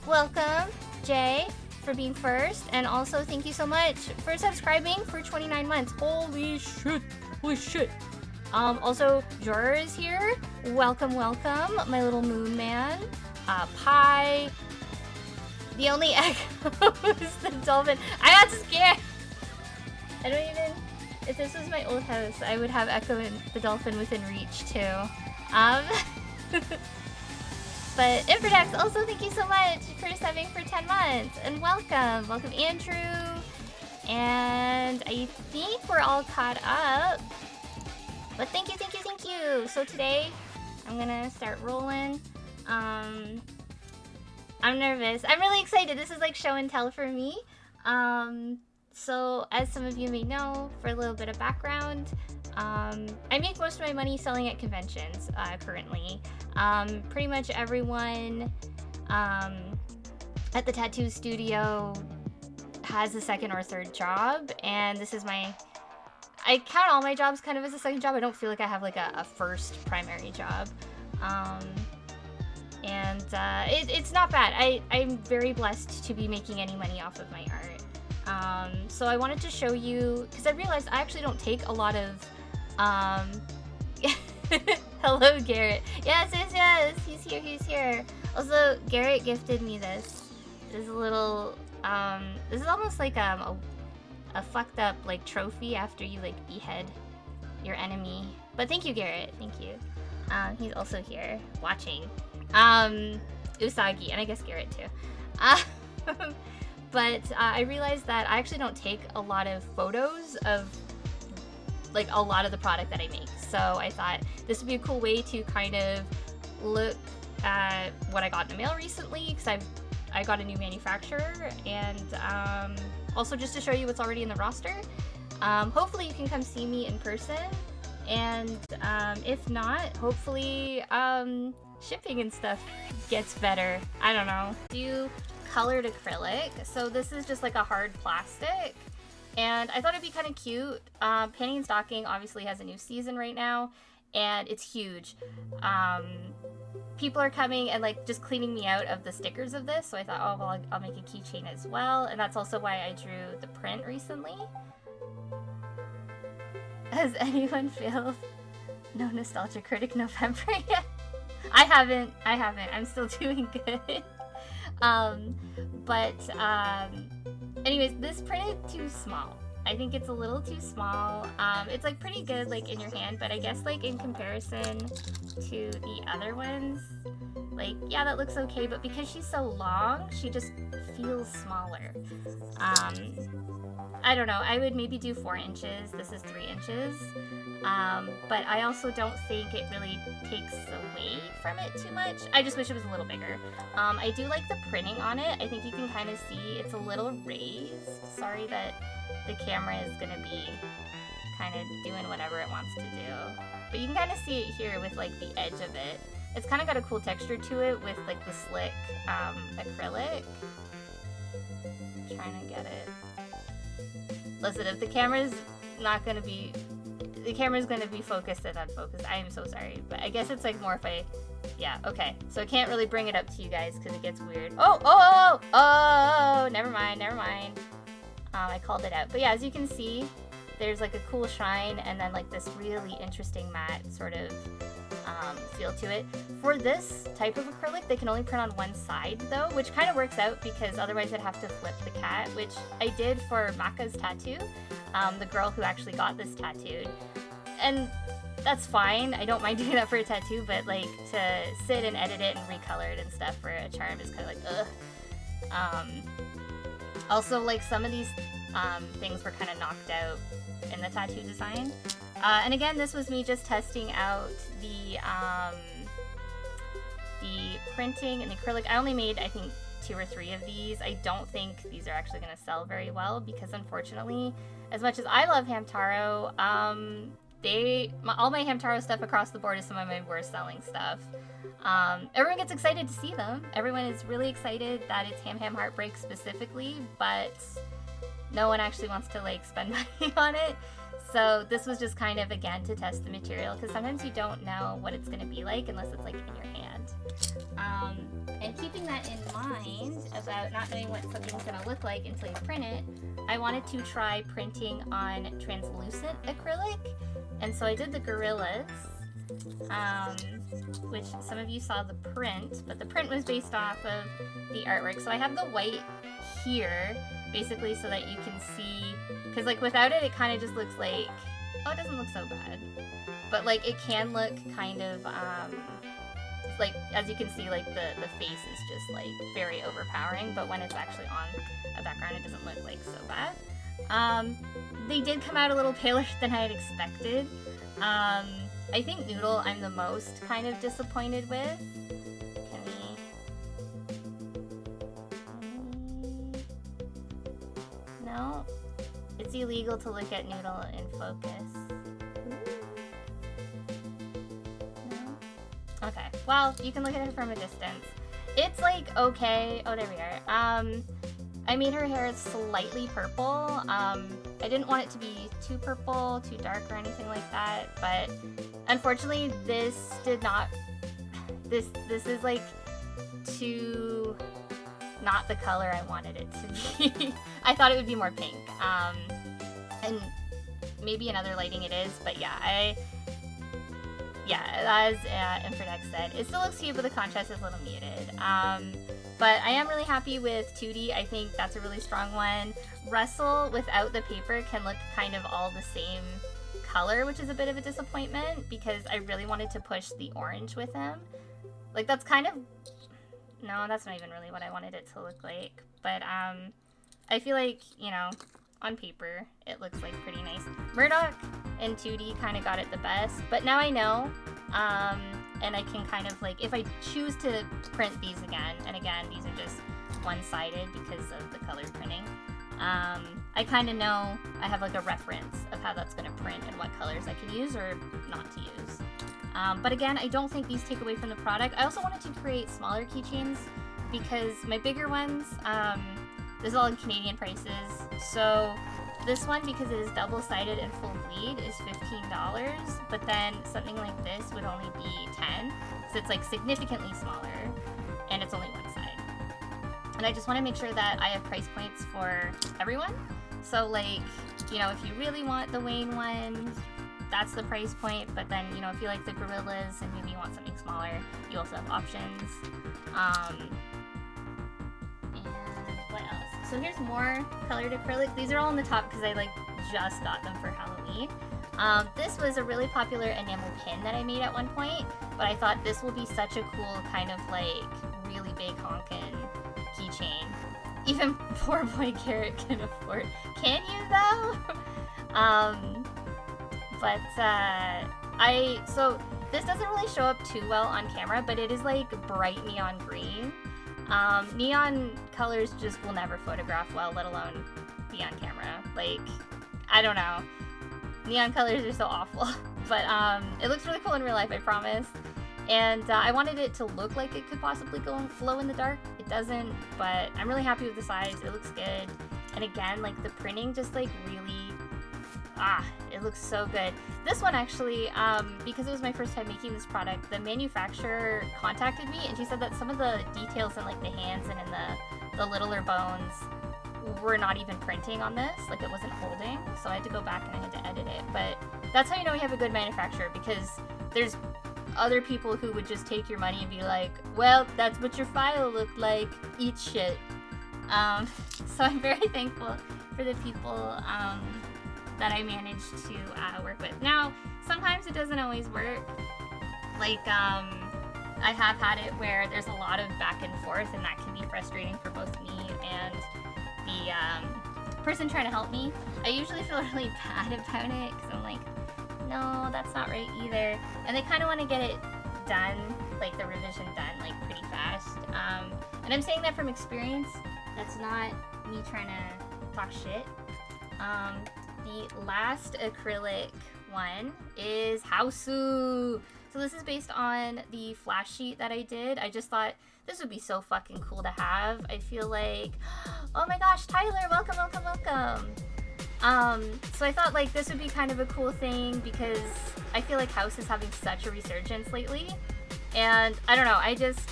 welcome, Jay, for being first. And also, thank you so much for subscribing for 29 months. Holy shit. Holy shit. Also, Jorah is here. Welcome, welcome, my little moon man. Pie. The only echo is the dolphin. I got scared. I don't even... If this was my old house, I would have Echo and the dolphin within reach, too. But Infradex, also thank you so much for subbing for 10 months. And welcome. Welcome, Andrew. And I think we're all caught up. But thank you, thank you, thank you. So today, I'm gonna start rolling. I'm nervous. I'm really excited. This is like show and tell for me. So as some of you may know, for a little bit of background, I make most of my money selling at conventions currently. Pretty much everyone at the tattoo studio has a second or third job, and this is I count all my jobs kind of as a second job. I don't feel like I have like a first primary job. It's not bad. I'm very blessed to be making any money off of my art. So I wanted to show you, because I realized I actually don't take a lot of, hello Garrett. Yes, he's here. Also, Garrett gifted me this little, this is almost like a fucked up like trophy after you like behead your enemy. But thank you, Garrett, thank you. He's also here watching. Usagi, and I guess Garrett too. But I realized that I actually don't take a lot of photos of like a lot of the product that I make. So I thought this would be a cool way to kind of look at what I got in the mail recently, because I got a new manufacturer, and also just to show you what's already in the roster. Hopefully you can come see me in person, and if not, hopefully shipping and stuff gets better. I don't know. Do colored acrylic. So this is just like a hard plastic, and I thought it'd be kind of cute. Panty and Stocking obviously has a new season right now, and it's huge. People are coming and like just cleaning me out of the stickers of this, so I thought, oh well, I'll make a keychain as well, and that's also why I drew the print recently. Has anyone feel no nostalgia critic November yet? I haven't. I'm still doing good. Anyways, this printed too small. I think it's a little too small. It's like pretty good like in your hand, but I guess like in comparison to the other ones, like yeah, that looks okay, but because she's so long, she just feels smaller. I don't know, I would maybe do 4 inches. This is 3 inches. But I also don't think it really takes away from it too much. I just wish it was a little bigger. I do like the printing on it. I think you can kind of see it's a little raised. Sorry that the camera is gonna be kind of doing whatever it wants to do. But you can kind of see it here with like the edge of it. It's kind of got a cool texture to it with like the slick acrylic. Trying to get it. Listen, if the camera's not gonna be, the camera's gonna be focused and unfocused. I am so sorry, but I guess it's like more if I, yeah, okay. So I can't really bring it up to you guys because it gets weird. Oh, never mind. I called it out. But yeah, as you can see, there's like a cool shine and then like this really interesting matte sort of feel to it. For this type of acrylic, they can only print on one side though, which kind of works out because otherwise I'd have to flip the cat, which I did for Maka's tattoo, the girl who actually got this tattooed. And that's fine, I don't mind doing that for a tattoo, but like to sit and edit it and recolor it and stuff for a charm is kind of like, ugh. Also, like some of these things were kind of knocked out in the tattoo design. And again, this was me just testing out the printing and the acrylic. I only made, I think, 2 or 3 of these. I don't think these are actually going to sell very well because, unfortunately, as much as I love Hamtaro, all my Hamtaro stuff across the board is some of my worst selling stuff. Everyone gets excited to see them. Everyone is really excited that it's Ham Heartbreak specifically, but no one actually wants to like spend money on it. So this was just kind of, again, to test the material, because sometimes you don't know what it's going to be like unless it's like in your hand. And keeping that in mind, about not knowing what something's gonna look like until you print it, I wanted to try printing on translucent acrylic. And so I did the gorillas, which some of you saw the print, but the print was based off of the artwork. So I have the white here, basically so that you can see, because like without it, it kind of just looks like, oh, it doesn't look so bad. But like it can look kind of, like, as you can see, like the face is just like very overpowering, but when it's actually on a background, it doesn't look like so bad. They did come out a little paler than I had expected. I think Noodle I'm the most kind of disappointed with. Can we... No? It's illegal to look at Noodle in focus. No? Okay, well, you can look at it from a distance. It's like, okay. Oh, there we are. I made her hair slightly purple. I didn't want it to be too purple, too dark, or anything like that, but unfortunately this did not, this is like too not the color I wanted it to be. I thought it would be more pink, and maybe in other lighting it is, but yeah, as Inferdex said, it still looks cute, but the contrast is a little muted. But I am really happy with 2D. I think that's a really strong one. Russell, without the paper, can look kind of all the same color, which is a bit of a disappointment because I really wanted to push the orange with him. Like, that's kind of... No, that's not even really what I wanted it to look like. But, I feel like, you know, on paper, it looks like pretty nice. Murdoch and 2D kind of got it the best, but now I know, and I can kind of like, if I choose to print these again, and again, these are just one-sided because of the color printing, I kind of know, I have like a reference of how that's going to print and what colors I can use or not to use. But again, I don't think these take away from the product. I also wanted to create smaller keychains because my bigger ones, this is all in Canadian prices, so this one, because it is double-sided and full bleed, is $15, but then something like this would only be $10, so it's like significantly smaller, and it's only one side. And I just want to make sure that I have price points for everyone, so like, you know, if you really want the Wayne one, that's the price point, but then, you know, if you like the Gorillas and maybe you want something smaller, you also have options. What else? So here's more colored acrylic. These are all on the top because I like just got them for Halloween. This was a really popular enamel pin that I made at one point, but I thought this will be such a cool kind of like really big honkin' keychain. Even poor boy Garrett can afford. Can you though? So this doesn't really show up too well on camera, but it is like bright neon green. Neon colors just will never photograph well, let alone be on camera. Like, I don't know. Neon colors are so awful. But it looks really cool in real life, I promise. And I wanted it to look like it could possibly glow in the dark. It doesn't, but I'm really happy with the size. It looks good. And again, like the printing just like really, it looks so good. This one actually, because it was my first time making this product, the manufacturer contacted me and she said that some of the details in like the hands and in the littler bones were not even printing on this, like it wasn't holding, so I had to go back and I had to edit it. But that's how you know you have a good manufacturer, because there's other people who would just take your money and be like, well, that's what your file looked like, eat shit. So I'm very thankful for the people that I managed to work with. Now, sometimes it doesn't always work. Like, I have had it where there's a lot of back and forth, and that can be frustrating for both me and the person trying to help me. I usually feel really bad about it, because I'm like, no, that's not right either. And they kind of want to get it done, like the revision done, like pretty fast. And I'm saying that from experience. That's not me trying to talk shit. The last acrylic one is Hausu. So this is based on the flash sheet that I did. I just thought this would be so fucking cool to have. I feel like, oh my gosh, Tyler, welcome, welcome, welcome. So I thought like this would be kind of a cool thing because I feel like House is having such a resurgence lately. And I don't know,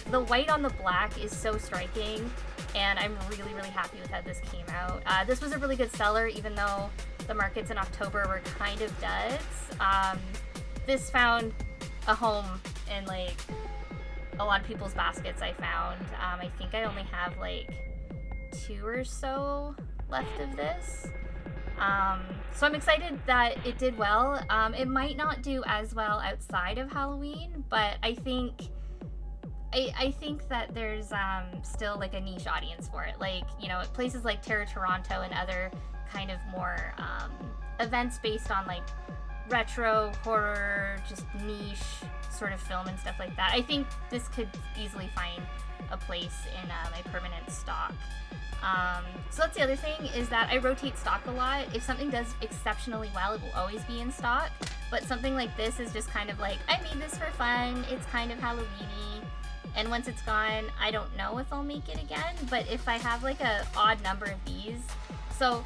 the white on the black is so striking. and I'm really, really happy with how this came out. This was a really good seller, even though the markets in October were kind of duds. This found a home in like a lot of people's baskets. I found. I think I only have like 2 or so left of this. So I'm excited that it did well. It might not do as well outside of Halloween, but I think that there's still like a niche audience for it. Like, you know, places like Terror Toronto and other kind of more events based on like retro horror, just niche sort of film and stuff like that. I think this could easily find a place in my permanent stock. So that's the other thing, is that I rotate stock a lot. If something does exceptionally well, it will always be in stock. But something like this is just kind of like, I made this for fun. It's kind of Halloween-y. And once it's gone, I don't know if I'll make it again. But if I have like a odd number of these, so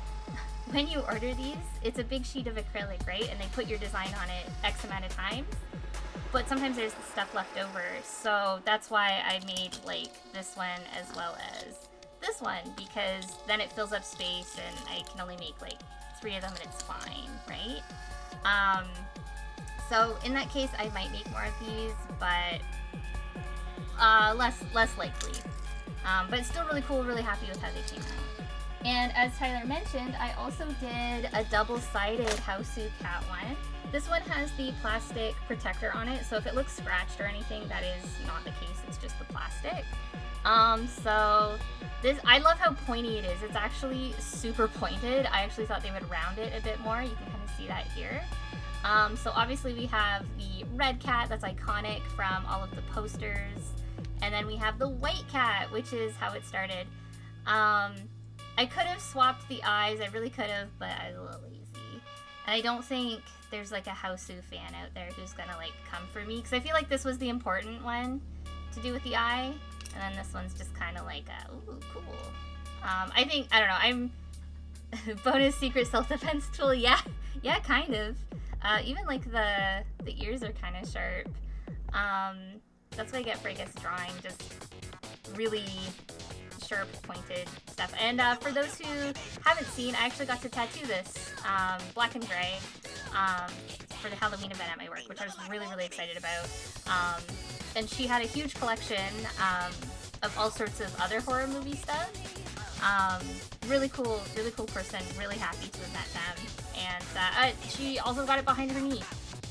when you order these, it's a big sheet of acrylic, right? And they put your design on it X amount of times. But sometimes there's stuff left over. So that's why I made like this one as well as this one, because then it fills up space and I can only make like 3 of them and it's fine, right? So in that case, I might make more of these, but less likely. But it's still really cool, really happy with how they came out. And as Tyler mentioned, I also did a double-sided Hausu cat one. This one has the plastic protector on it, so if it looks scratched or anything, that is not the case, it's just the plastic. So this, I love how pointy it is. It's actually super pointed. I actually thought they would round it a bit more. You can kind of see that here. So obviously we have the red cat that's iconic from all of the posters. And then we have the white cat, which is how it started. I could have swapped the eyes. I really could have, but I was a little lazy. And I don't think there's like a Hausu fan out there who's gonna like come for me, because I feel like this was the important one to do with the eye. And then this one's just kind of like, ooh, cool. I think, I don't know, I'm bonus secret self-defense tool. Yeah, kind of. Even like the ears are kind of sharp. That's what I get for, I guess, drawing just really sharp pointed stuff. And for those who haven't seen, I actually got to tattoo this black and gray for the Halloween event at my work, which I was really, really excited about. And she had a huge collection of all sorts of other horror movie stuff. Really cool person. Really happy to have met them. And she also got it behind her knee.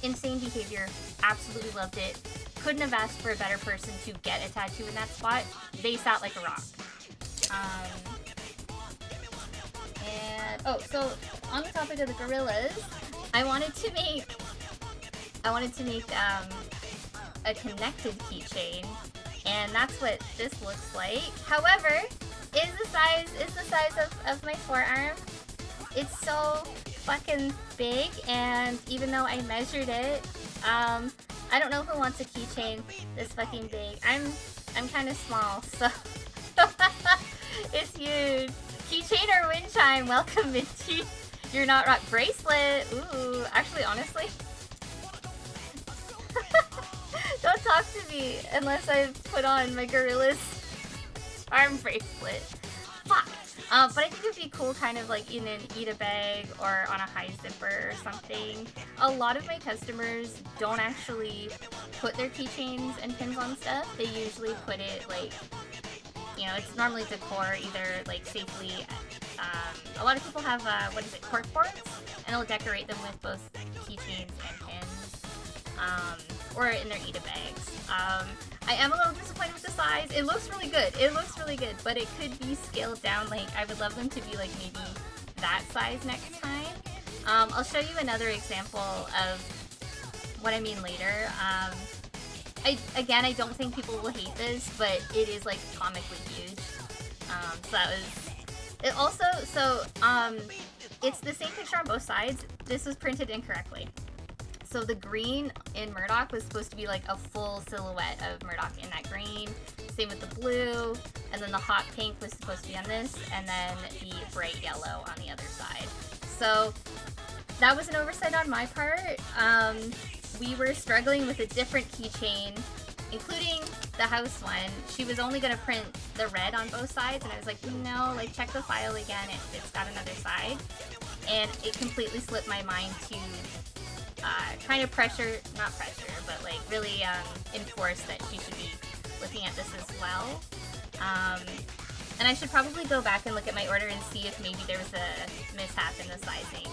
Insane behavior. Absolutely loved it. Couldn't have asked for a better person to get a tattoo in that spot. They sat like a rock. So on the topic of the gorillas, I wanted to make a connected keychain, and that's what this looks like. However, is the size of my forearm. It's so fucking big, and even though I measured it, I don't know who wants a keychain this fucking big. I'm kind of small, so it's huge. Keychain or wind chime? Welcome, Minty. You're not rock bracelet. Ooh, actually, honestly, don't talk to me unless I put on my gorilla's arm bracelet. Fuck. But I think it'd be cool kind of like in an eat a bag or on a high zipper or something. A lot of my customers don't actually put their keychains and pins on stuff. They usually put it like, you know, it's normally decor, either like safely. A lot of people have, cork boards, and they'll decorate them with both keychains and pins, or in their eat a bags. I am a little disappointed with the size. It looks really good, but it could be scaled down. Like, I would love them to be like maybe that size next time. I'll show you another example of what I mean later. I don't think people will hate this, but it is like comically huge. So that was it. Also, it's the same picture on both sides. This was printed incorrectly. So the green in Murdoch was supposed to be like a full silhouette of Murdoch in that green. Same with the blue, and then the hot pink was supposed to be on this, and then the bright yellow on the other side. So that was an oversight on my part. We were struggling with a different keychain, including the house one, she was only gonna print the red on both sides, and I was like, no, like check the file again, it's got another side. And it completely slipped my mind to kind of not pressure, but like really enforce that she should be looking at this as well. And I should probably go back and look at my order and see if maybe there was a mishap in the sizing.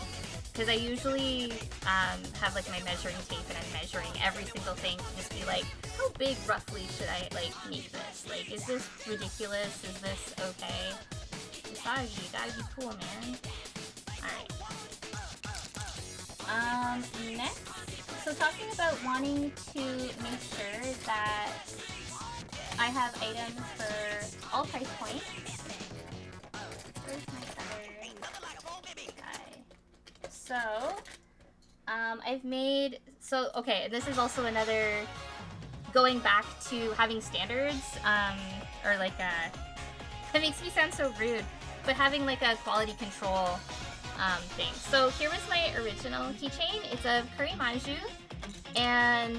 Because I usually have like my measuring tape and I'm measuring every single thing to just be like, how big roughly should I like make this? Like, is this ridiculous? Is this okay? Usagi, you gotta be cool, man. Alright. Next, so talking about wanting to make sure that I have items for all price points. Where's my other guy? So, I've made, okay, this is also another, going back to having standards, or like that makes me sound so rude, but having like a quality control thing. So here was my original keychain. It's a Kurimanju, and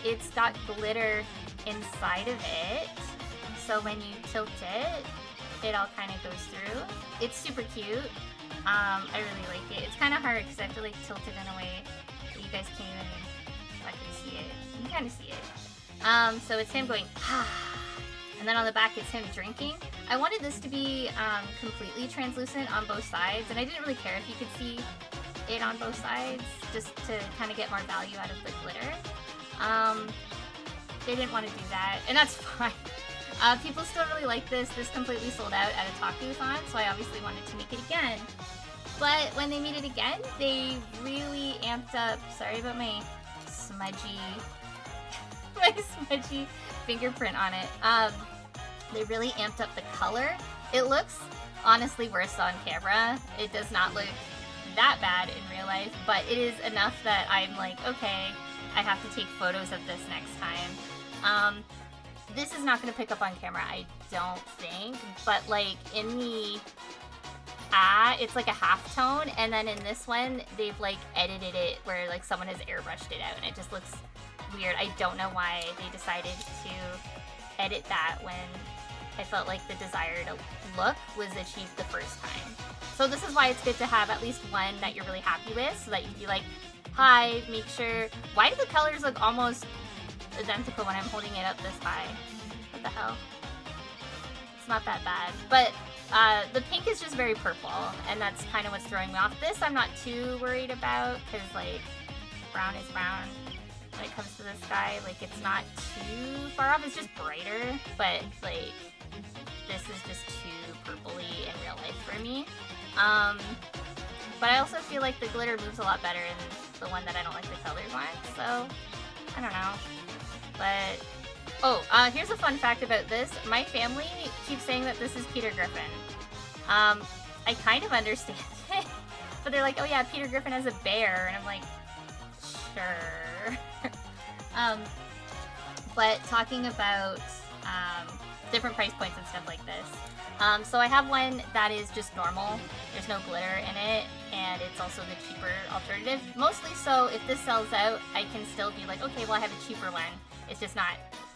it's got glitter inside of it. So when you tilt it, it all kind of goes through. It's super cute. I really like it. It's kind of hard because I have to like tilt it in a way that you guys can't even fucking see it. You can kind of see it. So it's him going, ah. And then on the back, it's him drinking. I wanted this to be completely translucent on both sides, and I didn't really care if you could see it on both sides, just to kind of get more value out of the glitter. They didn't want to do that, and that's fine. People still really like this. This completely sold out at a talkathon, so I obviously wanted to make it again. But when they made it again, they really amped up, sorry about my smudgy fingerprint on it. They really amped up the color. It looks honestly worse on camera. It does not look that bad in real life, but it is enough that I'm like, okay, I have to take photos of this next time. This is not going to pick up on camera, I don't think, but like in the it's like a half tone, and then in this one, they've like edited it where like someone has airbrushed it out, and it just looks weird. I don't know why they decided to edit that when I felt like the desired look was achieved the first time. So this is why it's good to have at least one that you're really happy with, so that you can be like, hi, make sure, why do the colors look almost identical when I'm holding it up this high? What the hell? It's not that bad, but the pink is just very purple, and that's kind of what's throwing me off. This I'm not too worried about, because like brown is brown when it comes to this guy. Like, it's not too far off, it's just brighter, but like this is just too purpley in real life for me. But I also feel like the glitter moves a lot better in the one that I don't like the colors on, so I don't know. But here's a fun fact about this. My family keeps saying that this is Peter Griffin. I kind of understand it, but they're like, oh yeah, Peter Griffin has a bear, and I'm like, sure. But talking about different price points and stuff like this. So I have one that is just normal. There's no glitter in it, and it's also the cheaper alternative. Mostly so if this sells out, I can still be like, okay, well I have a cheaper one. It's just not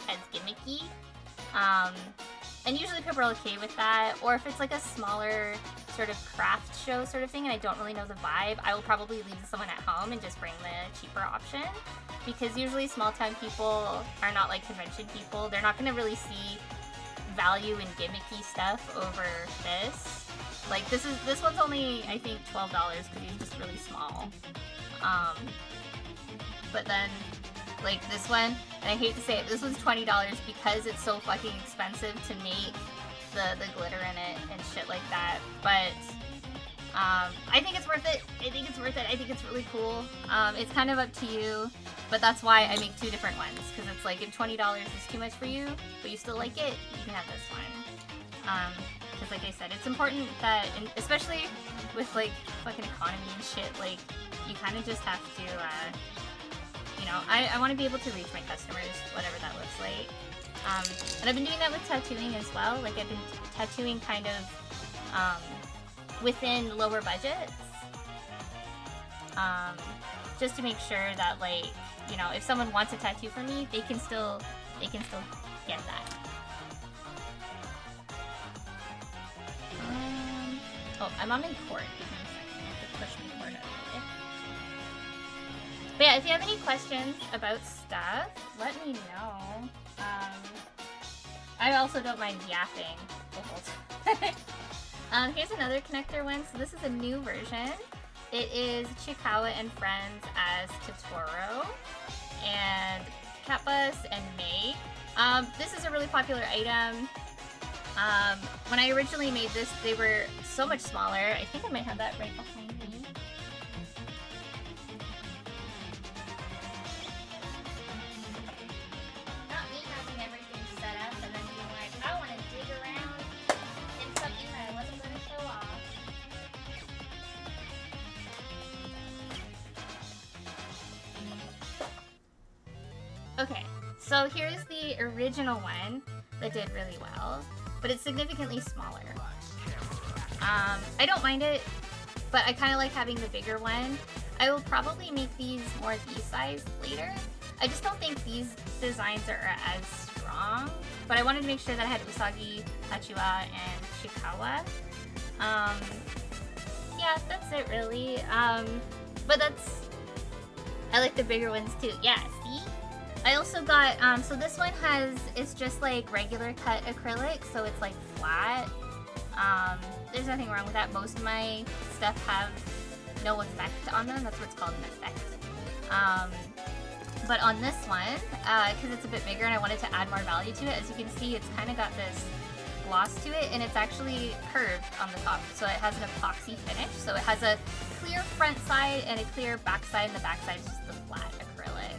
as gimmicky. And usually people are okay with that. Or if it's like a smaller sort of craft show sort of thing and I don't really know the vibe, I will probably leave someone at home and just bring the cheaper option. Because usually small town people are not like convention people. They're not going to really see value in gimmicky stuff over this. Like this one's only, I think, $12 because he's just really small. But then like this one, and I hate to say it, this one's $20 because it's so fucking expensive to make the glitter in it and shit like that. But I think it's worth it. I think it's really cool. It's kind of up to you, but that's why I make two different ones, because it's like if $20 is too much for you, but you still like it, you can have this one. Because like I said, it's important that, especially with like fucking economy and shit, like you kind of just have to, you know, I want to be able to reach my customers, whatever that looks like. And I've been doing that with tattooing as well. Like I've been tattooing kind of within lower budgets, just to make sure that, like, you know, if someone wants a tattoo from me, they can still get that. Oh, I'm on my cord. Give me a second. I have to push my cord out of the way. But yeah, if you have any questions about stuff, let me know. I also don't mind yapping the whole time. Here's another connector one. So this is a new version. It is Chikawa and friends as Totoro and Catbus and May. This is a really popular item. When I originally made this, they were so much smaller. I think I might have that right behind me. Not me having everything set up and then being like, I want to dig around in something that I wasn't going to show off. Okay, so here's the original one that did really well, but it's significantly smaller. I don't mind it, but I kind of like having the bigger one. I will probably make these more these size later. I just don't think these designs are as strong, but I wanted to make sure that I had Usagi, Hachiwa, and Chikawa. Yeah, that's it really. But that's, I like the bigger ones too. Yeah, see? I also got, so this one it's just like regular cut acrylic, so it's like flat. There's nothing wrong with that. Most of my stuff have no effect on them. That's what it's called, an effect. But on this one, because it's a bit bigger and I wanted to add more value to it, as you can see, it's kind of got this gloss to it, and it's actually curved on the top. So it has an epoxy finish. So it has a clear front side and a clear back side, and the back side is just the flat acrylic.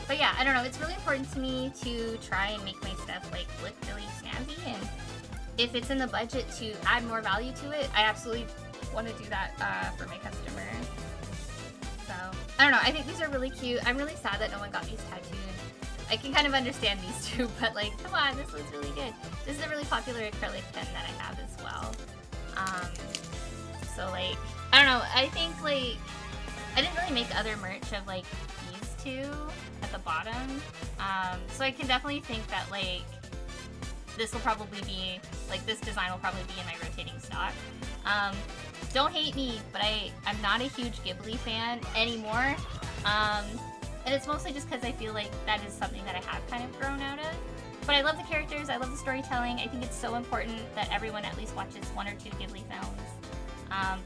But yeah, I don't know, it's really important to me to try and make my stuff like look really snazzy, and if it's in the budget to add more value to it, I absolutely want to do that for my customer. So, I don't know, I think these are really cute. I'm really sad that no one got these tattooed. I can kind of understand these two, but like, come on, this looks really good. This is a really popular acrylic pen that I have as well. So like, I don't know, I think like, I didn't really make other merch of like these two at the bottom. So I can definitely think that like, this will probably be, like this design will probably be in my rotating stock. Don't hate me, but I'm not a huge Ghibli fan anymore. And it's mostly just because I feel like that is something that I have kind of grown out of. But I love the characters, I love the storytelling. I think it's so important that everyone at least watches 1 or 2 Ghibli films.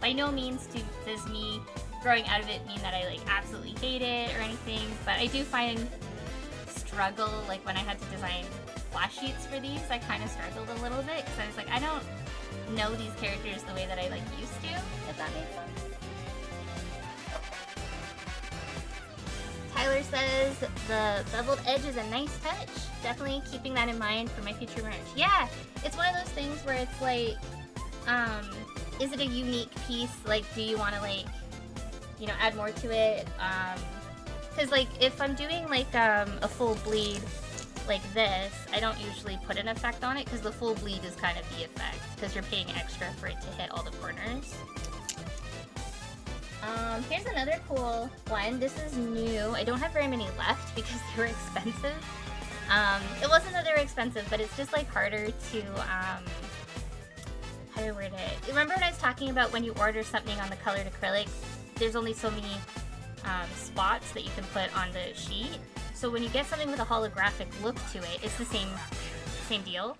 By no means does me growing out of it mean that I like absolutely hate it or anything, but I do find struggle, like when I had to design flash sheets for these, I kind of struggled a little bit because I was like, I don't know these characters the way that I like used to, if that makes sense. Tyler says the beveled edge is a nice touch. Definitely keeping that in mind for my future merch. Yeah, it's one of those things where it's like, is it a unique piece? Like, do you want to like, you know, add more to it? Because like if I'm doing like a full bleed like this, I don't usually put an effect on it because the full bleed is kind of the effect because you're paying extra for it to hit all the corners. Here's another cool one. This is new. I don't have very many left because they were expensive. It wasn't that they were expensive, but it's just like harder to, how do I word it? Remember when I was talking about when you order something on the colored acrylic, there's only so many spots that you can put on the sheet. So when you get something with a holographic look to it, it's the same deal.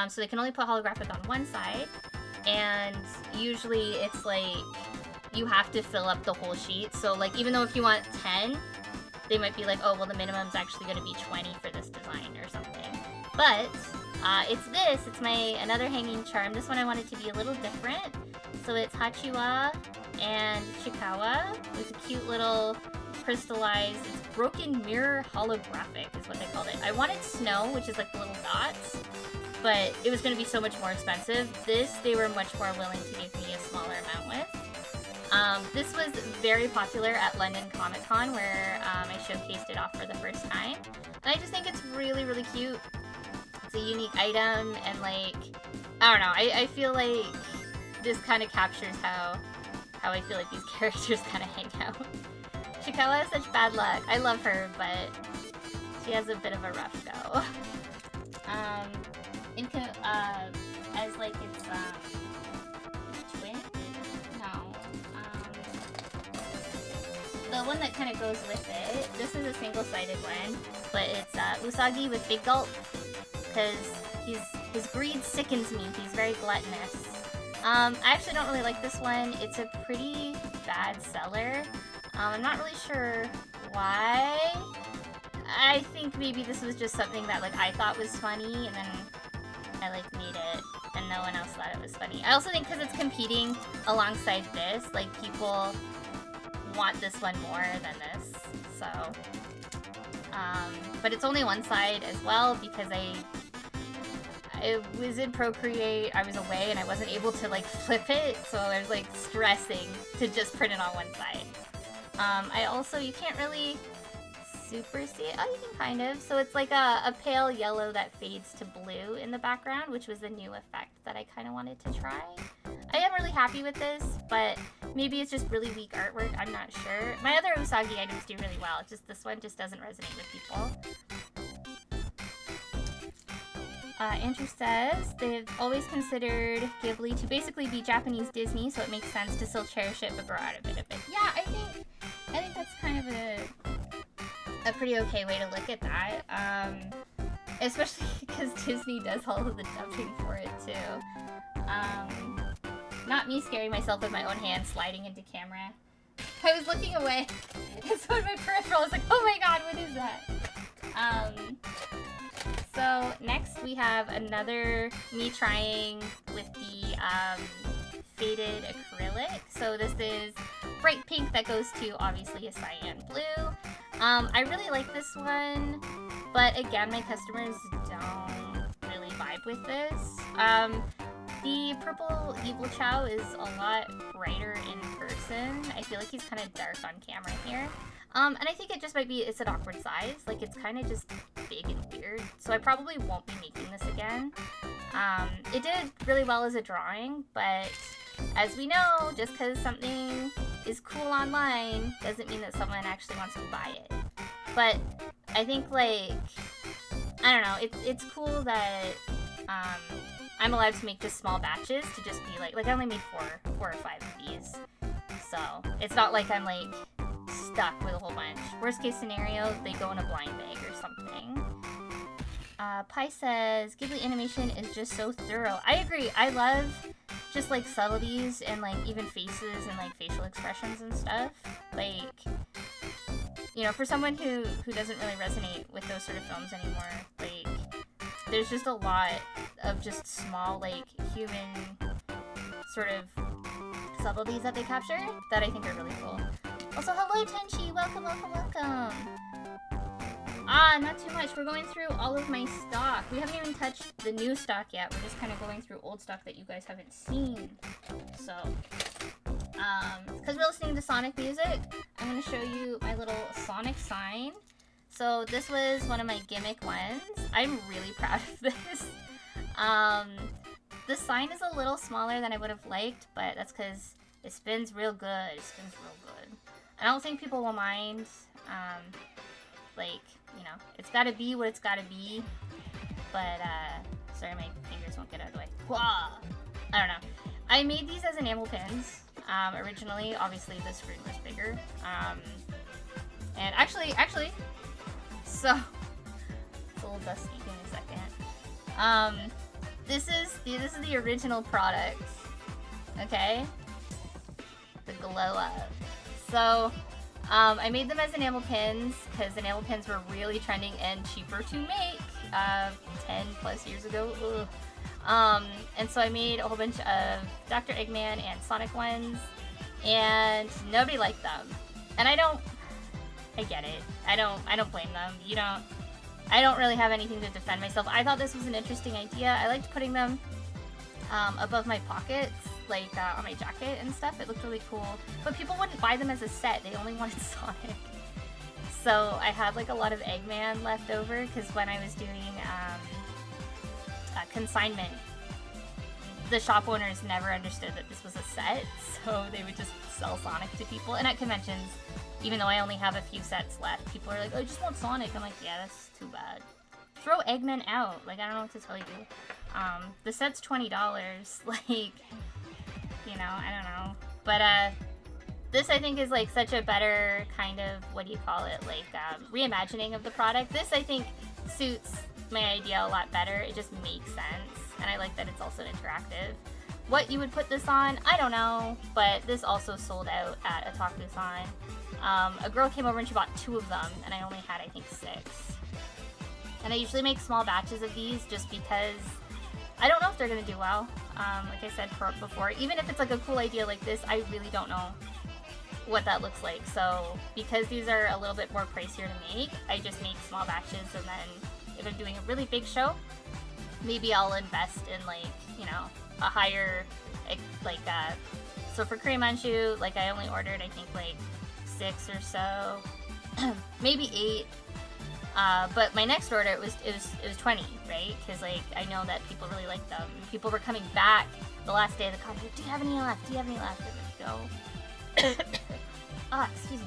So they can only put holographic on one side, and usually it's like you have to fill up the whole sheet. So like even though if you want 10, they might be like, oh well, the minimum is actually going to be 20 for this design or something. But it's my another hanging charm. This one I wanted to be a little different. So it's Hachiwa and Chikawa with a cute little crystallized, it's broken mirror holographic is what they called it. I wanted snow, which is like the little dots, but it was going to be so much more expensive. This, they were much more willing to give me a smaller amount with. This was very popular at London Comic Con where I showcased it off for the first time. And I just think it's really, really cute. It's a unique item, and like, I don't know, I feel like this kind of captures how I feel like these characters kind of hang out. Chikawa has such bad luck. I love her, but She has a bit of a rough go. As like its twin? No. The one that kind of goes with it. This is a single-sided one, but it's Usagi with Big Gulp, because his greed sickens me. He's very gluttonous. I actually don't really like this one. It's a pretty bad seller. I'm not really sure why. I think maybe this was just something that like I thought was funny, and then I like made it, and no one else thought it was funny. I also think because it's competing alongside this, like people want this one more than this. So, but it's only one side as well because I was in Procreate, I was away, and I wasn't able to like flip it, so I was like stressing to just print it on one side. I also, you can't really super see it. Oh, you can kind of. So it's like a pale yellow that fades to blue in the background, which was a new effect that I kind of wanted to try. I am really happy with this, but maybe it's just really weak artwork. I'm not sure. My other Usagi items do really well. Just this one just doesn't resonate with people. Andrew says they've always considered Ghibli to basically be Japanese Disney, so it makes sense to still cherish it but grow out a bit of it. Yeah, I think that's kind of a pretty okay way to look at that. Especially because Disney does all of the dubbing for it too. Not me scaring myself with my own hand sliding into camera. I was looking away, and so in my peripheral I was like, oh my god, what is that? So next we have another me trying with the faded acrylic. So this is bright pink that goes to obviously a cyan blue. I really like this one, but again, my customers don't really vibe with this. The purple Evil Chow is a lot brighter in person. I feel like he's kind of dark on camera here. And I think it just might be, it's an awkward size. Like, it's kind of just big and weird. So I probably won't be making this again. It did really well as a drawing, but as we know, just because something is cool online doesn't mean that someone actually wants to buy it. But I think, like, I don't know, it's cool that I'm allowed to make just small batches to just be like I only made four or five of these. So it's not like I'm like stuck with a whole bunch. Worst case scenario, they go in a blind bag or something. Pi says, Ghibli animation is just so thorough. I agree. I love just like subtleties and like even faces and like facial expressions and stuff. Like, you know, for someone who doesn't really resonate with those sort of films anymore, like there's just a lot of just small like human sort of subtleties that they capture that I think are really cool. Also, hello Tenchi, welcome, welcome, welcome. Not too much. We're going through all of my stock. We haven't even touched the new stock yet. We're just kind of going through old stock that you guys haven't seen. So, because we're listening to Sonic music, I'm going to show you my little Sonic sign. So this was one of my gimmick ones. I'm really proud of this. The sign is a little smaller than I would have liked, but that's because it spins real good. It spins real good. I don't think people will mind. Like, you know, it's gotta be what it's gotta be. But, sorry, my fingers won't get out of the way. Wah! I don't know. I made these as enamel pins, originally. Obviously, the screen was bigger. And actually, so, it's a little dusty, give me a second. This is the original product, okay? The glow up. So, I made them as enamel pins because enamel pins were really trending and cheaper to make 10 plus years ago. Ugh. And so I made a whole bunch of Dr. Eggman and Sonic ones, and nobody liked them. And I get it. I don't blame them. I don't really have anything to defend myself. I thought this was an interesting idea. I liked putting them above my pockets, like on my jacket and stuff. It looked really cool. But people wouldn't buy them as a set. They only wanted Sonic. So I had like a lot of Eggman left over because when I was doing consignment, the shop owners never understood that this was a set. So they would just sell Sonic to people. And at conventions, even though I only have a few sets left. People are like, oh, I just want Sonic. I'm like, yeah, that's too bad. Throw Eggman out. Like, I don't know what to tell you. The set's $20. Like, you know, I don't know. But, this I think is like such a better kind of, what do you call it, like reimagining of the product. This I think suits my idea a lot better. It just makes sense, and I like that it's also interactive. What you would put this on, I don't know, but this also sold out at Otaku-san. A girl came over and she bought 2 of them, and I only had I think 6. And I usually make small batches of these just because I don't know if they're gonna do well. Like I said before, even if it's like a cool idea like this, I really don't know what that looks like. So because these are a little bit more pricier to make, I just make small batches, and then if I'm doing a really big show, maybe I'll invest in like, you know, a higher, like, so for Kurimanshu, like I only ordered I think like 6 or so, maybe 8. But my next order it was 20, right? Because like I know that people really like them. People were coming back the last day of the con. Do you have any left? Do you have any left? I'm like, no. Excuse me.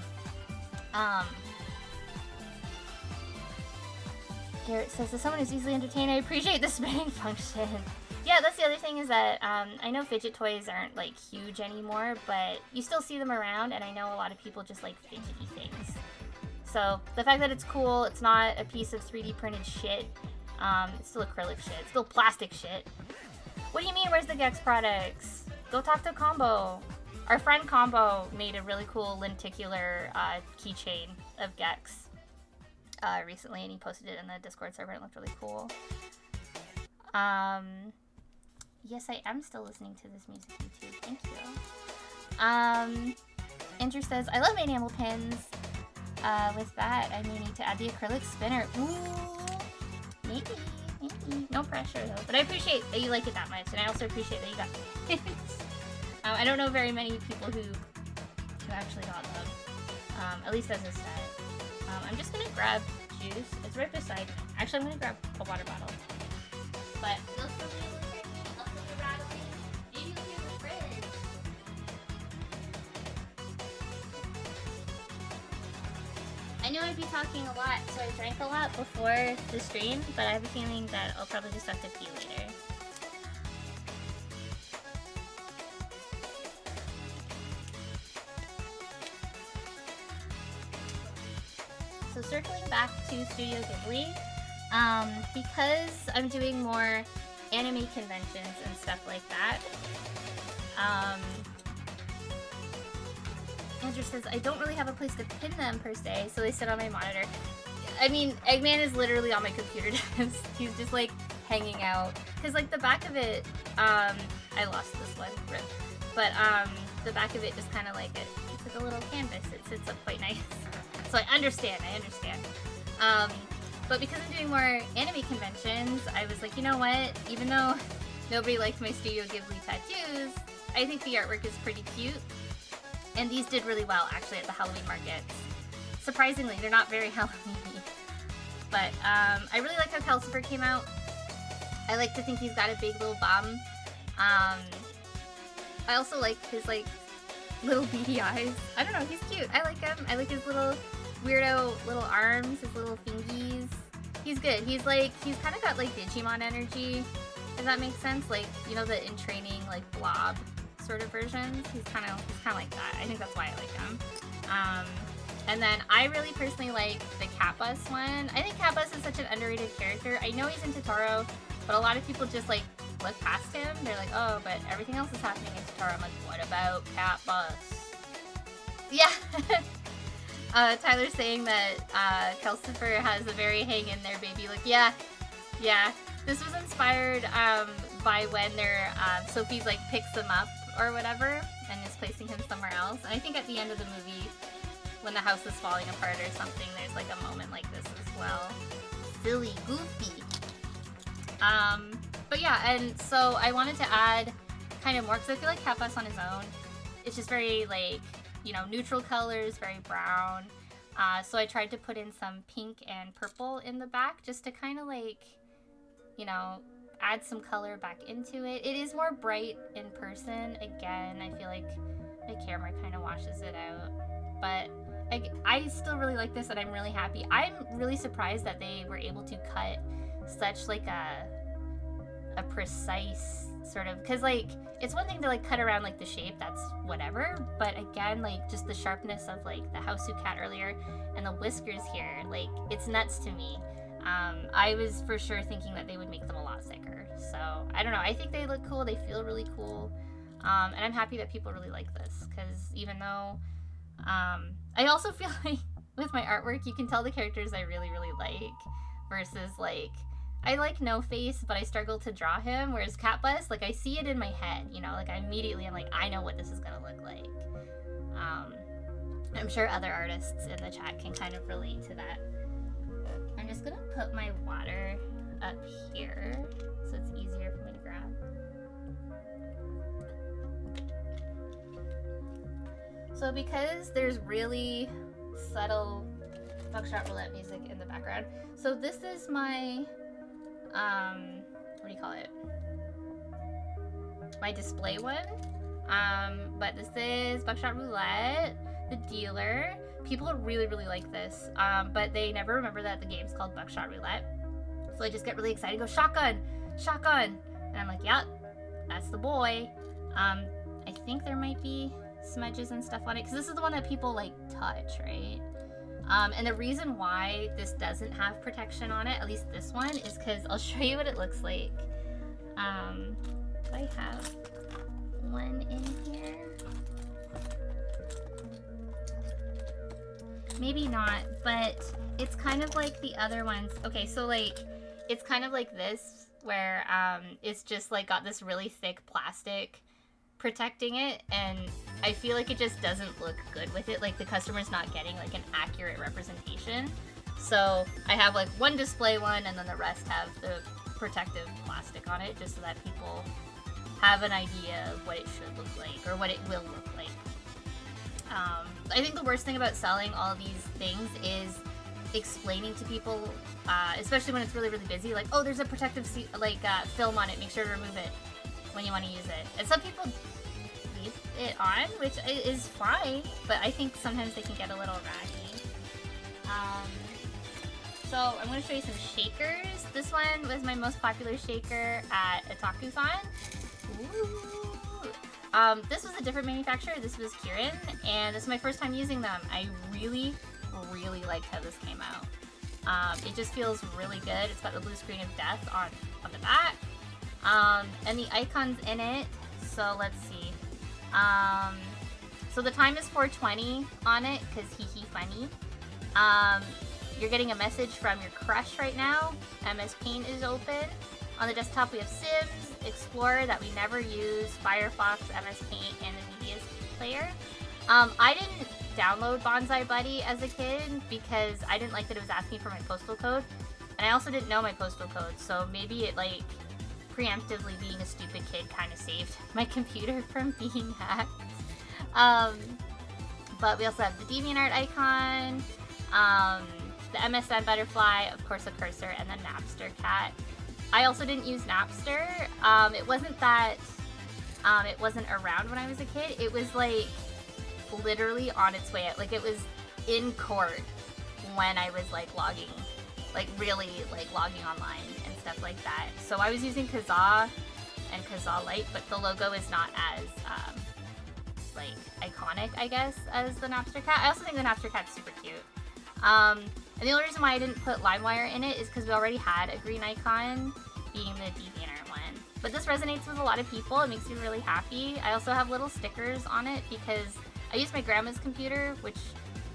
Garrett says, as someone who's easily entertained, I appreciate the spinning function. Yeah, that's the other thing is that I know fidget toys aren't like huge anymore, but you still see them around, and I know a lot of people just like fidgety things. So the fact that it's cool, it's not a piece of 3D printed shit. It's still acrylic shit. It's still plastic shit. What do you mean, where's the Gex products? Go talk to Combo. Our friend Combo made a really cool lenticular keychain of Gex recently, and he posted it in the Discord server. It looked really cool. Yes, I am still listening to this music YouTube. Thank you. Andrew says, I love enamel pins. With that, I may need to add the acrylic spinner. Ooh, maybe. No pressure, though. But I appreciate that you like it that much, and I also appreciate that you got pins. I don't know very many people who actually got them, at least as a set. I'm just gonna grab juice. It's right beside me. Actually, I'm gonna grab a water bottle. But they'll still be able to hear me. They'll still be rattling. Maybe you'll hear the fridge. I knew I'd be talking a lot, so I drank a lot before the stream, but I have a feeling that I'll probably just have to pee later. So circling back to Studio Ghibli, because I'm doing more anime conventions and stuff like that, Andrew says, I don't really have a place to pin them per se, so they sit on my monitor. I mean, Eggman is literally on my computer desk. He's just like hanging out. Cause like the back of it, I lost this one, rip. But the back of it just kind of like it's like a little canvas. It sits up quite nice. So I understand. But because I'm doing more anime conventions, I was like, you know what? Even though nobody liked my Studio Ghibli tattoos, I think the artwork is pretty cute. And these did really well, actually, at the Halloween markets. Surprisingly, they're not very Halloween-y. But I really like how Calcifer came out. I like to think he's got a big little bum. I also like his, like, little beady eyes. I don't know, he's cute. I like him. I like his little weirdo little arms, his little fingies. He's good. He's kind of got, like, Digimon energy, if that makes sense. Like, you know, the in training, like, blob sort of versions. He's kind of like that. I think that's why I like him. And then I really personally like the Cat-Bus one. I think Cat-Bus is such an underrated character. I know he's in Totoro, but a lot of people just like look past him. They're like, oh, but everything else is happening in Totoro. I'm like, what about Cat-Bus? Yeah. Tyler's saying that Calcifer has a very hang in there baby look. Yeah. This was inspired by when their Sophie's like picks him up or whatever and is placing him somewhere else. And I think at the end of the movie, when the house is falling apart or something, there's like a moment like this as well. Silly, goofy. But yeah, and so I wanted to add kind of more, because I feel like Cat-Bus on his own, it's just very like, you know, neutral colors, very brown. So I tried to put in some pink and purple in the back just to kind of like, you know, add some color back into it. It is more bright in person. Again, I feel like my camera kind of washes it out. But I still really like this, and I'm really happy. I'm really surprised that they were able to cut such like a precise sort of, because like it's one thing to like cut around like the shape, that's whatever, but again, like just the sharpness of like the houseu cat earlier and the whiskers here, like it's nuts to me. I was for sure thinking that they would make them a lot thicker, so I don't know. I think they look cool, they feel really cool, and I'm happy that people really like this, because even though I also feel like with my artwork you can tell the characters I really like versus like I like No Face, but I struggle to draw him. Whereas Cat Bus, like I see it in my head, you know, like I'm like, I know what this is gonna look like. I'm sure other artists in the chat can kind of relate to that. I'm just gonna put my water up here so it's easier for me to grab. So because there's really subtle buckshot roulette music in the background, so this is my what do you call it? My display one. But this is Buckshot Roulette, the dealer. People really like this, but they never remember that the game's called Buckshot Roulette. So I just get really excited, go shotgun, and I'm like, yep, that's the boy. I think there might be smudges and stuff on it, because this is the one that people like touch, right? And the reason why this doesn't have protection on it, at least this one, is because I'll show you what it looks like. I have one in here. Maybe not, but it's kind of like the other ones. Okay, so like, it's kind of like this, where it's just like got this really thick plastic protecting it, and I feel like it just doesn't look good with it. Like the customer's not getting like an accurate representation. So I have like one display one, and then the rest have the protective plastic on it, just so that people have an idea of what it should look like, or what it will look like. I think the worst thing about selling all these things is explaining to people, especially when it's really busy, like, oh, there's a protective film on it, make sure to remove it when you want to use it. And some people leave it on, which is fine, but I think sometimes they can get a little ratty. So I'm going to show you some shakers. This one was my most popular shaker at Otaku-san. This was a different manufacturer. This was Kirin, and this is my first time using them. I really liked how this came out. It just feels really good. It's got the blue screen of death on the back. And the icons in it, so let's see. So the time is 4:20 on it, because hee funny. You're getting a message from your crush right now. MS Paint is open. On the desktop we have Sims, Explorer that we never use, Firefox, MS Paint, and the Media Player. I didn't download Bonsai Buddy as a kid because I didn't like that it was asking for my postal code. And I also didn't know my postal code, so maybe it like preemptively being a stupid kid kind of saved my computer from being hacked. But we also have the DeviantArt icon, the MSN butterfly, of course a cursor, and the Napster cat. I also didn't use Napster. It wasn't that it wasn't around when I was a kid. It was like literally on its way out. Like it was in court when I was like logging, like really like logging online and stuff like that. So I was using Kazaa and Kazaa Lite, but the logo is not as like iconic, I guess, as the Napster cat. I also think the Napster cat's super cute. And the only reason why I didn't put LimeWire in it is because we already had a green icon, being the DeviantArt one. But this resonates with a lot of people. It makes me really happy. I also have little stickers on it because I used my grandma's computer, which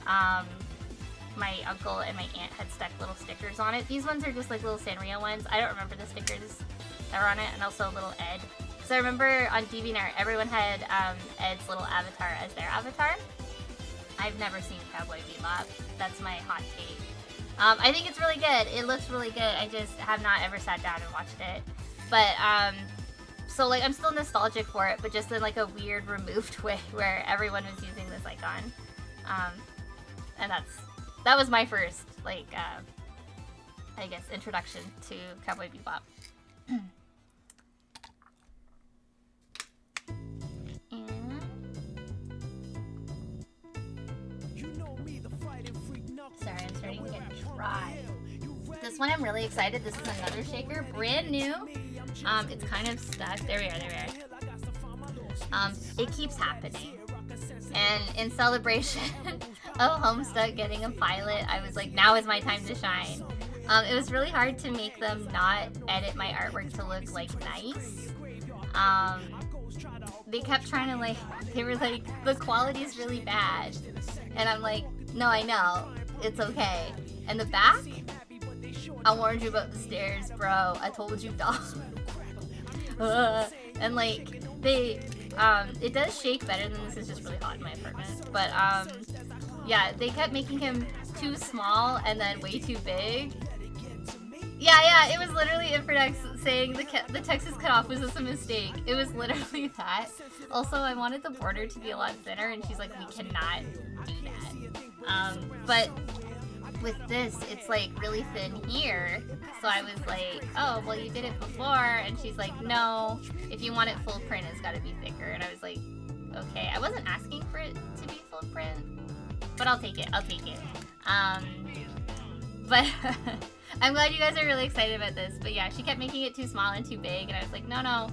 my uncle and my aunt had stuck little stickers on it. These ones are just like little Sanrio ones. I don't remember the stickers that were on it, and also a little Ed. So I remember on DeviantArt, everyone had Ed's little avatar as their avatar. I've never seen Cowboy Bebop. That's my hot take. I think it's really good. It looks really good. I just have not ever sat down and watched it. But, so like I'm still nostalgic for it, but just in like a weird removed way where everyone was using this icon. And that was my first, like, I guess, introduction to Cowboy Bebop. This one I'm really excited. This is another shaker, brand new. It's kind of stuck. There we are. It keeps happening. And in celebration of Homestuck getting a pilot, I was like, now is my time to shine. It was really hard to make them not edit my artwork to look like nice. They kept trying to like, they were like, the quality is really bad. And I'm like, no, I know, it's okay. And the back, I warned you about the stairs, bro. I told you, dog. And like, it does shake better than this. Is just really hot in my apartment. But yeah, they kept making him too small and then way too big. Yeah, it was literally Inferdex saying the Texas cutoff was just a mistake. It was literally that. Also, I wanted the border to be a lot thinner, and she's like, we cannot do that. But with this, it's like really thin here. So I was like, oh, well, you did it before. And she's like, no, if you want it full print, it's got to be thicker. And I was like, okay. I wasn't asking for it to be full print, but I'll take it. But I'm glad you guys are really excited about this. But yeah, she kept making it too small and too big, and I was like, no. I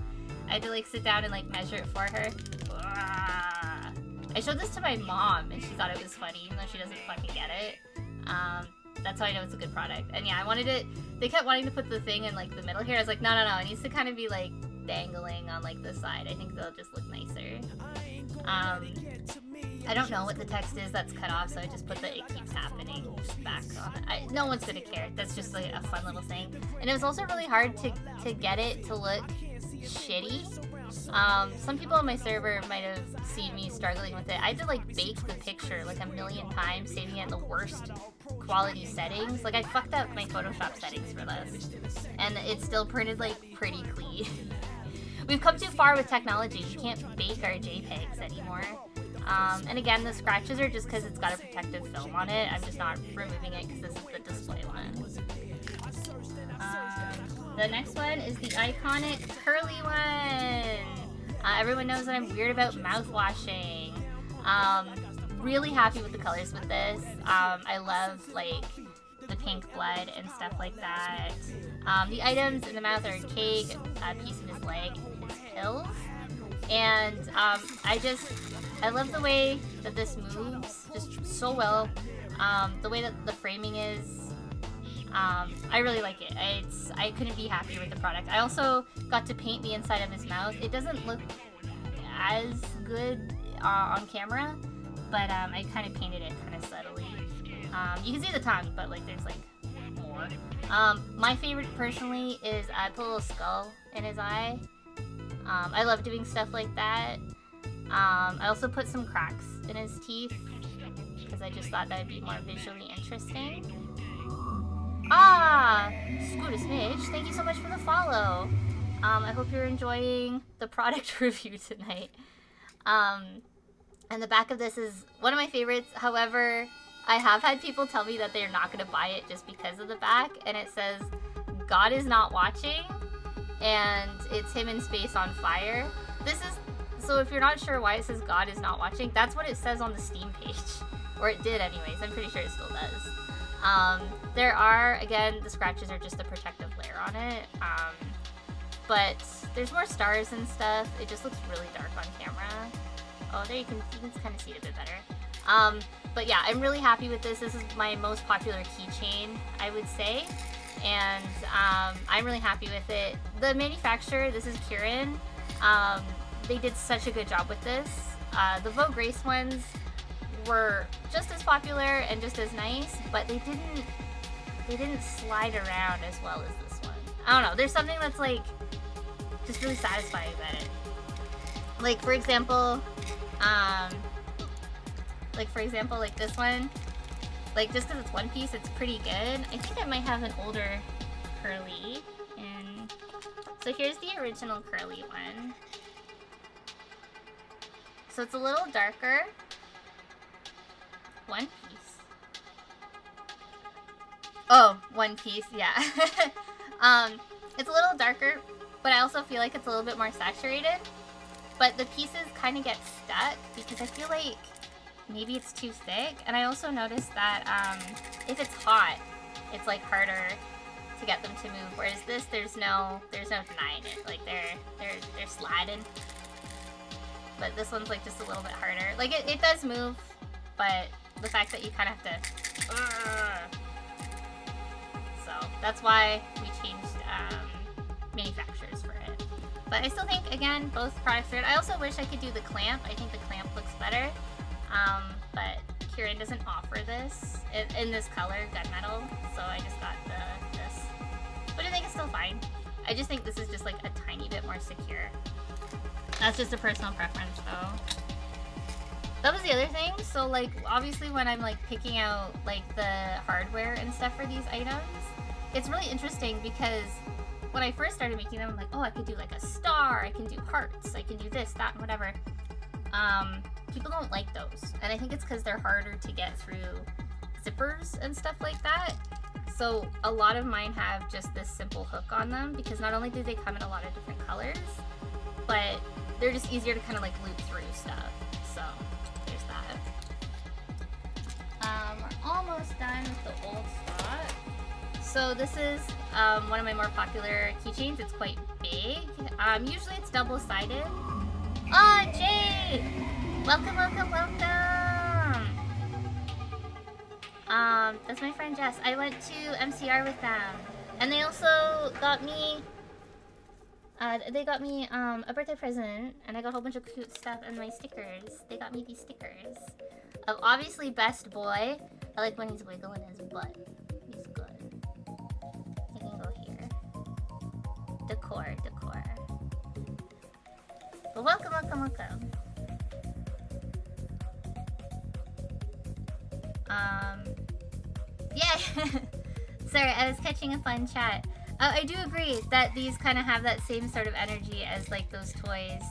had to like sit down and like measure it for her. I showed this to my mom, and she thought it was funny, even though she doesn't fucking get it. That's how I know it's a good product. And yeah, I wanted it. They kept wanting to put the thing in like the middle here. I was like, no. It needs to kind of be like dangling on like the side. I think they'll just look nicer. I don't know what the text is that's cut off, so I just put the "it keeps happening" just back on it. No one's gonna care. That's just like a fun little thing. And it was also really hard to get it to look shitty. Some people on my server might have seen me struggling with it. I had to like bake the picture like a million times, saving it in the worst quality settings. Like I fucked up my Photoshop settings for this, and it still printed like pretty clean. We've come too far with technology. We can't bake our JPEGs anymore. And again, the scratches are just because it's got a protective film on it. I'm just not removing it because this is the display one. The next one is the iconic curly one. Everyone knows that I'm weird about mouth washing. Really happy with the colors with this. I love like the pink blood and stuff like that. The items in the mouth are a cake, a piece of his leg, his pills. And I love the way that this moves just so well. The way that the framing is, I really like it. I couldn't be happier with the product. I also got to paint the inside of his mouth. It doesn't look as good on camera, but I kind of painted it kind of subtly. You can see the tongue, but like there's like more. My favorite personally is I put a little skull in his eye. I love doing stuff like that. I also put some cracks in his teeth because I just thought that would be more visually interesting. Scooter Smidge, thank you so much for the follow. I hope you're enjoying the product review tonight. And the back of this is one of my favorites. However, I have had people tell me that they're not going to buy it just because of the back. And it says, God is not watching. And it's him in space on fire. So if you're not sure why it says God is not watching, that's what it says on the Steam page. Or it did anyways. I'm pretty sure it still does. There are, again, the scratches are just a protective layer on it. But there's more stars and stuff. It just looks really dark on camera. Oh, there you can kind of see it a bit better. But yeah, I'm really happy with this. This is my most popular keychain, I would say. And I'm really happy with it. The manufacturer, this is Kieran. They did such a good job with this. The Vogue Grace ones were just as popular and just as nice, but they didn't slide around as well as this one. I don't know. There's something that's like just really satisfying about it. Like for example, like this one. Like, just because it's one piece, it's pretty good. I think I might have an older curly. And so here's the original curly one. So it's a little darker. One piece. Oh, one piece, yeah. It's a little darker, but I also feel like it's a little bit more saturated. But the pieces kind of get stuck because I feel like maybe it's too thick. And I also noticed that if it's hot, it's like harder to get them to move. Whereas this, there's no denying it. Like they're sliding. But this one's like just a little bit harder. Like it does move, but the fact that you kind of have to. So that's why we changed manufacturers for it. But I still think, again, both products are good. I also wish I could do the clamp. I think the clamp looks better. But Kirin doesn't offer this in this color, gunmetal. So I just got this. But I think it's still fine. I just think this is just like a tiny bit more secure. That's just a personal preference though. That was the other thing. So like obviously when I'm like picking out like the hardware and stuff for these items, it's really interesting because when I first started making them, I'm like, oh, I could do like a star, I can do hearts, I can do this, that, and whatever. People don't like those. And I think it's because they're harder to get through zippers and stuff like that. So a lot of mine have just this simple hook on them because not only do they come in a lot of different colors, but they're just easier to kind of like loop through stuff. So there's that. We're almost done with the old spot. So this is one of my more popular keychains. It's quite big. Usually it's double-sided. Oh, Jay! Welcome, welcome, welcome! That's my friend Jess. I went to MCR with them. And they also got me... a birthday present, and I got a whole bunch of cute stuff and my stickers. They got me these stickers of obviously Best Boy. I like when he's wiggling his butt. He's good. I can go here. Decor. But welcome. Yeah. Sorry, I was catching a fun chat. I do agree that these kind of have that same sort of energy as like those toys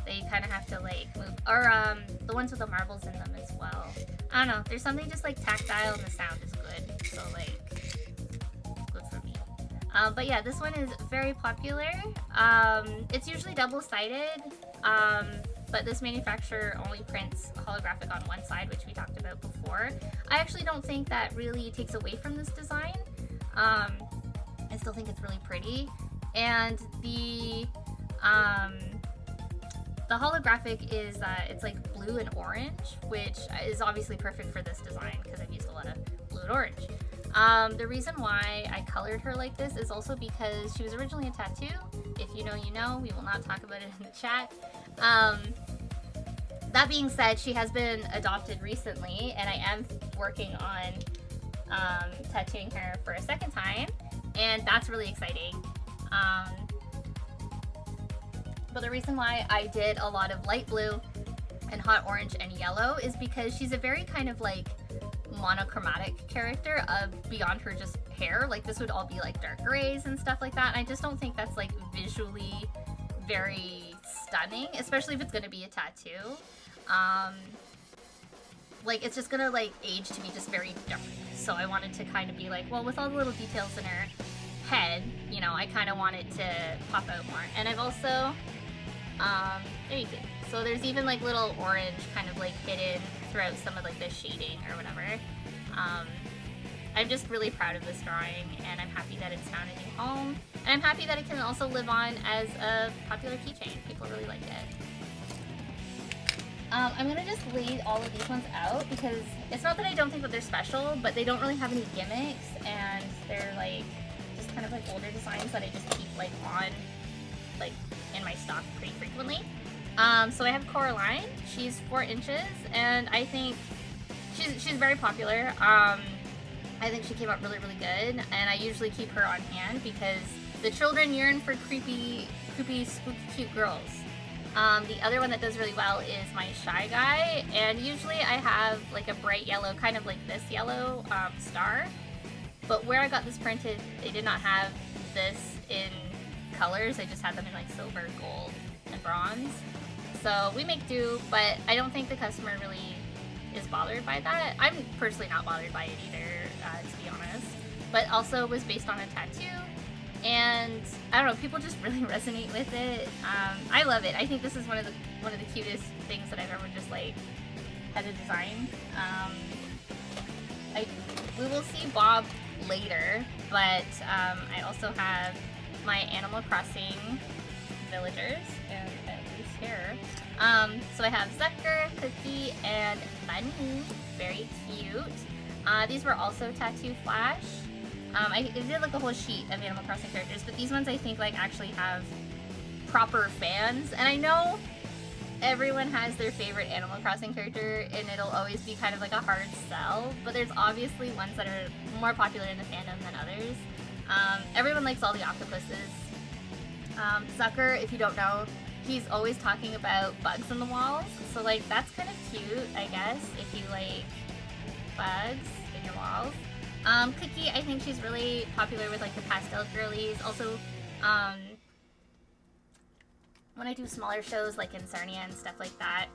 that you kind of have to like move, or the ones with the marbles in them as well. I don't know, there's something just like tactile and the sound is good, so like good for me. But yeah, this one is very popular. It's usually double-sided, but this manufacturer only prints holographic on one side, which we talked about before. I actually don't think that really takes away from this design. I still think it's really pretty, and the holographic is it's like blue and orange, which is obviously perfect for this design because I've used a lot of blue and orange. The reason why I colored her like this is also because she was originally a tattoo. If you know, you know. We will not talk about it in the chat. That being said, she has been adopted recently, and I am working on tattooing her for a second time. And that's really exciting. But the reason why I did a lot of light blue and hot orange and yellow is because she's a very kind of like monochromatic character beyond her just hair. Like this would all be like dark grays and stuff like that. And I just don't think that's like visually very stunning, especially if it's gonna be a tattoo. Like it's just gonna like age to be just very dark. So I wanted to kind of be like, well, with all the little details in her head, you know, I kind of wanted to pop out more. And I've also, there you go. So there's even like little orange kind of like hidden throughout some of like the shading or whatever. I'm just really proud of this drawing, and I'm happy that it's found a new home. And I'm happy that it can also live on as a popular keychain. People really like it. I'm gonna just lay all of these ones out because it's not that I don't think that they're special, but they don't really have any gimmicks, and they're like just kind of like older designs that I just keep like on like in my stock pretty frequently. So I have Coraline. She's 4 inches, and I think she's very popular. I think she came out really good, and I usually keep her on hand because the children yearn for creepy, spooky, cute girls. The other one that does really well is my Shy Guy, and usually I have like a bright yellow, kind of like this yellow star, but where I got this printed, they did not have this in colors. They just had them in like silver, gold, and bronze. So we make do, but I don't think the customer really is bothered by that. I'm personally not bothered by it either, to be honest, but also it was based on a tattoo. And I don't know, people just really resonate with it. I love it. I think this is one of the cutest things that I've ever just like had to design. We will see Bob later, But I also have my Animal Crossing villagers, and at least here. So I have Zucker, Cookie, and Bunny. Very cute. These were also Tattoo Flash. I did like a whole sheet of Animal Crossing characters, but these ones I think like actually have proper fans. And I know everyone has their favorite Animal Crossing character, and it'll always be kind of like a hard sell, but there's obviously ones that are more popular in the fandom than others. Everyone likes all the octopuses. Zucker, if you don't know, he's always talking about bugs in the walls, so like that's kind of cute, I guess, if you like bugs in your walls. Cookie, I think she's really popular with like the pastel girlies. Also, when I do smaller shows like in Sarnia and stuff like that,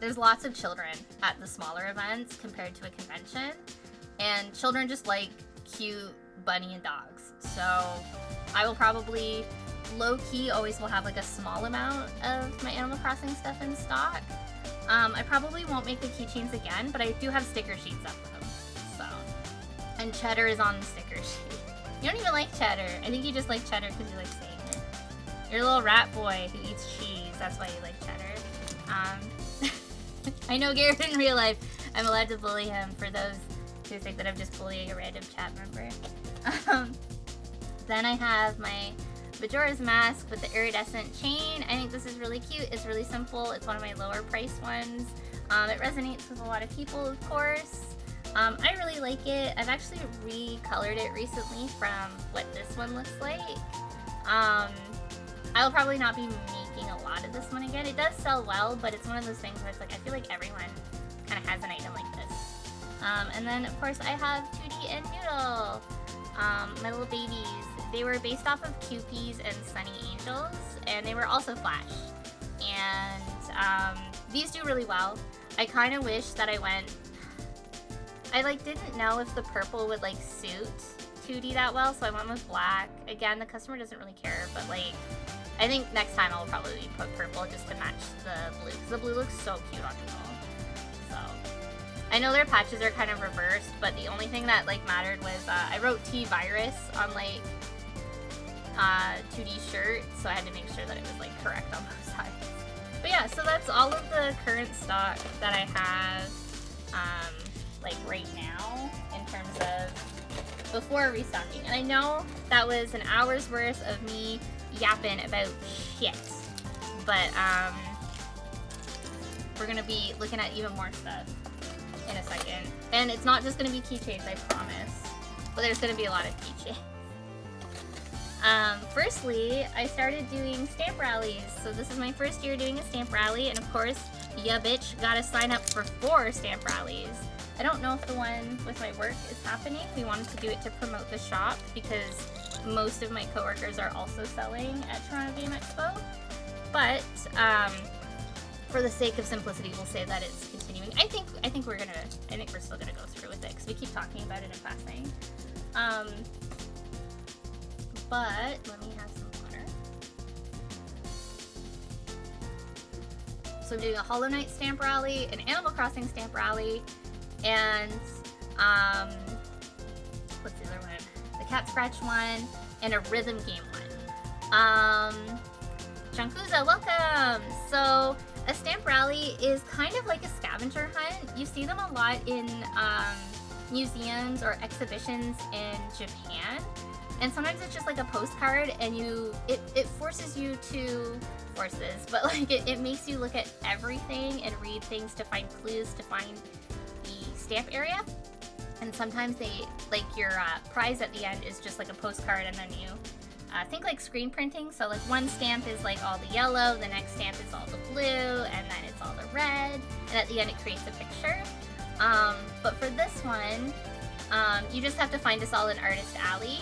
there's lots of children at the smaller events compared to a convention, and children just like cute bunny and dogs. So I will probably low-key always will have like a small amount of my Animal Crossing stuff in stock. I probably won't make the keychains again, but I do have sticker sheets of them. So, and Cheddar is on the sticker sheet. You don't even like Cheddar. I think you just like Cheddar because you like saying it. You're a little rat boy who eats cheese. That's why you like Cheddar. I know Garrett in real life. I'm allowed to bully him for those who think that I'm just bullying a random chat member. Then I have my Majora's Mask with the iridescent chain. I think this is really cute. It's really simple. It's one of my lower price ones. It resonates with a lot of people, of course. I really like it. I've actually recolored it recently from what this one looks like. I'll probably not be making a lot of this one again. It does sell well, but it's one of those things where it's like, I feel like everyone kind of has an item like this. And then, of course, I have 2D and Noodle, my little babies. They were based off of Kewpies and Sunny Angels, and they were also Flash. And these do really well. I kind of wish that I didn't know if the purple would like suit 2D that well, so I went with black. Again, the customer doesn't really care, but like, I think next time I'll probably put purple just to match the blue, because the blue looks so cute on Noodle. So, I know their patches are kind of reversed, but the only thing that like mattered was I wrote T-Virus on like 2D shirt, so I had to make sure that it was like correct on both sides. But yeah, so that's all of the current stock that I have like right now in terms of before restocking. And I know that was an hour's worth of me yapping about shit, but we're gonna be looking at even more stuff in a second. And it's not just gonna be keychains, I promise, but there's gonna be a lot of keychains. Firstly, I started doing stamp rallies. So this is my first year doing a stamp rally, and of course, ya bitch, gotta sign up for 4 stamp rallies. I don't know if the one with my work is happening. We wanted to do it to promote the shop because most of my coworkers are also selling at Toronto Game Expo. But for the sake of simplicity, we'll say that it's continuing. I think we're still gonna go through with it because we keep talking about it in passing. But let me have some water. So I'm doing a Hollow Knight stamp rally, an Animal Crossing stamp rally, and what's the other one? The Cat Scratch one, and a rhythm game one. Junkuza, welcome! So a stamp rally is kind of like a scavenger hunt. You see them a lot in museums or exhibitions in Japan. And sometimes it's just like a postcard, and it forces you to but like it makes you look at everything and read things to find clues to find the stamp area. And sometimes they like your prize at the end is just like a postcard, and then you think like screen printing. So like one stamp is like all the yellow, the next stamp is all the blue, and then it's all the red, and at the end it creates a picture. But for this one, you just have to find us all in Artist Alley.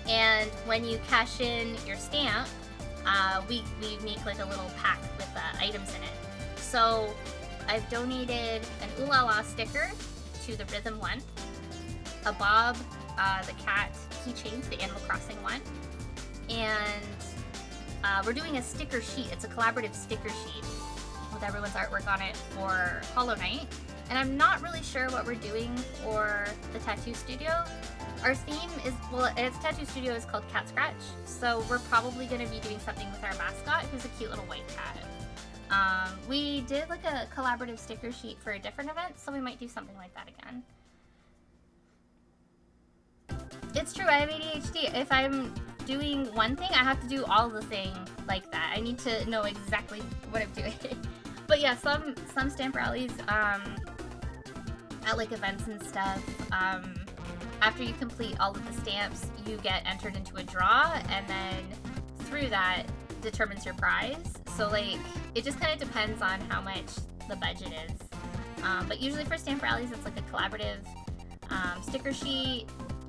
And when you cash in your stamp, we make like a little pack with items in it. So I've donated an Ooh La La sticker to the Rhythm one, a Bob the Cat keychain to the Animal Crossing one, and we're doing a sticker sheet. It's a collaborative sticker sheet with everyone's artwork on it for Hollow Knight. And I'm not really sure what we're doing for the tattoo studio. our theme is, well, its tattoo studio is called Cat Scratch, so we're probably going to be doing something with our mascot, who's a cute little white cat. We did like a collaborative sticker sheet for a different event, so we might do something like that again. It's true, I have ADHD. If I'm doing one thing, I have to do all the thing like that. I need to know exactly what I'm doing. But yeah, some stamp rallies, at like events and stuff, after you complete all of the stamps, you get entered into a draw, and then through that determines your prize. So like, it just kind of depends on how much the budget is. But usually for stamp rallies, it's like a collaborative sticker sheet,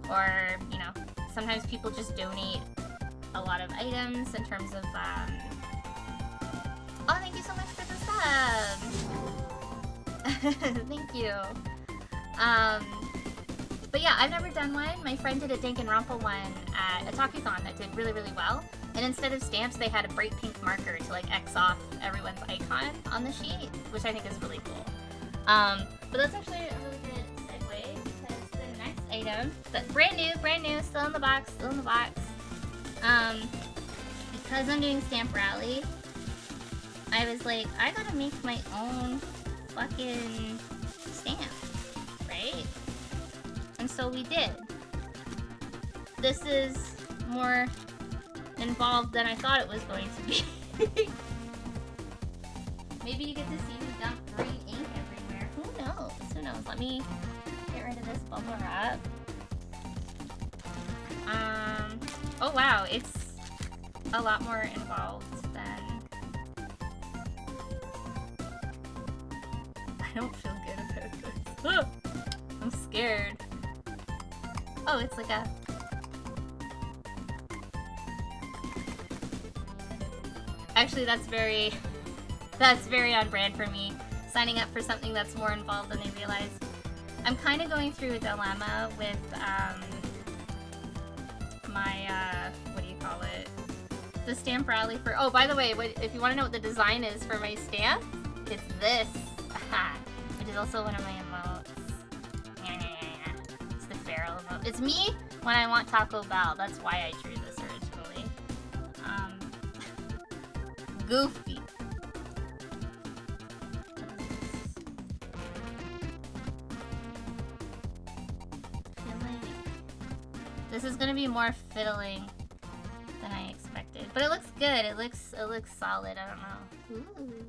or, you know, sometimes people just donate a lot of items in terms of, oh, thank you so much for the sub! Thank you. But yeah, I've never done one. My friend did a Danganronpa one at a Talkathon that did really, really well. And instead of stamps, they had a bright pink marker to like X off everyone's icon on the sheet, which I think is really cool. But that's actually a really good segue, because the next item, that's brand new, still in the box, because I'm doing Stamp Rally, I was like, I gotta make my own fucking stamp, right? And so we did. This is more involved than I thought it was going to be. Maybe you get to see me dump green ink everywhere. Who knows? Who knows? Let me get rid of this bubble wrap. Oh wow, it's a lot more involved than... I don't feel good about this. I'm scared. Oh, it's like a... Actually, that's very on brand for me. Signing up for something that's more involved than I realized. I'm kind of going through a dilemma with my what do you call it? The stamp rally for. Oh, by the way, if you want to know what the design is for my stamp, it's this, which is also one of my emotes. It's the feral emote. It's me when I want Taco Bell. That's why I drew this originally. Goofy. This is gonna be more fiddling than I expected, but it looks good. It looks solid. I don't know. Ooh.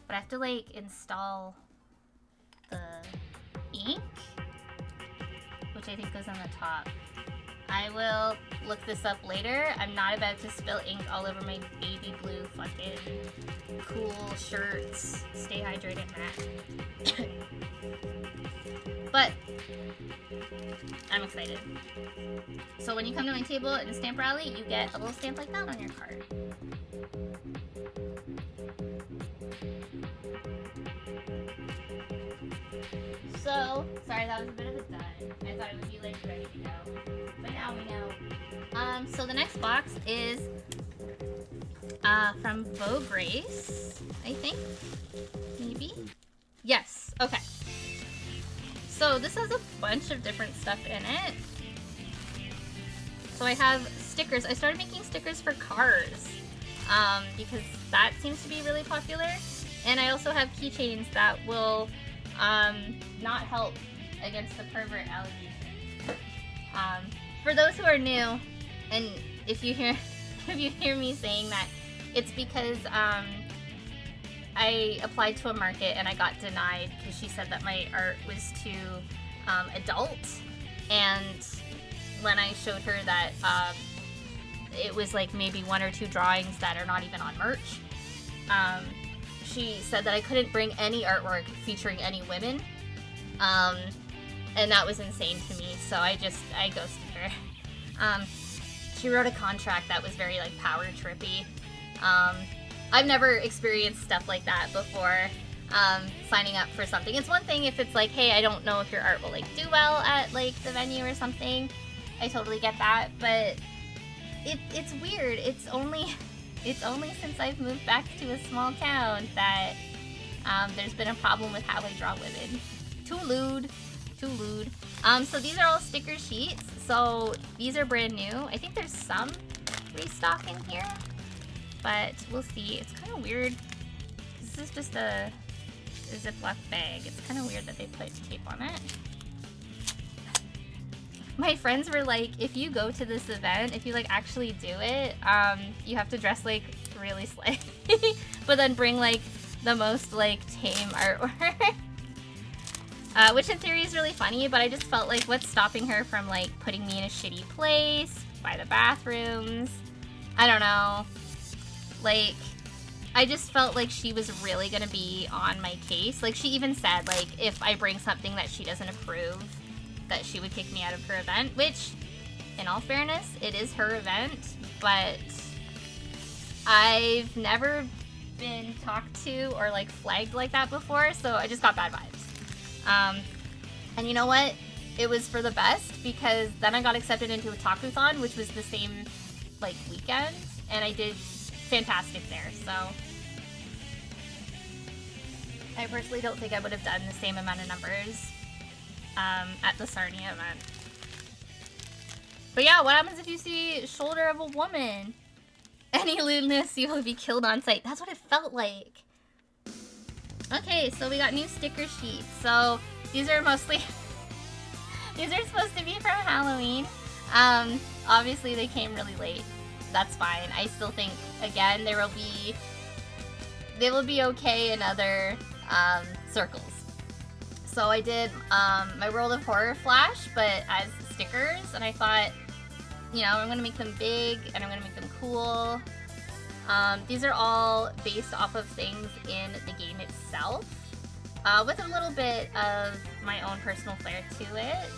But I have to like install the ink, which I think goes on the top. I will look this up later. I'm not about to spill ink all over my baby blue fucking cool shirts. Stay hydrated, Matt. But I'm excited. So when you come to my table in a stamp rally, you get a little stamp like that on your card. So, sorry, that was a bit of a dud. I thought it would be like ready to go, but now we know. So the next box is from Beau Grace, I think, maybe? Yes, okay. So this has a bunch of different stuff in it. So I have stickers. I started making stickers for cars because that seems to be really popular. And I also have keychains that will not help against the pervert allegation. For those who are new, and if you hear me saying that, it's because I applied to a market and I got denied because she said that my art was too adult. And when I showed her that it was like maybe 1 or 2 drawings that are not even on merch, she said that I couldn't bring any artwork featuring any women. And that was insane to me, so I ghosted her. She wrote a contract that was very like power trippy. I've never experienced stuff like that before, signing up for something. It's one thing if it's like, hey, I don't know if your art will like do well at like the venue or something. I totally get that, but it's weird. It's only since I've moved back to a small town that there's been a problem with how I draw women. Too lewd. So these are all sticker sheets. So these are brand new. I think there's some restock in here, but we'll see. It's kind of weird. This is just a Ziploc bag. It's kind of weird that they put tape on it. My friends were like, if you go to this event, if you like actually do it, you have to dress like really slightly, but then bring like the most like tame artwork. Which in theory is really funny, but I just felt like what's stopping her from like putting me in a shitty place, by the bathrooms, I don't know. Like, I just felt like she was really gonna be on my case. Like, she even said like if I bring something that she doesn't approve, that she would kick me out of her event, which, in all fairness, it is her event, but I've never been talked to or like flagged like that before, so I just got bad vibes. And you know what? It was for the best, because then I got accepted into a Takuthon, which was the same like weekend, and I did fantastic there, so I personally don't think I would have done the same amount of numbers at the Sarnia event. But yeah, what happens if you see shoulder of a woman? Any lewdness, you will be killed on sight. That's what it felt like. Okay, so we got new sticker sheets. So these are mostly these are supposed to be from Halloween. Obviously they came really late. That's fine. I still think, again, they will be okay in other circles. So I did my World of Horror Flash, but as stickers, and I thought, you know, I'm gonna make them big and I'm gonna make them cool. These are all based off of things in the game itself, with a little bit of my own personal flair to it.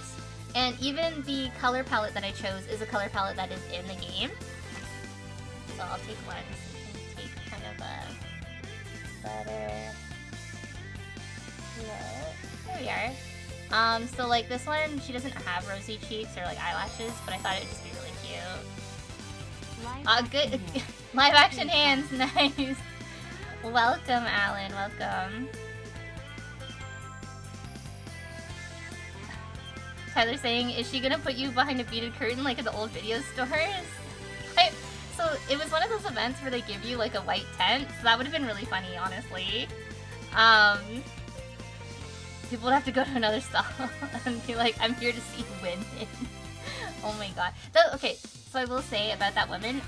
And even the color palette that I chose is a color palette that is in the game. So I'll take one, so you can take kind of a better look. There we are. So like this one, she doesn't have rosy cheeks or like eyelashes, but I thought it'd just be really cute. Good. Live action hands, nice. Welcome, Alan, welcome. Tyler saying, is she gonna put you behind a beaded curtain like in the old video stores? So it was one of those events where they give you like a white tent, so that would have been really funny, honestly. People would have to go to another stall and be like, I'm here to see women. Oh my god. Okay, so I will say about that woman,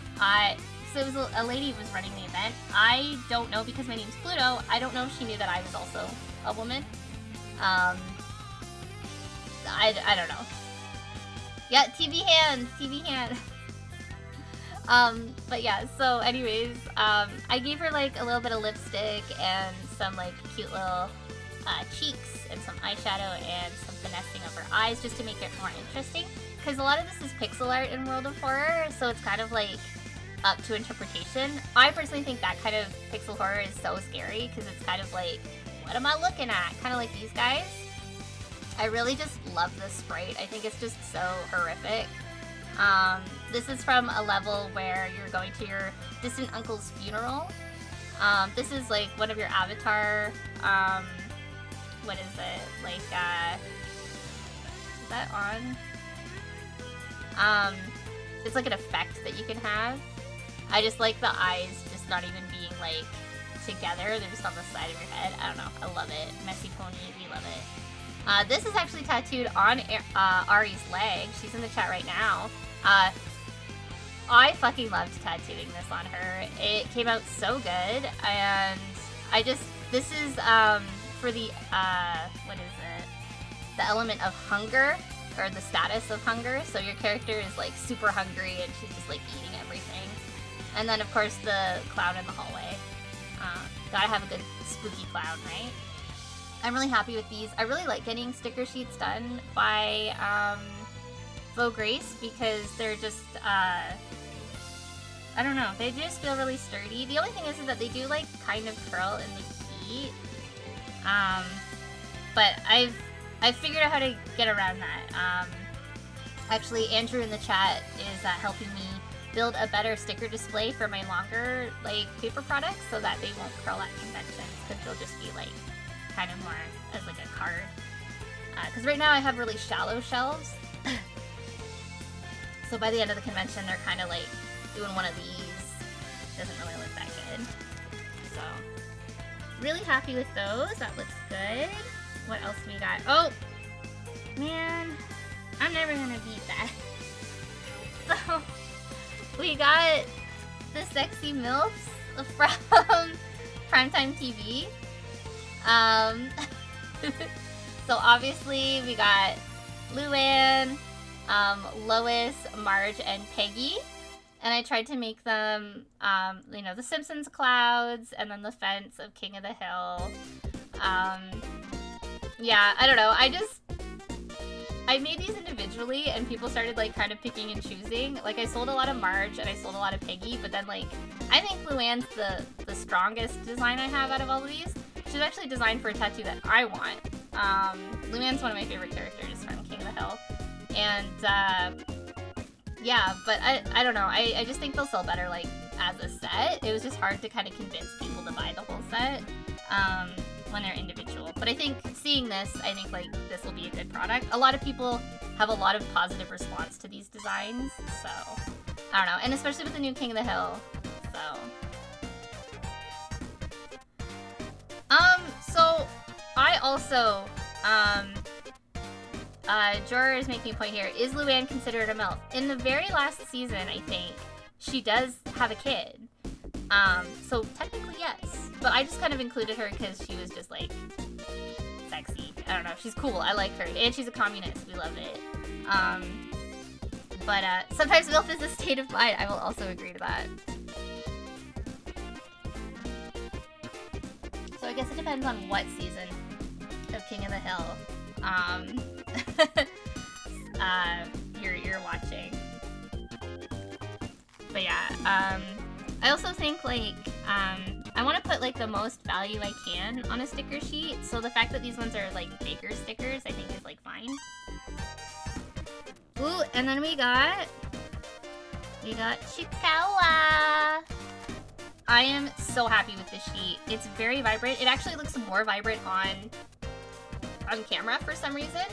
so it was a lady who was running the event. I don't know, because my name's Pluto, I don't know if she knew that I was also a woman. I don't know. Yeah, TV hands. But yeah, so anyways, I gave her like a little bit of lipstick and some like cute little cheeks and some eyeshadow and some finessing of her eyes just to make it more interesting. Because a lot of this is pixel art in World of Horror, so it's kind of like up to interpretation. I personally think that kind of pixel horror is so scary because it's kind of like, what am I looking at? Kind of like these guys. I really just love this sprite. I think it's just so horrific. This is from a level where you're going to your distant uncle's funeral. This is like one of your avatar, what is it? Like, is that on? It's like an effect that you can have. I just like the eyes just not even being like together. They're just on the side of your head. I don't know. I love it. Messy pony, we love it. This is actually tattooed on Ari's leg. She's in the chat right now. I fucking loved tattooing this on her. It came out so good, and this is for the what is it? The element of hunger, or the status of hunger. So your character is like super hungry and she's just like eating everything. And then of course the clown in the hallway. Gotta have a good spooky clown, right? I'm really happy with these. I really like getting sticker sheets done by Faux Grace because they're just, I don't know, they just feel really sturdy. The only thing is that they do like kind of curl in the heat. But I've figured out how to get around that. Actually, Andrew in the chat is helping me build a better sticker display for my longer like paper products so that they won't curl at conventions, because they'll just be like kind of more as like a card. Because right now I have really shallow shelves. So by the end of the convention, they're kind of like doing one of these. Doesn't really look that good. So, really happy with those. That looks good. What else we got? Oh, man, I'm never gonna beat that. So, we got the sexy MILFs from Primetime TV. So obviously we got Luann, Lois, Marge, and Peggy. And I tried to make them, you know, the Simpsons clouds, and then the fence of King of the Hill. Yeah, I don't know. I made these individually, and people started, like, kind of picking and choosing. Like, I sold a lot of Marge, and I sold a lot of Peggy, but then, like, I think Luann's the strongest design I have out of all of these. She's actually designed for a tattoo that I want. Luann's one of my favorite characters from King of the Hill. And, yeah, but I don't know. I just think they'll sell better, like, as a set. It was just hard to kind of convince people to buy the whole set when they're individual. But I think seeing this, I think, like, this will be a good product. A lot of people have a lot of positive response to these designs, so I don't know. And especially with the new King of the Hill, so. So I also, Jor is making a point here. Is Luann considered a MILF? In the very last season, I think, she does have a kid. So technically, yes. But I just kind of included her because she was just, like, sexy. I don't know. She's cool. I like her. And she's a communist. We love it. But sometimes MILF is a state of mind. I will also agree to that. So I guess it depends on what season of King of the Hill you're watching. But yeah, I also think, like, I want to put, like, the most value I can on a sticker sheet. So the fact that these ones are, like, Baker stickers, I think is, like, fine. Ooh, and then we got Chikawa. I am so happy with this sheet. It's very vibrant. It actually looks more vibrant on camera for some reason.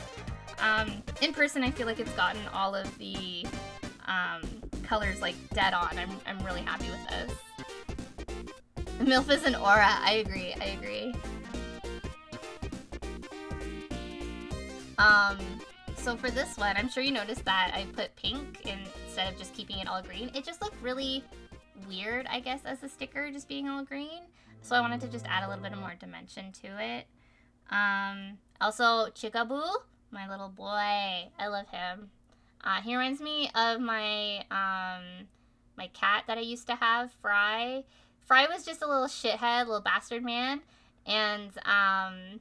In person, I feel like it's gotten all of the colors, like, dead on. I'm really happy with this. MILF is an aura. I agree. So for this one, I'm sure you noticed that I put pink instead of just keeping it all green. It just looked really weird, I guess, as a sticker, just being all green. So I wanted to just add a little bit of more dimension to it. Also, Chikaboo, my little boy. I love him. He reminds me of my my cat that I used to have, Fry. Fry was just a little shithead, little bastard man. And, I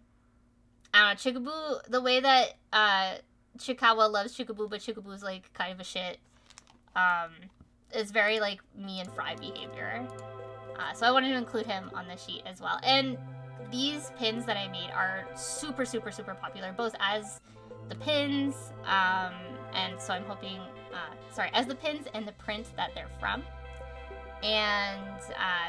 don't know, Chikaboo, the way that Chikawa loves Chikaboo, but Chikaboo's, like, kind of a shit, is very, like, me and Fry behavior. So I wanted to include him on the sheet as well. And these pins that I made are super, super, super popular, both as the pins, and so I'm hoping, as the pins and the print that they're from. And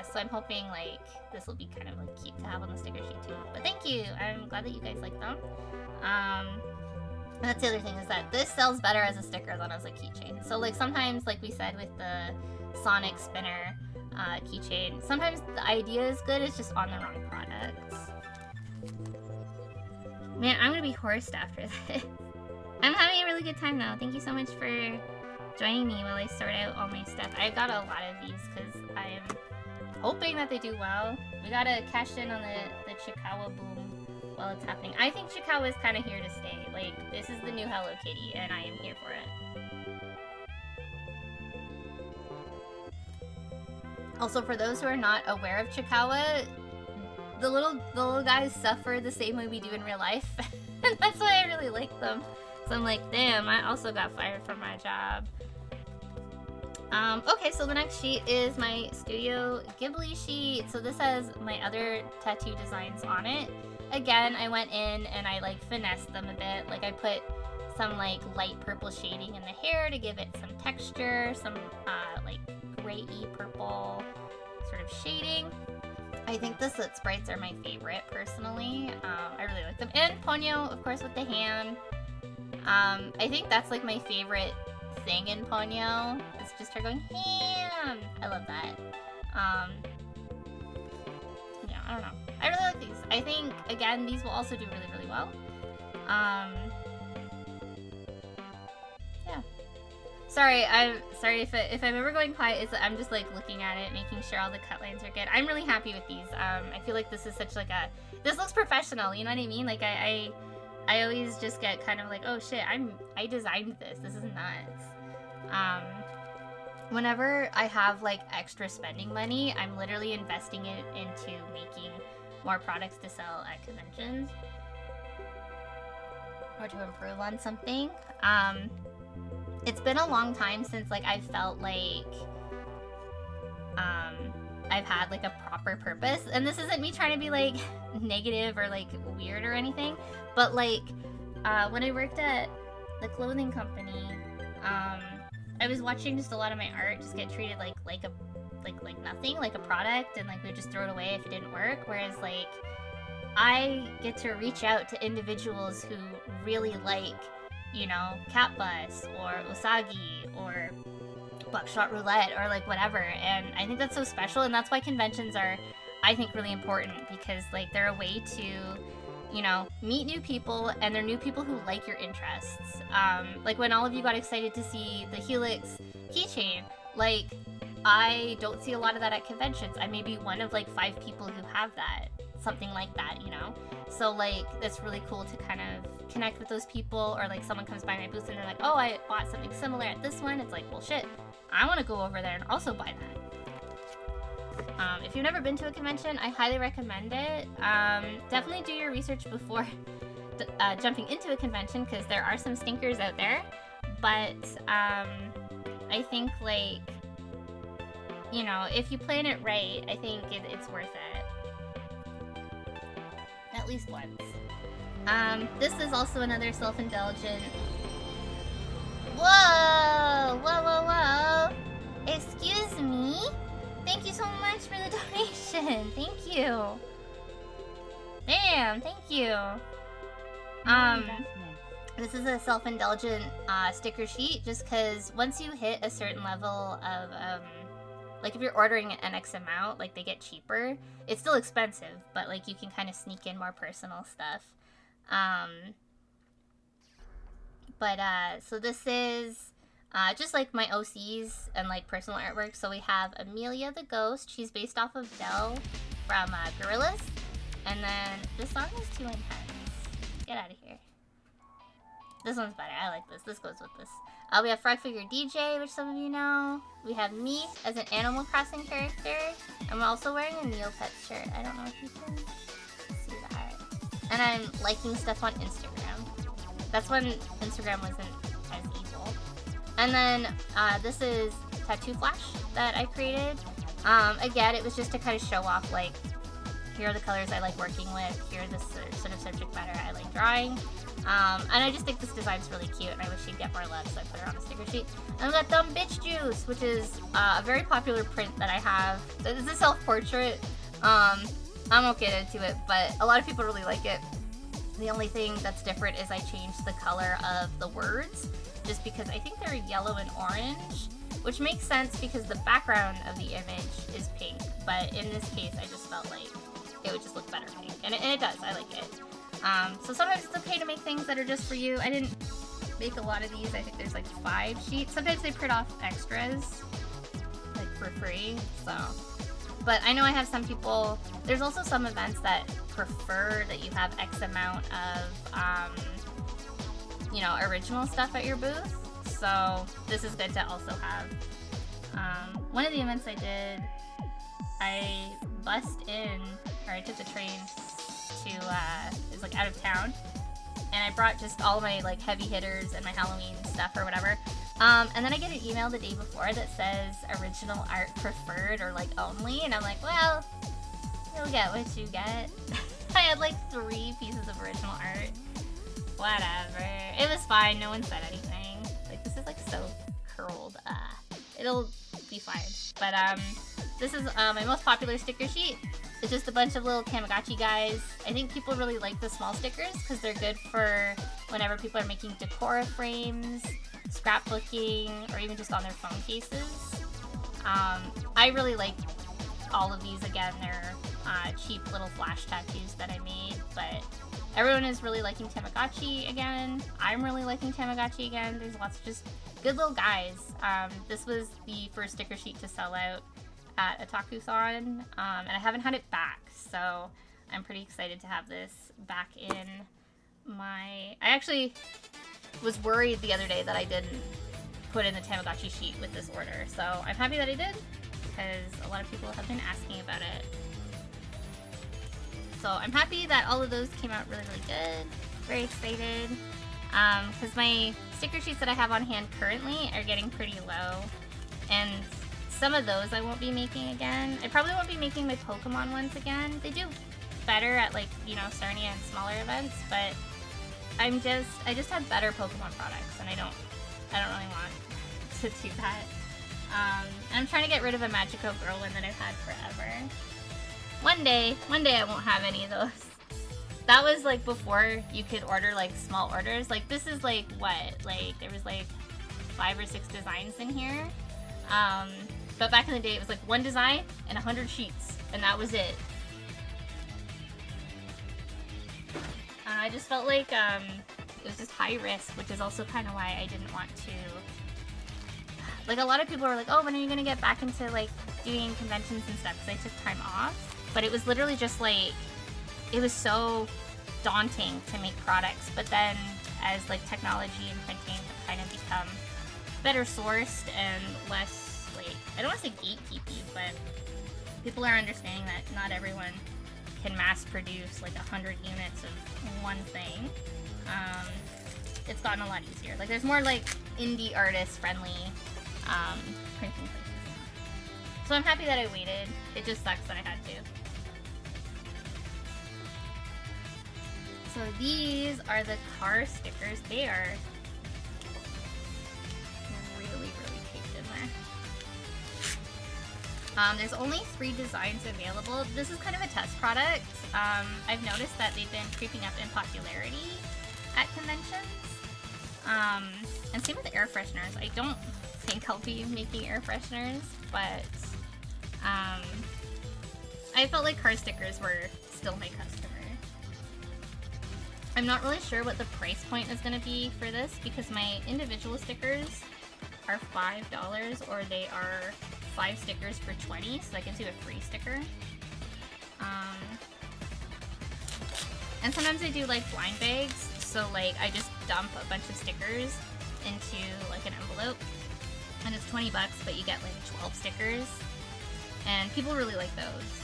so I'm hoping, like, this will be kind of, like, cute to have on the sticker sheet too. But thank you. I'm glad that you guys like them. And that's the other thing, is that this sells better as a sticker than as a keychain. So, like, sometimes, like we said with the Sonic Spinner keychain, sometimes the idea is good, it's just on the wrong products. Man, I'm gonna be hoarse after this. I'm having a really good time though. Thank you so much for joining me while I sort out all my stuff. I got a lot of these because I am hoping that they do well. We gotta cash in on the Chikawa boom while it's happening. I think Chikawa is kind of here to stay. Like, this is the new Hello Kitty, and I am here for it. Also, for those who are not aware of Chikawa, the little guys suffer the same way we do in real life. And that's why I really like them. So I'm like, damn, I also got fired from my job. Okay, so the next sheet is my Studio Ghibli sheet. So this has my other tattoo designs on it. Again, I went in and I, like, finessed them a bit. Like, I put some, like, light purple shading in the hair to give it some texture, some, like, gray-y purple sort of shading. I think the Soot Sprites are my favorite, personally. I really like them. And Ponyo, of course, with the hand. I think that's, like, my favorite thing in Ponyo. It's just her going ham. I love that. Yeah, I don't know. I really like these. I think again these will also do really, really well. Yeah. Sorry, I'm sorry if I'm ever going quiet. It's I'm just like looking at it, making sure all the cut lines are good. I'm really happy with these. I feel like this is such like a this looks professional. You know what I mean? Like I always just get kind of like, oh shit, I designed this. This is nuts. Whenever I have like extra spending money, I'm literally investing it into making more products to sell at conventions or to improve on something. It's been a long time since like I felt like I've had like a proper purpose, and this isn't me trying to be like negative or like weird or anything, but like when I worked at the clothing company, I was watching just a lot of my art just get treated like nothing, like a product, and like we would just throw it away if it didn't work. Whereas like I get to reach out to individuals who really like, you know, Cat Bus or Usagi or Buckshot Roulette or like whatever, and I think that's so special, and that's why conventions are, I think, really important, because like they're a way to, you know, meet new people, and they're new people who like your interests. Like when all of you got excited to see the Helix keychain, like I don't see a lot of that at conventions. I may be one of like 5 people who have that, something like that, you know? So like it's really cool to kind of connect with those people, or like someone comes by my booth and they're like, oh, I bought something similar at this one. It's like, well shit, I want to go over there and also buy that. If you've never been to a convention, I highly recommend it. Definitely do your research before jumping into a convention, because there are some stinkers out there. But I think, like, you know, if you plan it right, I think it's worth it. At least once. This is also another self-indulgent... Whoa! Whoa, whoa, whoa! Excuse me? Thank you so much for the donation. Thank you. Damn, thank you. This is a self-indulgent sticker sheet, just because once you hit a certain level of, like if you're ordering an X amount, like they get cheaper. It's still expensive, but like you can kind of sneak in more personal stuff. So this is just like my OCs and like personal artwork. So we have Amelia the Ghost. She's based off of Dell from Gorillaz. And then this song is too intense. Get out of here. This one's better. I like this. This goes with this. We have Frog Figure DJ, which some of you know. We have me as an Animal Crossing character. I'm also wearing a Neopets shirt. I don't know if you can see that. And I'm liking stuff on Instagram. That's when Instagram wasn't as evil. And then this is Tattoo Flash that I created. Again, it was just to kind of show off, like, here are the colors I like working with. Here are the sort of subject matter I like drawing. And I just think this design's really cute, and I wish she'd get more love, so I put her on a sticker sheet. And we got Dumb Bitch Juice, which is a very popular print that I have. It's a self-portrait. I won't get into it, but a lot of people really like it. The only thing that's different is I changed the color of the words, just because I think they're yellow and orange, which makes sense because the background of the image is pink. But in this case, I just felt like it would just look better pink, and it does. I like it. So sometimes it's okay to make things that are just for you. I didn't make a lot of these. I think there's like 5 sheets. Sometimes they print off extras, like for free. So, but I know I have some people. There's also some events that prefer that you have X amount of, you know, original stuff at your booth. So this is good to also have. One of the events I did, I bussed in, or I took the train to, it was like out of town, and I brought just all my like heavy hitters and my Halloween stuff or whatever. And then I get an email the day before that says original art preferred or like only, and I'm like, well, you'll get what you get. I had like 3 pieces of original art. Whatever. It was fine. No one said anything. Like, this is like so curled. It'll be fine. But this is my most popular sticker sheet. It's just a bunch of little Tamagotchi guys. I think people really like the small stickers because they're good for whenever people are making decor frames, scrapbooking, or even just on their phone cases. I really like all of these. Again, they're cheap little flash tattoos that I made, but everyone is really liking Tamagotchi again. I'm really liking Tamagotchi again. There's lots of just good little guys. This was the first sticker sheet to sell out at Otakuthon, and I haven't had it back, so I'm pretty excited to have this back in my... I actually was worried the other day that I didn't put in the Tamagotchi sheet with this order, so I'm happy that I did, because a lot of people have been asking about it. So I'm happy that all of those came out really, really good. Very excited. Because my sticker sheets that I have on hand currently are getting pretty low, and some of those I won't be making again. I probably won't be making my Pokemon ones again. They do better at, like, you know, Sarnia and smaller events, but I just have better Pokemon products, and I don't really want to do that. And I'm trying to get rid of a Magico Girl one that I've had forever. One day I won't have any of those. That was like before you could order like small orders. Like this is like what? Like there was like 5 or 6 designs in here. But back in the day it was like 1 design and 100 sheets, and that was it. I just felt like it was just high risk, which is also kind of why I didn't want to. Like a lot of people were like, oh, when are you gonna get back into like doing conventions and stuff? Because I took time off. But it was literally just like, it was so daunting to make products. But then as like technology and printing have kind of become better sourced and less like, I don't want to say gatekeepy, but people are understanding that not everyone can mass produce like 100 units of one thing. It's gotten a lot easier. Like there's more like indie artist friendly printing places now. So I'm happy that I waited. It just sucks that I had to. So these are the car stickers. They are really, really caked in there. There's only 3 designs available. This is kind of a test product. I've noticed that they've been creeping up in popularity at conventions. And same with air fresheners. I don't think I'll be making air fresheners, but I felt like car stickers were still my customer. I'm not really sure what the price point is going to be for this because my individual stickers are $5 or they are 5 stickers for $20, so that gives you a free sticker. And sometimes I do like blind bags, so like I just dump a bunch of stickers into like an envelope, and it's $20, but you get like 12 stickers, and people really like those.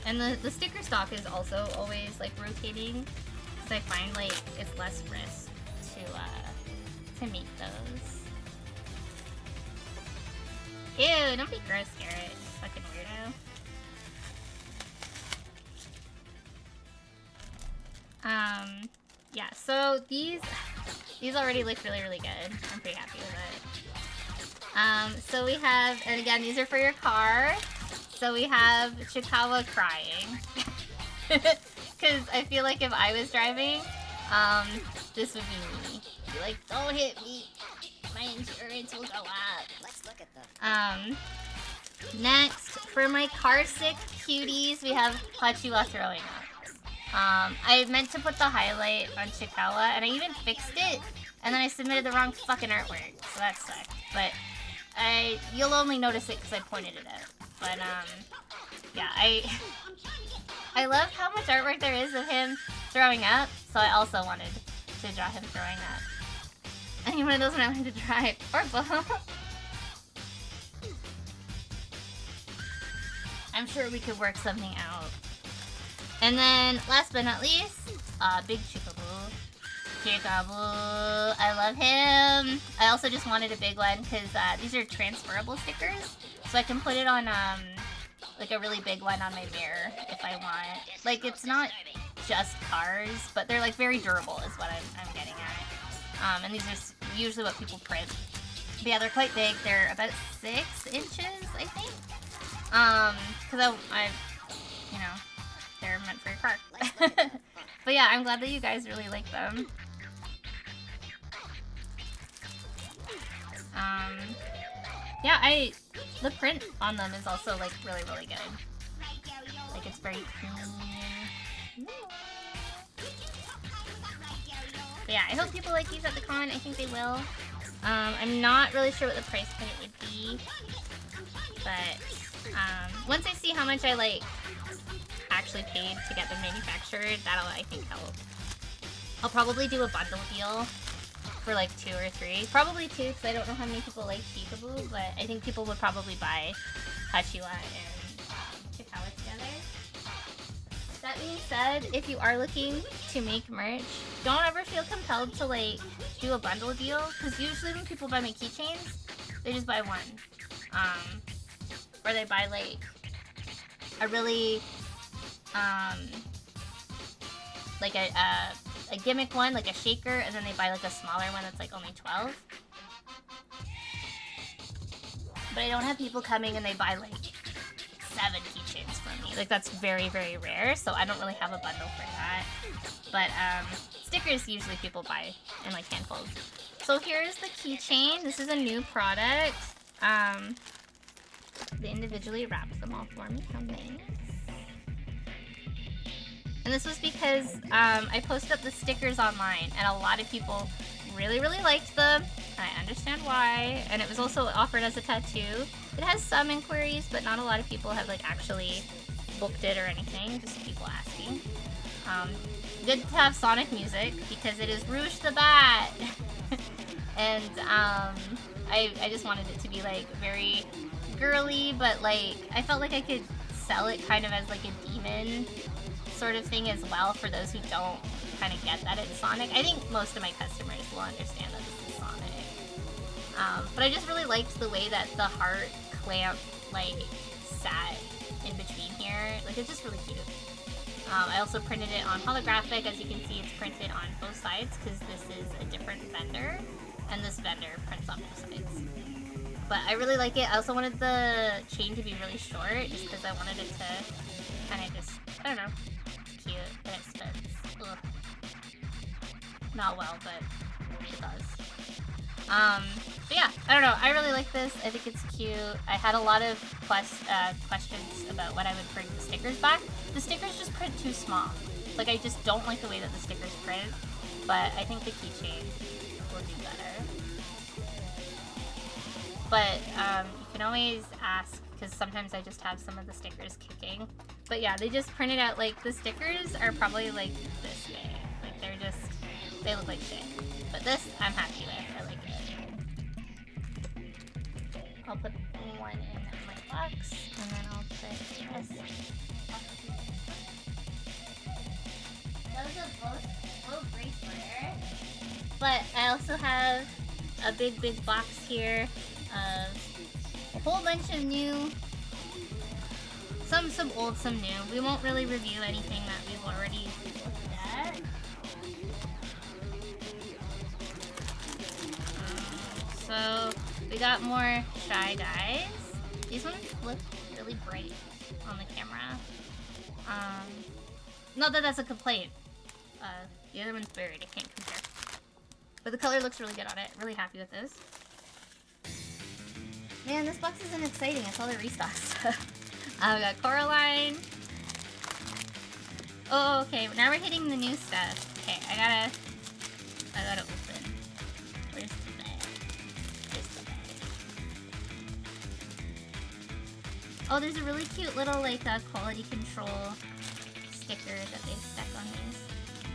And the sticker stock is also always like rotating, because I find like it's less risk to make those. Ew, don't be gross, Garrett. You fucking weirdo. Yeah, so these already look really, really good. I'm pretty happy with it. So we have, and again, these are for your car. So we have Chikawa crying. Because I feel like if I was driving, this would be me. Be like, don't hit me. My insurance will go up. Let's look at them. Next, for my car sick cuties, we have Hachiwa throwing up. I meant to put the highlight on Chikawa, and I even fixed it, and then I submitted the wrong fucking artwork, so that sucked. But you'll only notice it because I pointed it out. But, yeah, I love how much artwork there is of him throwing up, so I also wanted to draw him throwing up. I need one of those when I wanted to drive. Or both. I'm sure we could work something out. And then, last but not least, Big Chikabu. Chikabu, I love him. I also just wanted a big one because these are transferable stickers. So I can put it on, like a really big one on my mirror if I want. Like, it's not just cars, but they're like very durable is what I'm getting at. And these are usually what people print. But yeah, they're quite big. They're about 6 inches, I think. Because I you know, But yeah, I'm glad that you guys really like them. Yeah, the print on them is also like really, really good. Like it's very clean. But yeah, I hope people like these at the con. I think they will. I'm not really sure what the price point would be, but once I see how much I like actually paid to get them manufactured, that'll I think help. I'll probably do a bundle deal for like 2 or 3. Probably 2 because I don't know how many people like Peekaboo, but I think people would probably buy Hachiwa and Chikawa together. That being said, if you are looking to make merch, don't ever feel compelled to like do a bundle deal, because usually when people buy my keychains, they just buy one. Or they buy like a really like a gimmick one, like a shaker, and then they buy like a smaller one that's like only 12. But I don't have people coming and they buy like 7 keychains from me. Like that's very, very rare, so I don't really have a bundle for that. But stickers usually people buy in like handfuls. So here's the keychain. This is a new product. They individually wrapped them all for me. How nice. And this was because I posted up the stickers online, and a lot of people really, really liked them, and I understand why. And it was also offered as a tattoo. It has some inquiries, but not a lot of people have like actually booked it or anything, just people asking. Good to have Sonic music, because it is Rouge the Bat! And I just wanted it to be like very girly, but like I felt like I could sell it kind of as like a demon sort of thing as well, for those who don't kind of get that it's Sonic. I think most of my customers will understand that this is Sonic. But I just really liked the way that the heart clamp like sat in between here. Like it's just really cute. I also printed it on holographic. As you can see, it's printed on both sides because this is a different vendor, and this vendor prints on both sides. But I really like it. I also wanted the chain to be really short, just because I wanted it to kind of just, I don't know, cute, and it spins. Ugh. Not well, but it does. But yeah, I don't know. I really like this. I think it's cute. I had a lot of questions about when I would bring the stickers back. The stickers just print too small. Like, I just don't like the way that the stickers print, but I think the keychain will do better. But you can always ask, because sometimes I just have some of the stickers kicking. But yeah, they just printed out, like, the stickers are probably like this big. Like, they're just, they look like shit. But this, I'm happy with. I like it. I'll put one in my box, and then I'll put this. That was a low bracelet. But I also have a big box here of a whole bunch of new, some old, some new. We won't really review anything that we've already looked at. So we got more Shy Guys. These ones look really bright on the camera. Not that that's a complaint. The other one's buried, I can't compare. But the color looks really good on it. Really happy with this. Man, this box isn't exciting. It's all the restock stuff. We got Coraline. Oh, okay. Now we're hitting the new stuff. Okay, I gotta open. Where's the bag? There's the bag. Oh, there's a really cute little, like, quality control sticker that they stuck on these.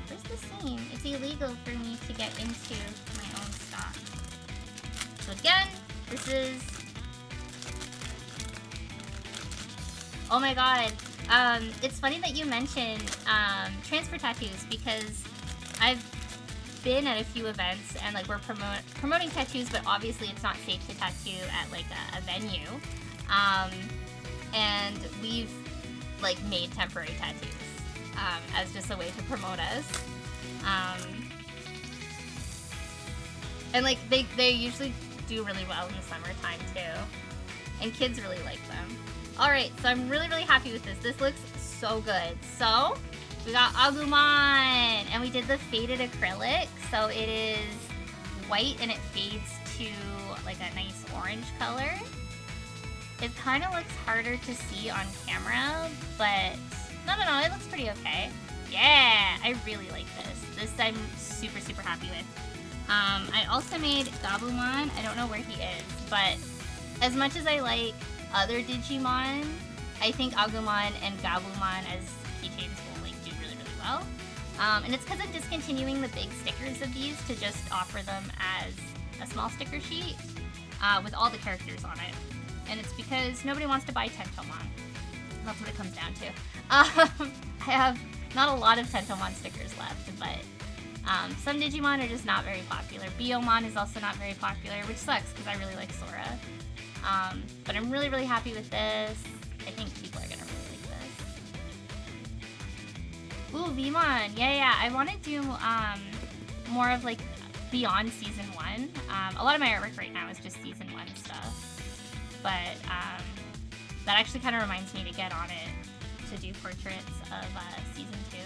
Where's the seam? It's illegal for me to get into my own stock. So again, this is... Oh my god. It's funny that you mentioned transfer tattoos, because I've been at a few events and like we're promoting tattoos, but obviously it's not safe to tattoo at like a venue. And we've like made temporary tattoos as just a way to promote us. And like they usually do really well in the summertime too. And kids really like them. Alright, so I'm really, really happy with this. This looks so good. So, We got Agumon, and we did the faded acrylic, so it is white and it fades to like a nice orange color. It kind of looks harder to see on camera, but no, it looks pretty okay. Yeah, I really like this. This I'm super, super happy with. I also made Gabumon. I don't know where he is, but as much as I like other Digimon, I think Agumon and Gabumon as keychains will like do really, really well. And it's because I'm discontinuing the big stickers of these to just offer them as a small sticker sheet with all the characters on it. And it's because nobody wants to buy Tentomon. That's what it comes down to. I have not a lot of Tentomon stickers left, but some Digimon are just not very popular. Biyomon is also not very popular, which sucks because I really like Sora. But I'm really, really happy with this. I think people are gonna really like this. Ooh, Vmon. Yeah. I want to do more of like beyond season 1. A lot of my artwork right now is just season 1 stuff. But that actually kind of reminds me to get on it to do portraits of season 2.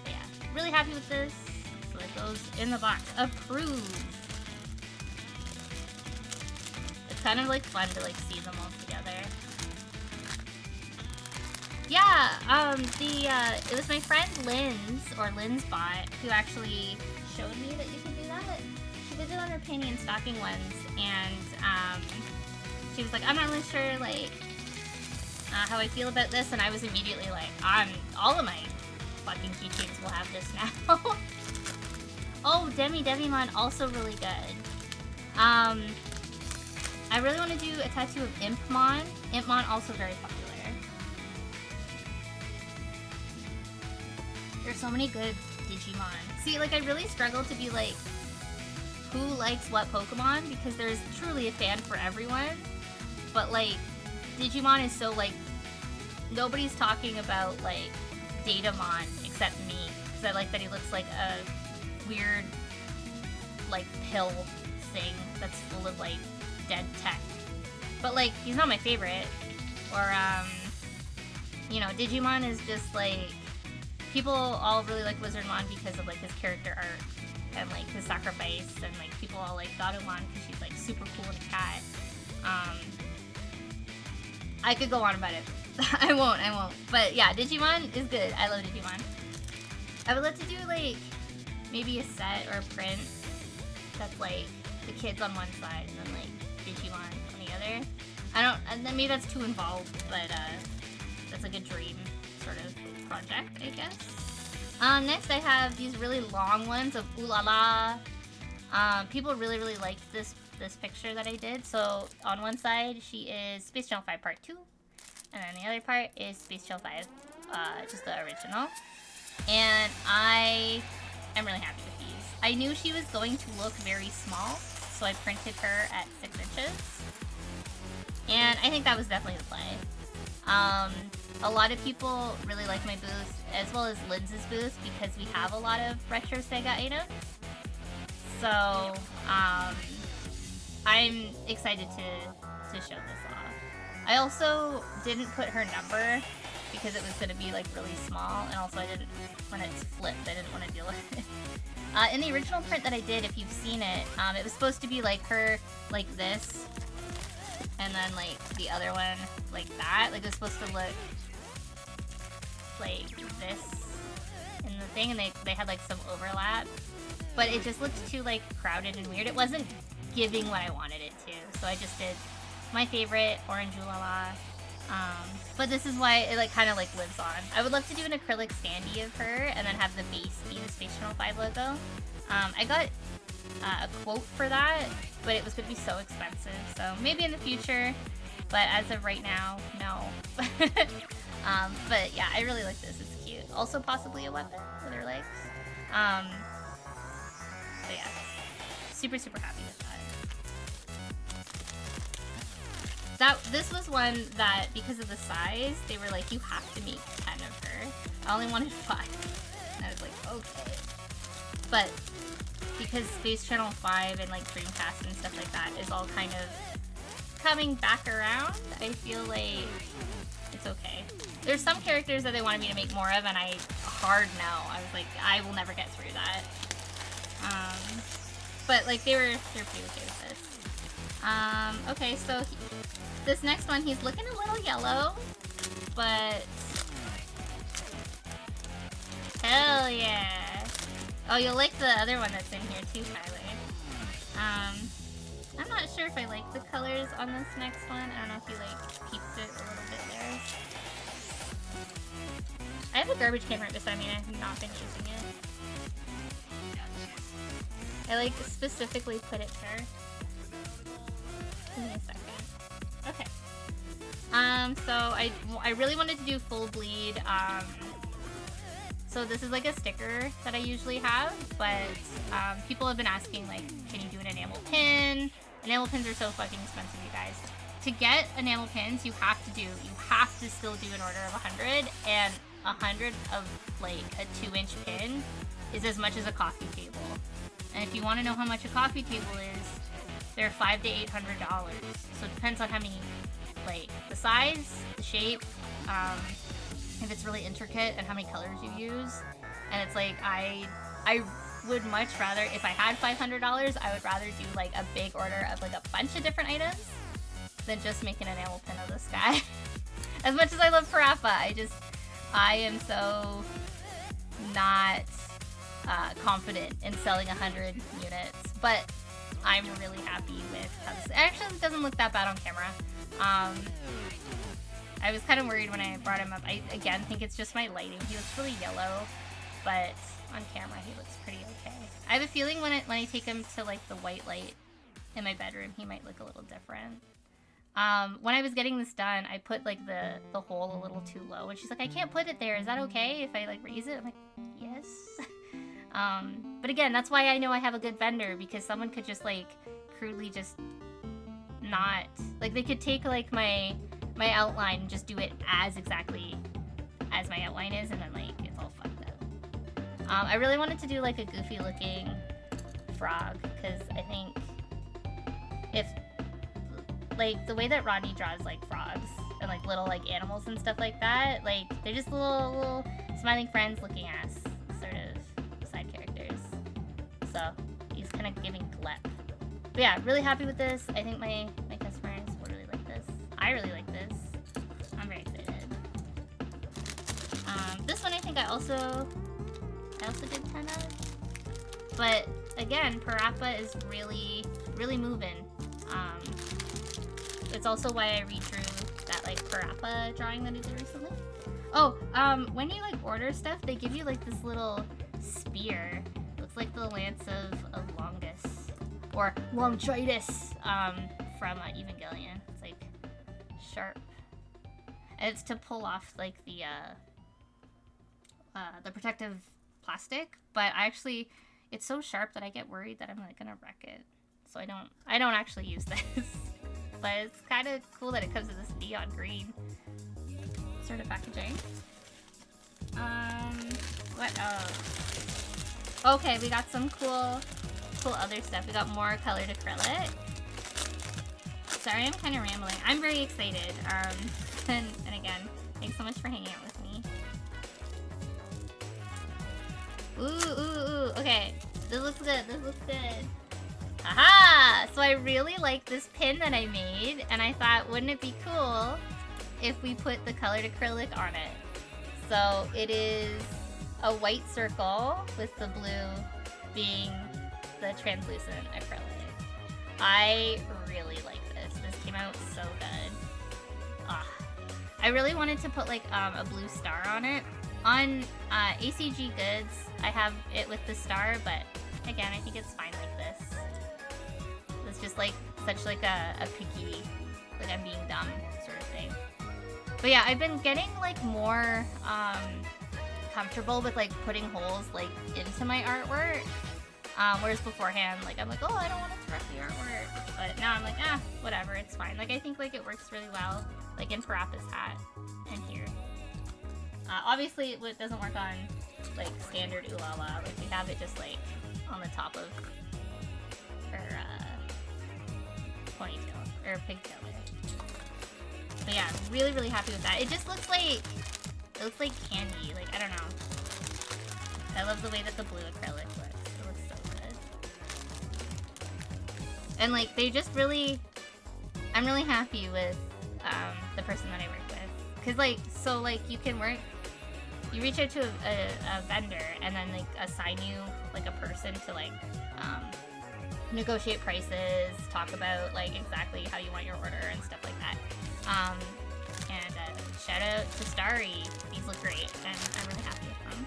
But yeah, really happy with this. So it goes in the box. Approved. It's kind of like fun to like see them all together. Yeah, it was my friend Lynn's bot, who actually showed me that you could do that. She did it on her panty and stocking ones, and she was like, I'm not really sure like how I feel about this, and I was immediately like, all of my fucking keychains will have this now. Oh, Devimon, also really good. I really want to do a tattoo of Impmon. Impmon also very popular. There's so many good Digimon. See, like I really struggle to be like, who likes what Pokemon, because there's truly a fan for everyone. But like, Digimon is so like, nobody's talking about like Datamon except me, because I like that he looks like a weird like pill thing that's full of like dead tech. But like, he's not my favorite. Or you know, Digimon is just like, people all really like Wizardmon because of like his character art and like his sacrifice, and like people all like Garumon because she's like super cool and a cat. I could go on about it. I won't. But yeah, Digimon is good. I love Digimon. I would love to do like maybe a set or a print that's like the kids on one side and then like Digimon on the other. And then maybe that's too involved, but that's like a dream sort of project, I guess. Next I have these really long ones of Ooh La La. People really, really liked this picture that I did. So on one side, she is Space Channel 5 Part 2, and then the other part is Space Channel 5, just the original. And I am really happy with these. I knew she was going to look very small, so I printed her at 6 inches. And I think that was definitely the play. A lot of people really like my booth, as well as Linz's booth, because we have a lot of retro Sega items. So, I'm excited to show this off. I also didn't put her number because it was going to be like really small, and also when it's flipped, I didn't want to deal with it. In the original print that I did, if you've seen it, it was supposed to be like her like this, and then like the other one like that. Like it was supposed to look like this in the thing, and they had like some overlap, but it just looked too like crowded and weird. It wasn't giving what I wanted it to, so I just did my favorite Orange Ooh La La. But this is why it like kind of like lives on. I would love to do an acrylic standee of her and then have the base be the Space Channel 5 logo. I got a quote for that, but it was going to be so expensive, so maybe in the future, but as of right now, no. But yeah, I really like this. It's cute. Also possibly a weapon with her legs. But yeah, super, super happy with that. This was one that, because of the size, they were like, you have to make 10 of her. I only wanted 5. And I was like, okay. But because Space Channel 5 and like Dreamcast and stuff like that is all kind of coming back around, I feel like it's okay. There's some characters that they wanted me to make more of, and I hard no. I was like, I will never get through that. But like they're pretty okay with this. Okay, so this next one, he's looking a little yellow, but hell yeah! Oh, you'll like the other one that's in here too, Tyler. I'm not sure if I like the colors on this next one. I don't know if you like peeped it a little bit there. I have a garbage can right beside me and I have not been using it. I like specifically put it there. Give me a second. Okay. So I really wanted to do full bleed. So this is like a sticker that I usually have, but people have been asking like, can you do an enamel pin? Enamel pins are so fucking expensive, you guys. To get enamel pins, you have to still do an order of 100, and 100 of like a 2-inch pin is as much as a coffee table. And if you want to know how much a coffee table is, they're $500 to $800. So it depends on how many, like the size, the shape, if it's really intricate, and how many colors you use. And it's like I would much rather, if I had $500, I would rather do like a big order of like a bunch of different items than just make an enamel pin of this guy. As much as I love Parappa, I am so not confident in selling 100 units, but I'm really happy with how this actually doesn't look that bad on camera. I was kind of worried when I brought him up. I again think it's just my lighting. He looks really yellow, but on camera he looks pretty okay. I have a feeling when I take him to like the white light in my bedroom, he might look a little different. When I was getting this done, I put like the hole a little too low, and she's like, I can't put it there. Is that okay if I like raise it? I'm like, yes. But again, that's why I know I have a good vendor, because someone could just like crudely just not, like they could take like my outline and just do it as exactly as my outline is, and then like it's all fucked up. I really wanted to do like a goofy looking frog, because I think if like the way that Rodney draws like frogs and like little like animals and stuff like that, like they're just little smiling friends looking ass sort of side characters. So he's kind of giving glep. But yeah, really happy with this. I think my customers will really like this. I really like this. I'm very excited. This one I think I also did 10 of. But again, Parappa is really moving. It's also why I redrew that like Parappa drawing that I did recently. Oh, when you like order stuff, they give you like this little spear. Looks like the lance of Longus, or Longitis, from Evangelion. It's like sharp, and it's to pull off like the protective plastic. But it's so sharp that I get worried that I'm like gonna wreck it. So I don't actually use this. But it's kind of cool that it comes in this neon green sort of packaging. What else? Okay, we got some cool other stuff. We got more colored acrylic. Sorry, I'm kind of rambling. I'm very excited. And again, thanks so much for hanging out with me. Ooh. Okay, this looks good. Aha! So I really like this pin that I made, and I thought, wouldn't it be cool if we put the colored acrylic on it? So it is a white circle with the blue being the translucent acrylic. I really like this. This came out so good. I really wanted to put like a blue star on it. On ACG Goods, I have it with the star, but again, I think it's fine like this. It's just like such like a picky, like I'm being dumb sort of thing. But yeah, I've been getting like more comfortable with like putting holes like into my artwork. Whereas beforehand, like I'm like, oh, I don't want to wreck the artwork. But now I'm like, whatever, it's fine. Like I think like it works really well, like in Parappa's hat and here. Obviously, it doesn't work on like standard Ulala. Like we have it just like on the top of her ponytail, or pigtail there. But yeah, really, really happy with that. It just looks like, it looks like candy. Like, I don't know. I love the way that the blue acrylic looks. It looks so good. And like, they just really, I'm really happy with the person that I work with. Cause like, so like you can work, you reach out to a vendor and then like assign you like a person to like negotiate prices, talk about like exactly how you want your order and stuff like that. And shout out to Starry. These look great and I'm really happy with them.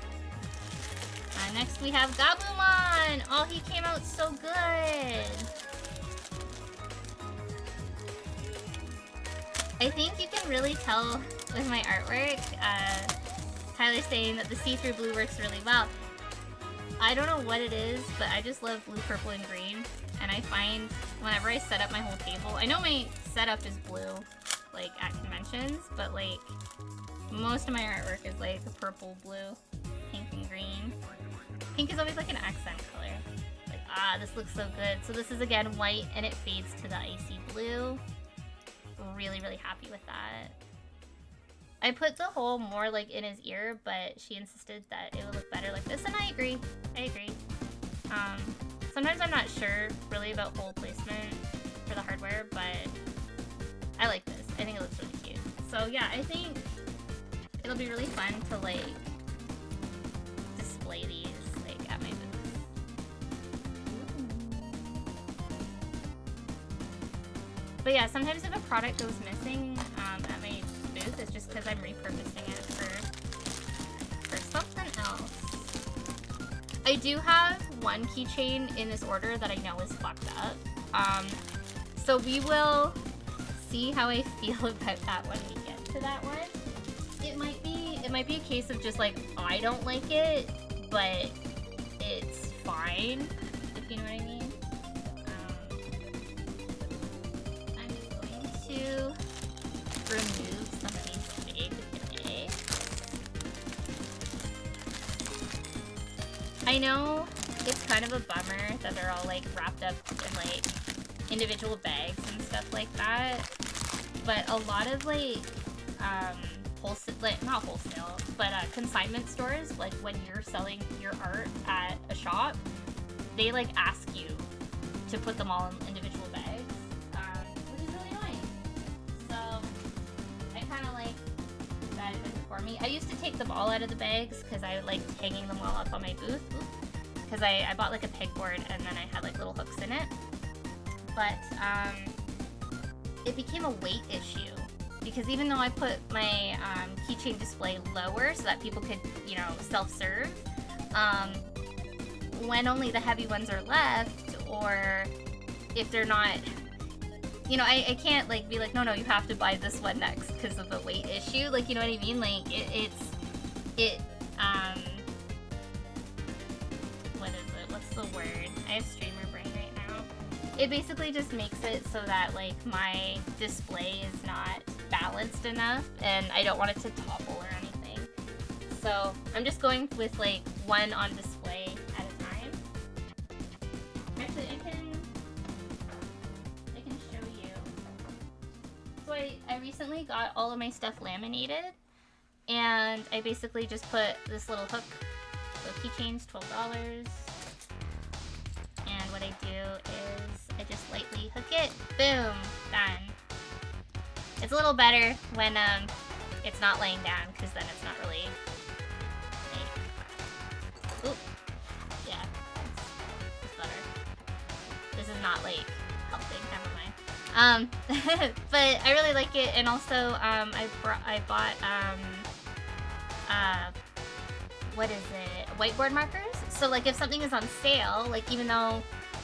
Next we have Gabumon! Oh, he came out so good! I think you can really tell with my artwork. Tyler's saying that the see-through blue works really well. I don't know what it is, but I just love blue, purple, and green. And I find whenever I set up my whole table, I know my setup is blue, like at conventions, but like most of my artwork is like purple, blue, pink, and green. Pink is always like an accent color. Like, ah, this looks so good. So this is again white and it fades to the icy blue. Really, really happy with that. I put the hole more like in his ear, but she insisted that it would look better like this, and I agree. I agree. Sometimes I'm not sure really about hole placement for the hardware, but I like this. I think it looks really cute. So yeah, I think it'll be really fun to like display these like at my booth. But yeah, sometimes if a product goes missing at my booth, it's just because I'm repurposing it for something else. I do have one keychain in this order that I know is fucked up. So we will see how I feel about that when we get to that one. It might be a case of just like I don't like it, but it's fine, if you know what I mean. To remove some of these big eggs. I know it's kind of a bummer that they're all like wrapped up in like individual bags and stuff like that, but a lot of like wholesale, like not wholesale, but consignment stores, like when you're selling your art at a shop, they like ask you to put them all in individual bags. For me, I used to take them all out of the bags because I liked hanging them all up on my booth. Because I bought like a pegboard and then I had like little hooks in it. But it became a weight issue because even though I put my keychain display lower so that people could, you know, self-serve, when only the heavy ones are left, or if they're not, you know, I can't like be like, no, you have to buy this one next because of the weight issue. Like, you know what I mean? Like what is it? What's the word? I have streamer brain right now. It basically just makes it so that like my display is not balanced enough and I don't want it to topple or anything. So I'm just going with like one on display at a time. Actually, I can show you. So I recently got all of my stuff laminated, and I basically just put this little hook. So keychains, $12. And what I do is I just lightly hook it. Boom, done. It's a little better when it's not laying down, because then it's not really like, oop, yeah, it's better. This is not like helping, never mind. But I really like it, and also I bought what is it? Whiteboard markers. So like if something is on sale, like even though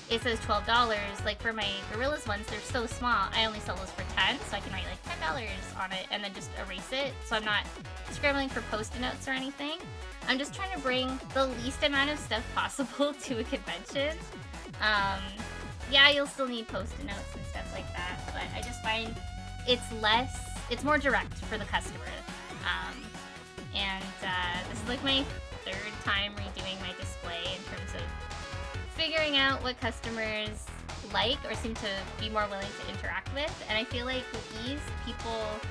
it says $12, like for my Gorillas ones, they're so small. I only sell those for $10, so I can write like $10 on it and then just erase it. So I'm not scrambling for Post-it notes or anything. I'm just trying to bring the least amount of stuff possible to a convention. Yeah, you'll still need Post-it notes and stuff like that, but I just find it's more direct for the customer. This is like my third time redoing my display in terms of figuring out what customers like or seem to be more willing to interact with. And I feel like with these, people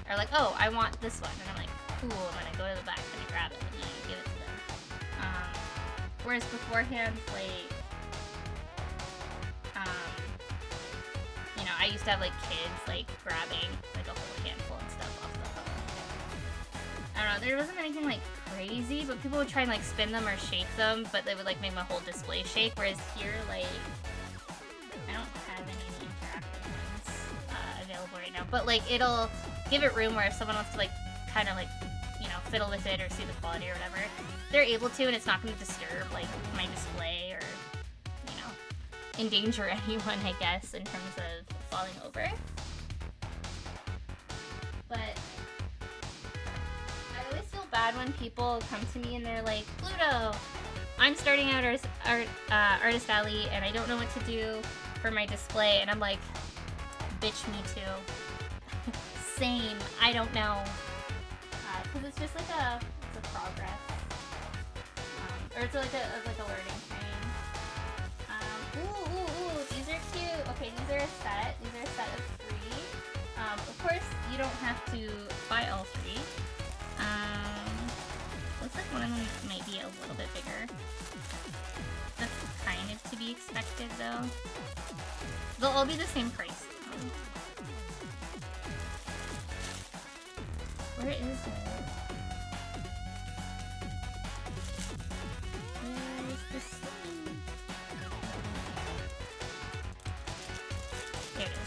are like, oh, I want this one. And I'm like, cool. And then I go to the back and I grab it and then I give it to them. Whereas beforehand, like, you know, I used to have like kids like grabbing like a whole handful and stuff off the hook. I don't know, there wasn't anything like crazy, but people would try and like spin them or shake them, but they would like make my whole display shake. Whereas here, like, I don't have any interactive ones available right now, but like it'll give it room where if someone wants to like kind of like, you know, fiddle with it or see the quality or whatever, they're able to, and it's not going to disturb like my display or, you know, endanger anyone, I guess, in terms of falling over. But I always feel bad when people come to me and they're like, Pluto, I'm starting out Artist Alley and I don't know what to do for my display. And I'm like, bitch, me too. Same, I don't know. Because it's just like it's a progress. Or it's like a learning thing. Ooh, these are cute. Okay, these are a set. These are a set of 3. Of course, you don't have to buy all 3. Looks like one of them might be a little bit bigger. That's kind of to be expected, though. They'll all be the same price, though. Where is it? Where's the sleeve? There it is.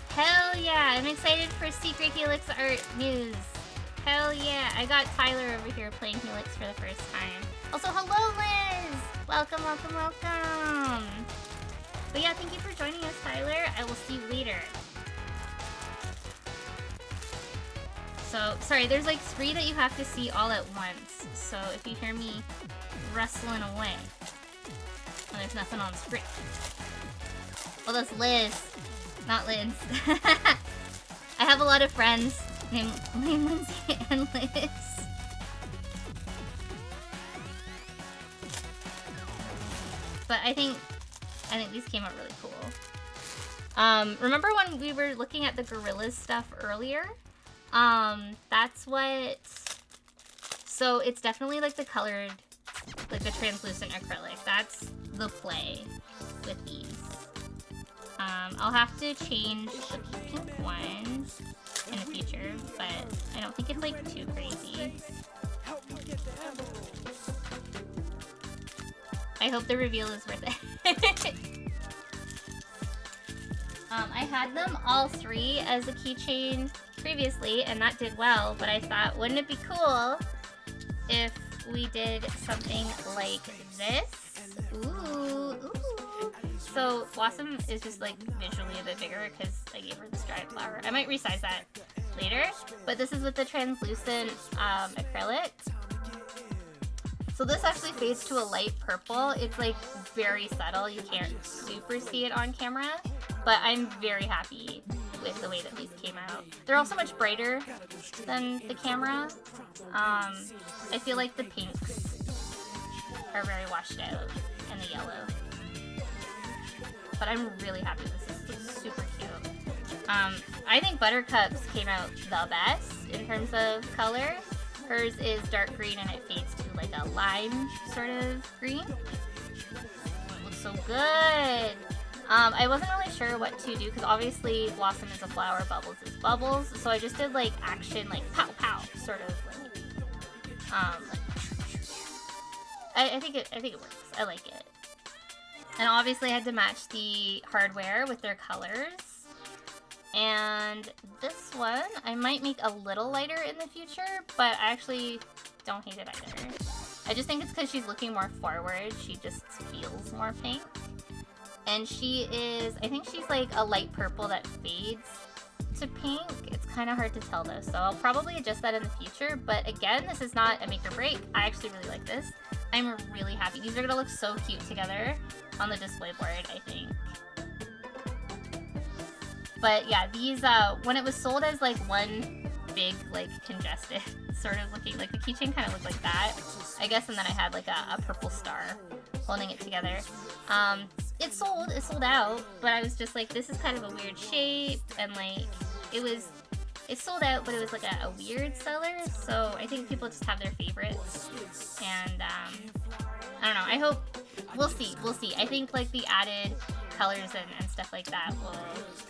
Hell yeah! I'm excited for Secret Helix art news. Hell yeah! I got Tyler over here playing Helix for the first time. Also, hello Liz! Welcome, welcome, welcome! But yeah, thank you for joining us, Tyler. I will see you later. So, sorry, there's like 3 that you have to see all at once. So if you hear me rustling away, and there's nothing on screen. Well, that's Liz, not Liz. I have a lot of friends named Lindsay and Liz. But I think these came out really cool. Remember when we were looking at the Gorillas stuff earlier? That's what... So it's definitely like the colored, like the translucent acrylic. That's the play with these. I'll have to change the pink ones in the future, but I don't think it's like too crazy. I hope the reveal is worth it. I had them all 3 as a keychain previously, and that did well, but I thought, wouldn't it be cool if we did something like this? Ooh. So Blossom is just like visually a bit bigger because I gave her this dried flower. I might resize that later, but this is with the translucent acrylic. So this actually fades to a light purple. It's like very subtle. You can't super see it on camera, but I'm very happy with the way that these came out. They're also much brighter than the camera. I feel like the pinks are very washed out and the yellow. But I'm really happy with this. This looks super cute. I think Buttercup's came out the best in terms of color. Hers is dark green and it fades to like a lime sort of green. It looks so good. I wasn't really sure what to do because obviously Blossom is a flower, Bubbles is bubbles. So I just did like action, like pow pow, sort of like, I think it works. I like it. And obviously I had to match the hardware with their colors. And this one, I might make a little lighter in the future, but I actually don't hate it either. I just think it's because she's looking more forward. She just feels more pink. And she is, I think she's like a light purple that fades to pink. It's kind of hard to tell though, so I'll probably adjust that in the future. But again, this is not a make or break. I actually really like this. I'm really happy. These are gonna look so cute together on the display board, I think. But yeah, these, when it was sold as like one big, like, congested sort of looking like the keychain kind of looked like that, I guess, and then I had like a purple star holding it together. It sold out, but I was just like, this is kind of a weird shape, and like it sold out, but it was like a weird seller, so I think people just have their favorites, and I don't know, I hope, we'll see. I think like the added colors and stuff like that will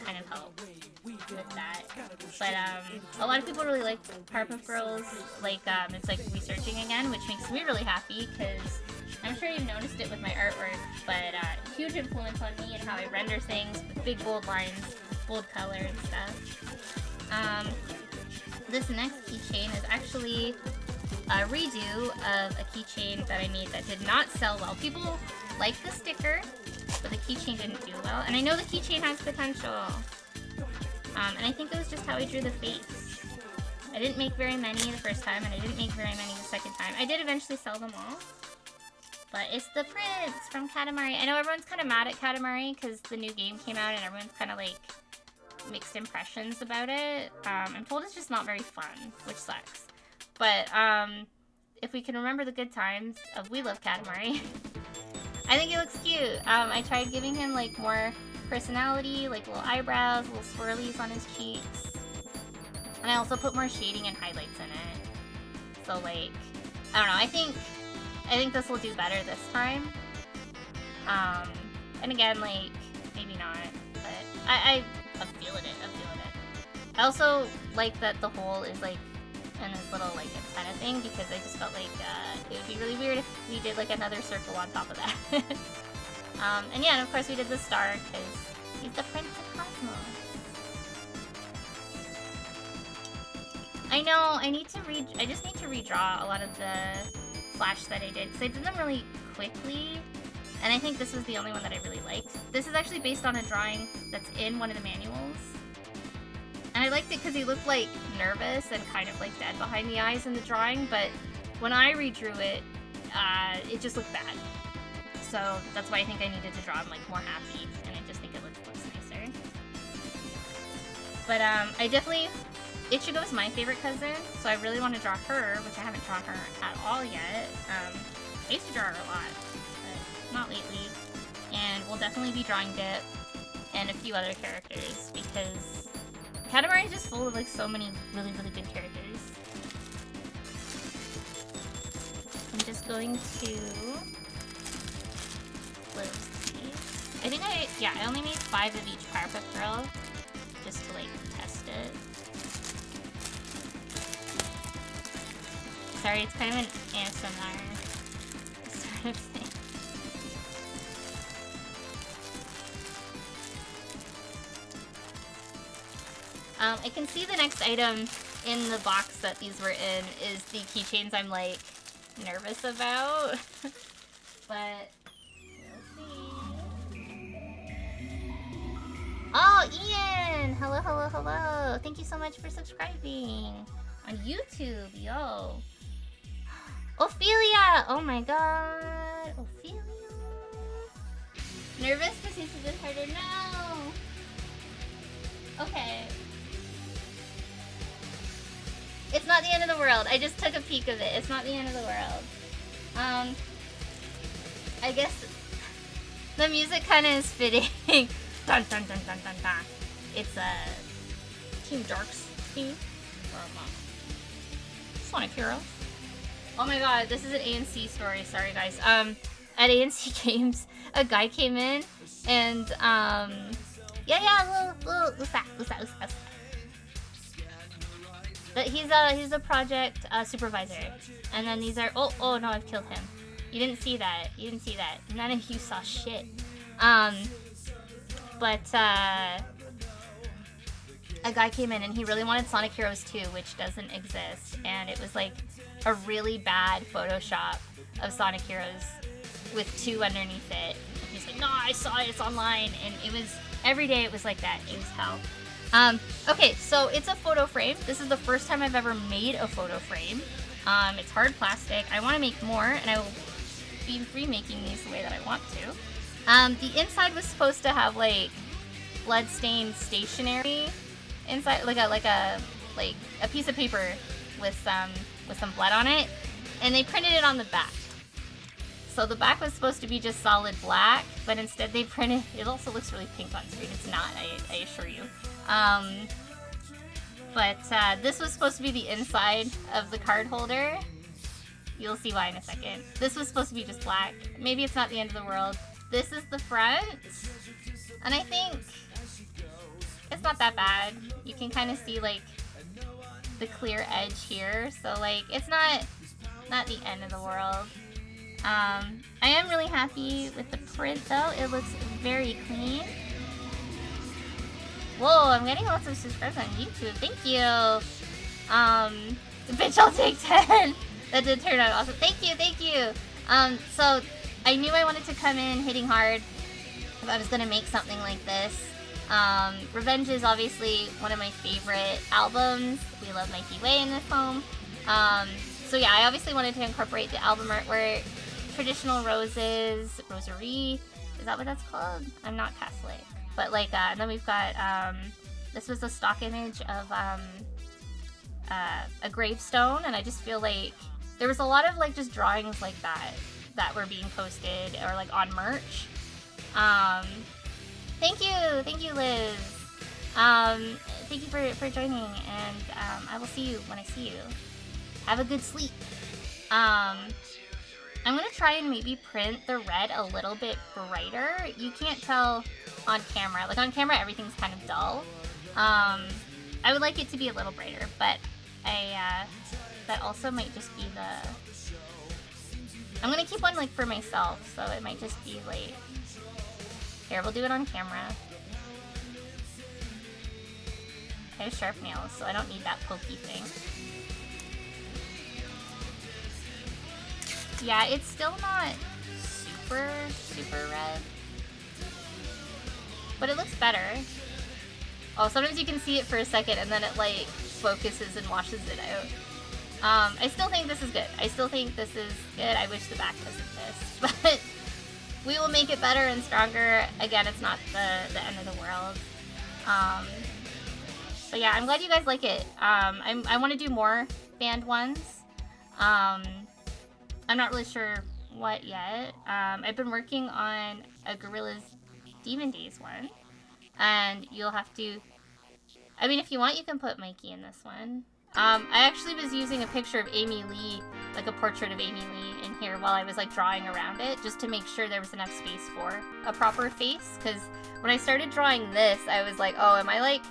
kind of help with that. But a lot of people really like Powerpuff Girls, like it's like researching again, which makes me really happy, because I'm sure you've noticed it with my artwork, but huge influence on me and how I render things with big bold lines, bold color and stuff. This next keychain is actually a redo of a keychain that I made that did not sell well. People liked the sticker, but the keychain didn't do well. And I know the keychain has potential. And I think it was just how I drew the face. I didn't make very many the first time, and I didn't make very many the second time. I did eventually sell them all. But it's the prince from Katamari. I know everyone's kind of mad at Katamari because the new game came out and everyone's kind of like mixed impressions about it. I'm told it's just not very fun, which sucks. But if we can remember the good times of We Love Katamari, I think it looks cute. I tried giving him like more personality, like little eyebrows, little swirlies on his cheeks. And I also put more shading and highlights in it. So like, I don't know, I think this will do better this time. And again, like, maybe not, but I'm feeling it, I also like that the hole is like in this little like antenna thing, because I just felt like it would be really weird if we did like another circle on top of that. And yeah, and of course we did the star, because he's the Prince of Cosmos. I know, I just need to redraw a lot of the flash that I did, because I did them really quickly, and I think this was the only one that I really liked. This is actually based on a drawing that's in one of the manuals, and I liked it because he looked like nervous and kind of like dead behind the eyes in the drawing, but when I redrew it, it just looked bad. So that's why I think I needed to draw him like more happy, and I just think it looks nicer. But Ichigo is my favorite cousin, so I really want to draw her, which I haven't drawn her at all yet. I used to draw her a lot, but not lately. And we'll definitely be drawing Dip and a few other characters, because Katamari is just full of like so many really, really good characters. I'm just going to close these. I think I only made 5 of each Powerpuff Girl, just to like test it. Sorry, it's kind of an ASMR sort of thing. I can see the next item in the box that these were in is the keychains I'm like nervous about. But we'll see. Oh, Ian! Hello, hello, hello. Thank you so much for subscribing on YouTube, yo. Ophelia! Oh my god. Ophelia. Nervous because he's a bit harder now. Okay. It's not the end of the world. I just took a peek of it. It's not the end of the world. I guess the music kind of is fitting. Dun dun dun dun dun dun. It's Team Dark's team. Sonic Heroes. Oh my god, this is an ANC story. Sorry guys. At ANC Games, a guy came in and but he's a project supervisor, and then these are oh no, I've killed him. You didn't see that. None of you saw shit. But a guy came in and he really wanted Sonic Heroes 2, which doesn't exist, and it was like a really bad Photoshop of Sonic Heroes with 2 underneath it. And he's like, no, I saw it, it's online, and it was every day it was like that. It was hell. Okay, so it's a photo frame. This is the first time I've ever made a photo frame. It's hard plastic. I want to make more, and I will be remaking these the way that I want to. The inside was supposed to have like blood-stained stationery inside, like a piece of paper with some with some blood on it, and they printed it on the back. So the back was supposed to be just solid black, but instead they printed, it also looks really pink on screen. It's not, I assure you. But this was supposed to be the inside of the card holder. You'll see why in a second. This was supposed to be just black. Maybe it's not the end of the world. This is the front. And I think it's not that bad. You can kind of see like the clear edge here. So like it's not the end of the world. I am really happy with the print though. It looks very clean. Whoa, I'm getting lots of subscribers on YouTube. Thank you. Bitch, I'll take 10. That did turn out awesome. Thank you, thank you. So I knew I wanted to come in hitting hard if I was gonna make something like this. Revenge is obviously one of my favorite albums. We love Mikey Way in this home. So yeah, I obviously wanted to incorporate the album artwork, traditional roses, rosary. Is that what that's called? I'm not Catholic. But like, and then we've got, this was a stock image of a gravestone, and I just feel like there was a lot of like just drawings like that were being posted or like on merch. Thank you, Liz. Thank you for joining, and I will see you when I see you. Have a good sleep. I'm gonna try and maybe print the red a little bit brighter. You can't tell on camera. Like on camera, everything's kind of dull. I would like it to be a little brighter, but that also might just be the... I'm gonna keep one like for myself, so it might just be like... Here, we'll do it on camera. I have sharp nails, so I don't need that pokey thing. Yeah, it's still not super red. But it looks better. Oh, sometimes you can see it for a second and then it like focuses and washes it out. I still think this is good. I wish the back wasn't this. But we will make it better and stronger. Again, it's not the end of the world. But yeah, I'm glad you guys like it. I want to do more band ones. I'm not really sure what yet. I've been working on a Gorillaz Demon Days one. And you'll have to... I mean, if you want, you can put Mikey in this one. I actually was using a picture of Amy Lee, like a portrait of Amy Lee in here while I was like drawing around it, just to make sure there was enough space for a proper face. Because when I started drawing this, I was like, oh, am I like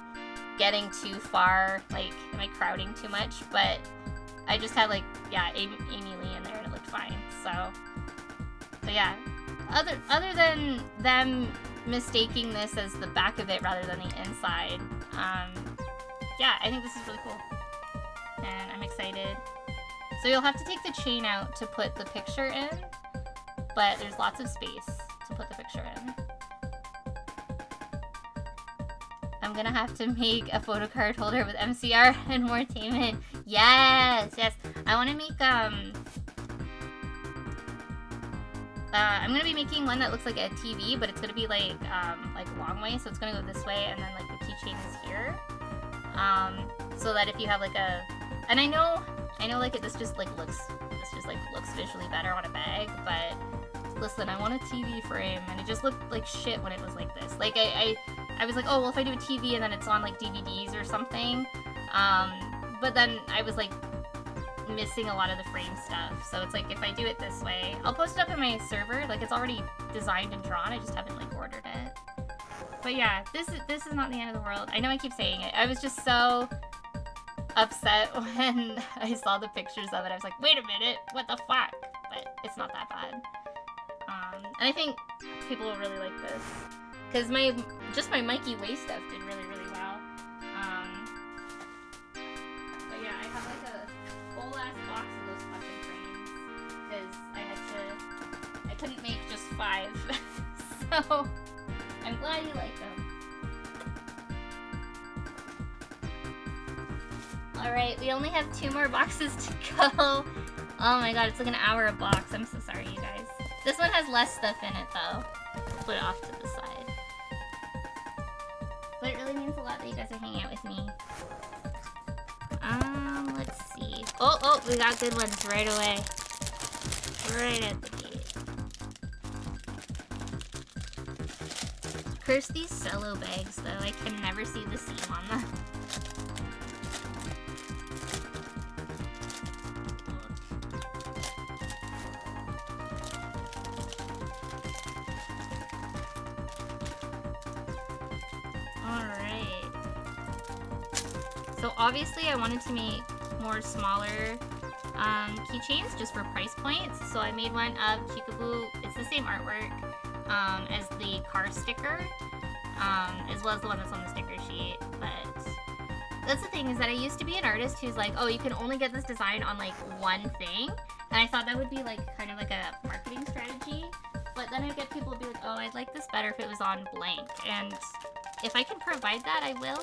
getting too far? Like, am I crowding too much? But I just had like, yeah, Amy Lee in there and it looked fine. So yeah. Other than them mistaking this as the back of it rather than the inside, yeah, I think this is really cool. And I'm excited. So you'll have to take the chain out to put the picture in, but there's lots of space to put the picture in. I'm gonna have to make a photo card holder with MCR and Mortainment. Yes! I wanna make, I'm gonna be making one that looks like a TV, but it's gonna be like long way, so it's gonna go this way, and then like the keychain is here. So that if you have like a, and I know like this just looks visually better on a bag, but listen, I want a TV frame, and it just looked like shit when it was like this. Like I was like, oh well, if I do a TV and then it's on like DVDs or something, but then I was like missing a lot of the frame stuff. So it's like, if I do it this way, I'll post it up in my server. Like, it's already designed and drawn. I just haven't like ordered it. But yeah, this is not the end of the world. I know I keep saying it. I was just so upset when I saw the pictures of it. I was like, wait a minute, what the fuck? But it's not that bad. And I think people will really like this. Because my Mikey Way stuff did really well. But yeah, I have like a whole ass box of those fucking frames. Because I couldn't make just 5. So I'm glad you like them. Alright, we only have 2 more boxes to go. Oh my god, it's like an hour a box. I'm so sorry, you guys. This one has less stuff in it, though. I'll put it off to the side. But it really means a lot that you guys are hanging out with me. Let's see. Oh, we got good ones right away. Right at the gate. Curse these cello bags, though. I can never see the seam on them. Alright. So obviously I wanted to make more smaller keychains just for price points. So I made one of Chikaboo. It's the same artwork as the car sticker, as well as the one that's on the sticker sheet. But that's the thing, is that I used to be an artist who's like, oh, you can only get this design on like one thing. And I thought that would be like kind of like a marketing strategy. But then I get people be like, oh, I'd like this better if it was on blank. And if I can provide that, I will.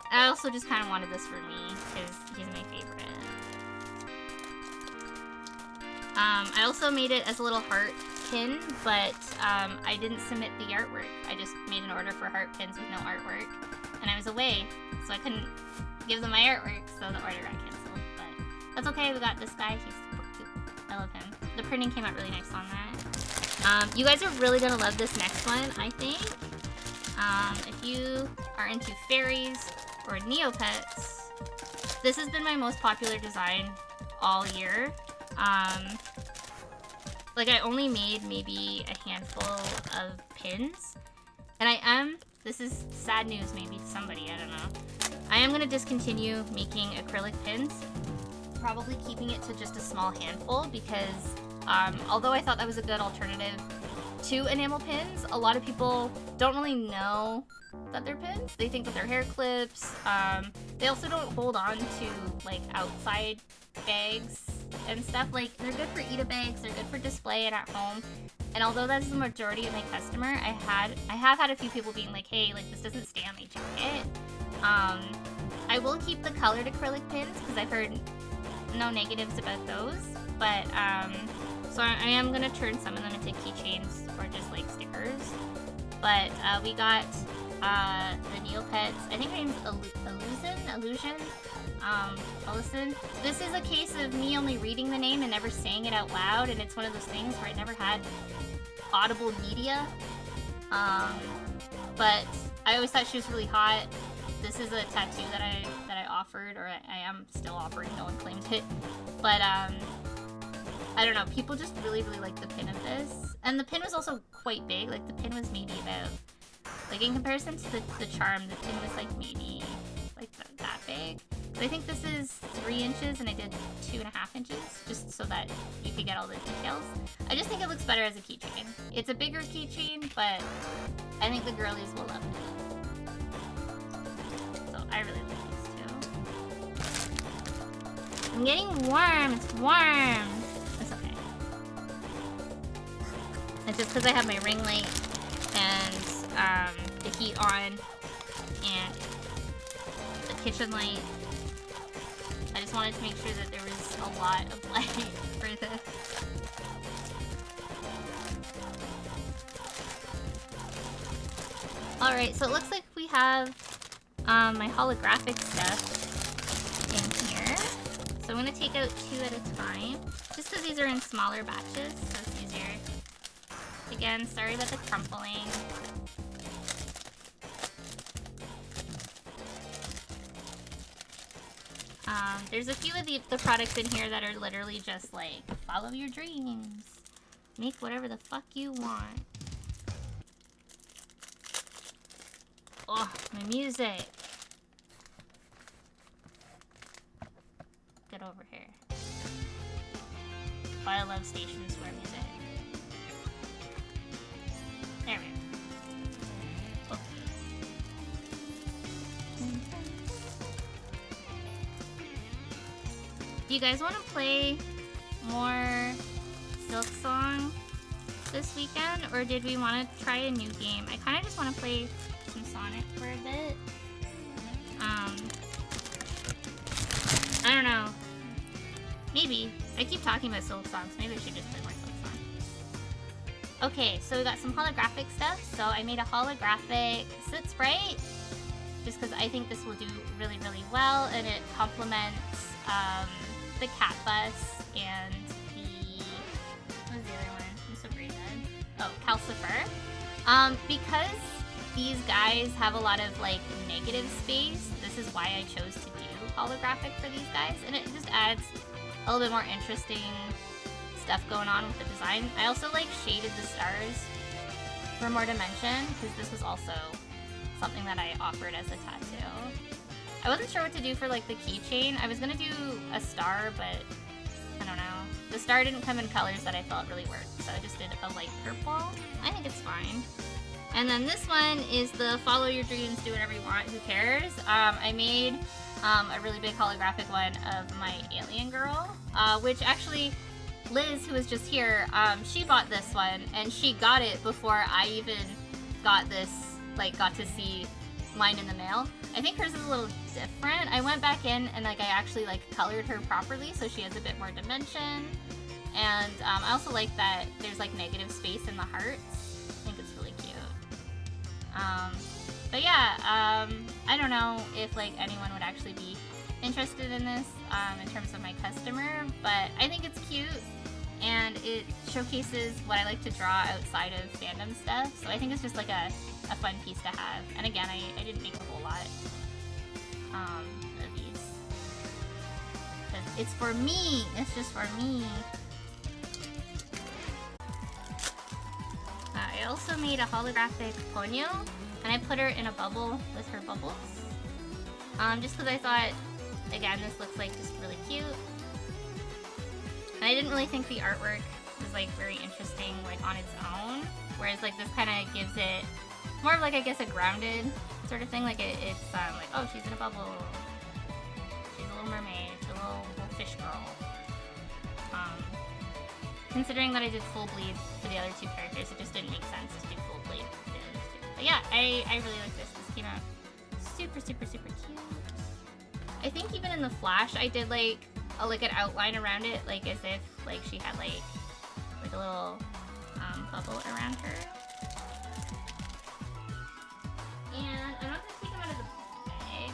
I also just kind of wanted this for me because he's my favorite. I also made it as a little heart pin, but I didn't submit the artwork. I just made an order for heart pins with no artwork, and I was away, so I couldn't give them my artwork, so the order got canceled. But that's okay, we got this guy. He's super cute. I love him. The printing came out really nice on that. You guys are really gonna love this next one, I think. If you are into fairies or Neopets, this has been my most popular design all year. Like I only made maybe a handful of pins, and this is sad news maybe to somebody, I don't know. I am gonna discontinue making acrylic pins, probably keeping it to just a small handful, because although I thought that was a good alternative to enamel pins, a lot of people don't really know that they're pins. They think that they're hair clips. They also don't hold on to like outside bags and stuff. Like, they're good for eat-a bags, they're good for display and at home. And although that's the majority of my customer, I have had a few people being like, hey, like this doesn't stay on my jacket. I will keep the colored acrylic pins because I've heard no negatives about those. But so I am gonna turn some of them into keychains or just like stickers. But we got the Neopets. I think her name's Illusion. Ellison. This is a case of me only reading the name and never saying it out loud, and it's one of those things where I never had audible media. But I always thought she was really hot. This is a tattoo that I offered, or I am still offering. No one claimed it, but I don't know. People just really like the pin of this, and the pin was also quite big. Like the pin was maybe about, like in comparison to the charm, the pin was like maybe like that big. But I think this is 3 inches, and I did 2.5 inches just so that you could get all the details. I just think it looks better as a keychain. It's a bigger keychain, but I think the girlies will love it. So I really like these two. I'm getting warm. It's warm. It's okay. It's just because I have my ring light and the heat on and the kitchen light. I just wanted to make sure that there was a lot of light for this. Alright, so it looks like we have my holographic stuff in here. So I'm going to take out 2 at a time, just because these are in smaller batches, so it's easier. Again, sorry about the crumpling. There's a few of the products in here that are literally just like, follow your dreams. Make whatever the fuck you want. Oh, my music. Get over here. Oh, I love stations where music. There we go. Do you guys want to play more Silk Song this weekend, or did we want to try a new game? I kind of just want to play some Sonic for a bit. I don't know. Maybe. I keep talking about Silk Songs. Maybe I should just play more Silk Song. Okay, so we got some holographic stuff. So I made a holographic Soot Sprite. just because I think this will do really, really well, and it complements the cat bus and the, what was the other one? I'm so brain dead. Oh, Calcifer. Because these guys have a lot of like negative space, this is why I chose to do holographic for these guys, and it just adds a little bit more interesting stuff going on with the design. I also like shaded the stars for more dimension, because this was also something that I offered as a tattoo. I wasn't sure what to do for like the keychain. I was gonna do a star, but I don't know. The star didn't come in colors that I felt really worked, so I just did a light purple. I think it's fine. And then this one is the follow your dreams, do whatever you want, who cares? I made a really big holographic one of my alien girl, which actually Liz, who was just here, she bought this one, and she got it before I even got this, like, got to see mine in the mail. I think hers is a little different. I went back in and, like, I actually, like, colored her properly, so she has a bit more dimension. And I also like that there's, like, negative space in the hearts. I think it's really cute. But yeah, I don't know if, like, anyone would actually be interested in this in terms of my customer, but I think it's cute, and it showcases what I like to draw outside of fandom stuff, so I think it's just like a fun piece to have. And again, I didn't make a whole lot of these, because it's for me, it's just for me. I also made a holographic Ponyo, and I put her in a bubble with her bubbles, just because I thought, again, this looks like just really cute. And I didn't really think the artwork was like very interesting like on its own, whereas like this kind of gives it more of like, I guess, a grounded sort of thing. Like it's like, oh, she's in a bubble, she's a little mermaid, she's a little fish girl. Considering that I did full bleed for the other two characters, it just didn't make sense to do full bleed for the other two. But yeah, I really like this. This came out super, super, super cute. I think even in the flash, I did like an outline around it, like as if like she had like a little bubble around her. And I'm not gonna take him out of the bag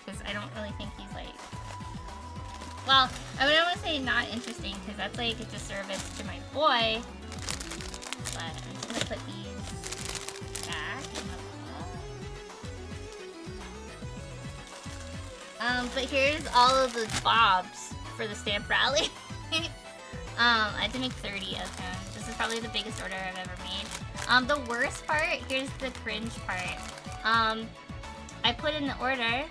because I don't really think he's like, well, I don't want to say not interesting because that's like a disservice to my boy. But I'm just gonna put these back in the bag. But here's all of the bobs for the stamp rally. I had to make 30 of him. This is probably the biggest order I've ever made. The worst part, here's the cringe part. I put in the order,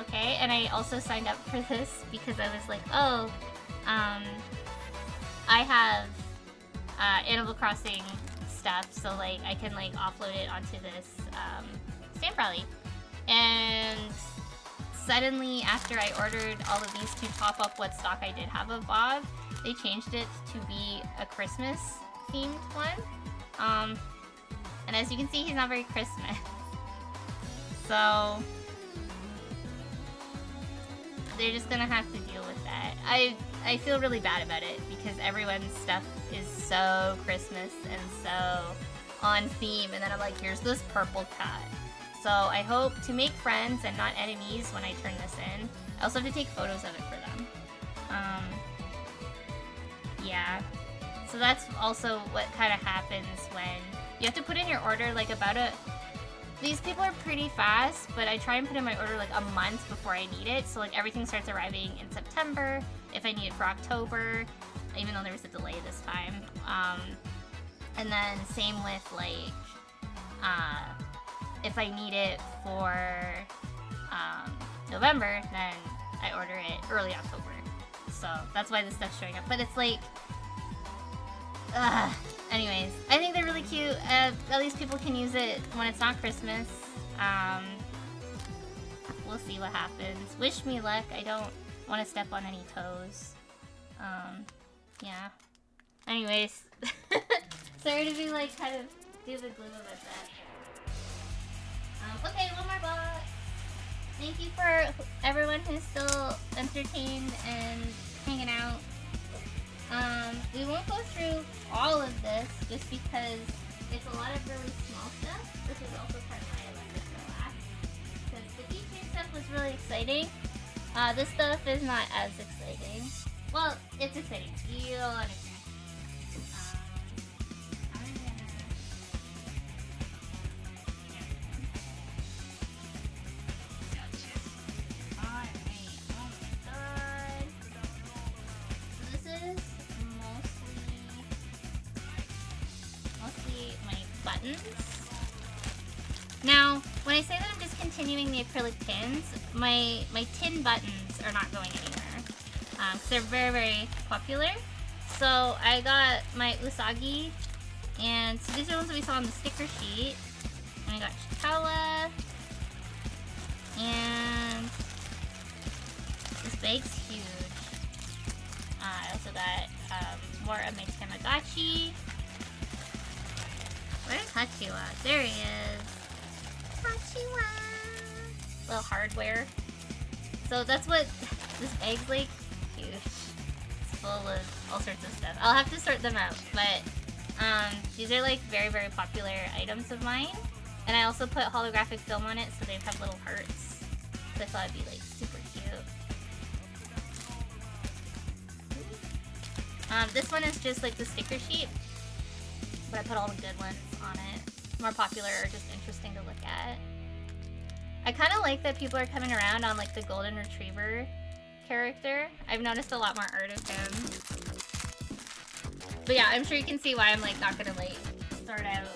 okay, and I also signed up for this because I was like, oh, I have Animal Crossing stuff, so like I can like offload it onto this stamp rally. And suddenly, after I ordered all of these to top up what stock I did have of Bob, they changed it to be a Christmas themed one. And as you can see, he's not very Christmas. So they're just gonna have to deal with that. I feel really bad about it because everyone's stuff is so Christmas and so on theme, and then I'm like, here's this purple cat. So I hope to make friends and not enemies when I turn this in. I also have to take photos of it for them. Yeah. So that's also what kind of happens when you have to put in your order like about these people are pretty fast, but I try and put in my order like a month before I need it. So like everything starts arriving in September if I need it for October, even though there was a delay this time. And then same with like, if I need it for November, then I order it early October. So that's why this stuff's showing up. But it's like, anyways, I think they're really cute. At least people can use it when it's not Christmas. We'll see what happens. Wish me luck. I don't want to step on any toes. Yeah. Anyways. Sorry to be like, kind of do the glue of it then. Okay, one more box. Thank you for everyone who's still entertained and hanging out. We won't go through all of this just because it's a lot of really small stuff, which is also part of why I left it for last. was really exciting. This stuff is not as exciting. Well, it's exciting. You'll understand. Now, when I say that I'm discontinuing the acrylic pins, my tin buttons are not going anywhere. Because they're very, very popular. So I got my Usagi, and so these are the ones that we saw on the sticker sheet. And I got Chikawa, and this bag's huge. I also got more of my Tamagotchi. Where's Hachiwa? There he is. Hachiwa! Little hardware. So that's what this bag's like. Huge. It's full of all sorts of stuff. I'll have to sort them out, but these are like very, very popular items of mine. And I also put holographic film on it so they have little hearts. So I thought it'd be like super cute. This one is just like the sticker sheet, but I put all the good ones on it. More popular or just interesting to look at. I kind of like that people are coming around on like the golden retriever character. I've noticed a lot more art of him. But yeah, I'm sure you can see why I'm like not gonna like sort out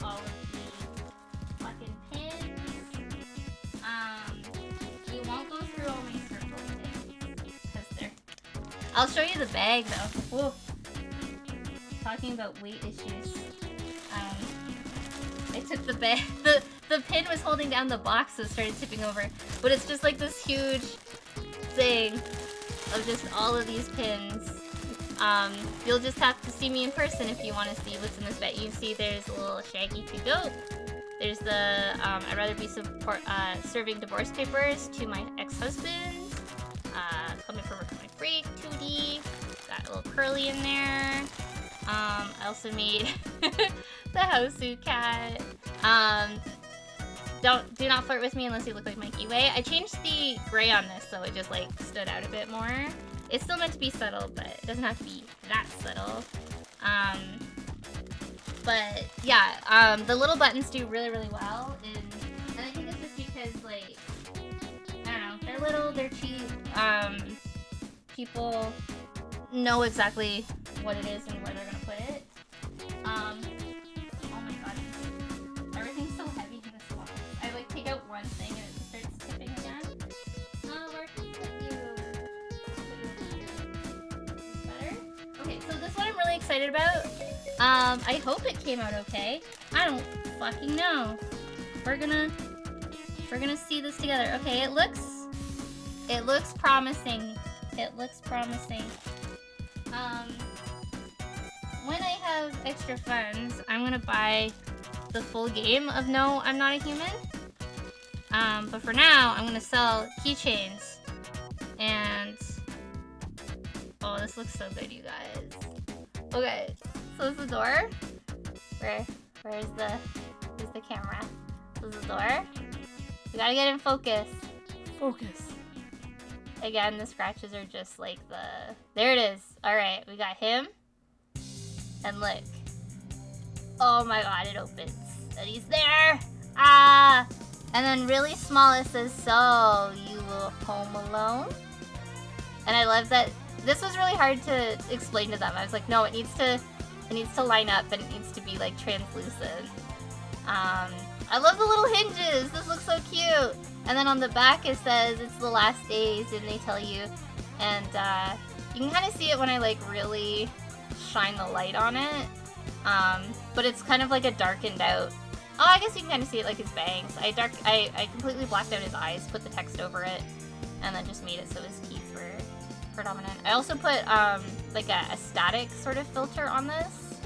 all of the fucking pins. We won't go through all my circle pins because they're. I'll show you the bag though. Whoa. Talking about weight issues. I took the bag. The pin was holding down the box, so it started tipping over. But it's just like this huge thing of just all of these pins. You'll just have to see me in person if you want to see what's in this bag. You see there's a little Shaggy to go. There's the I'd rather be serving divorce papers to my ex-husband. Coming for work on my break, 2D. Got a little curly in there. I also made the Houseu cat. Do not flirt with me unless you look like Mikey Way. I changed the gray on this so it just like stood out a bit more. It's still meant to be subtle, but it doesn't have to be that subtle. But yeah, the little buttons do really, really well, and I think it's just because like, I don't know, they're little, they're cheap. People know exactly what it is and where they're gonna put it. Oh my god, everything's so heavy in this box. I like take out one thing and it starts tipping again. Oh, where can I put you? Better? Okay, so this one I'm really excited about. I hope it came out okay. I don't fucking know. We're gonna see this together. Okay, it looks promising. It looks promising. When I have extra funds, I'm gonna buy the full game of No, I'm Not a Human. But for now, I'm gonna sell keychains. And oh, this looks so good, you guys. Okay, so this is the door. Where's the camera? This is the door. We gotta get in focus. Focus. Again, the scratches are just like the... There it is. Alright, we got him. And look. Oh my god, it opens. And he's there! Ah! And then really small it says, so you were home alone? And I love that. This was really hard to explain to them. I was like, no, it needs to line up and it needs to be like translucent. I love the little hinges. This looks so cute. And then on the back it says it's the last days and they tell you. And you can kind of see it when I like really shine the light on it. But it's kind of like a darkened out. Oh, I guess you can kind of see it like his bangs. I completely blacked out his eyes, put the text over it, and then just made it so his teeth were predominant. I also put like a static sort of filter on this.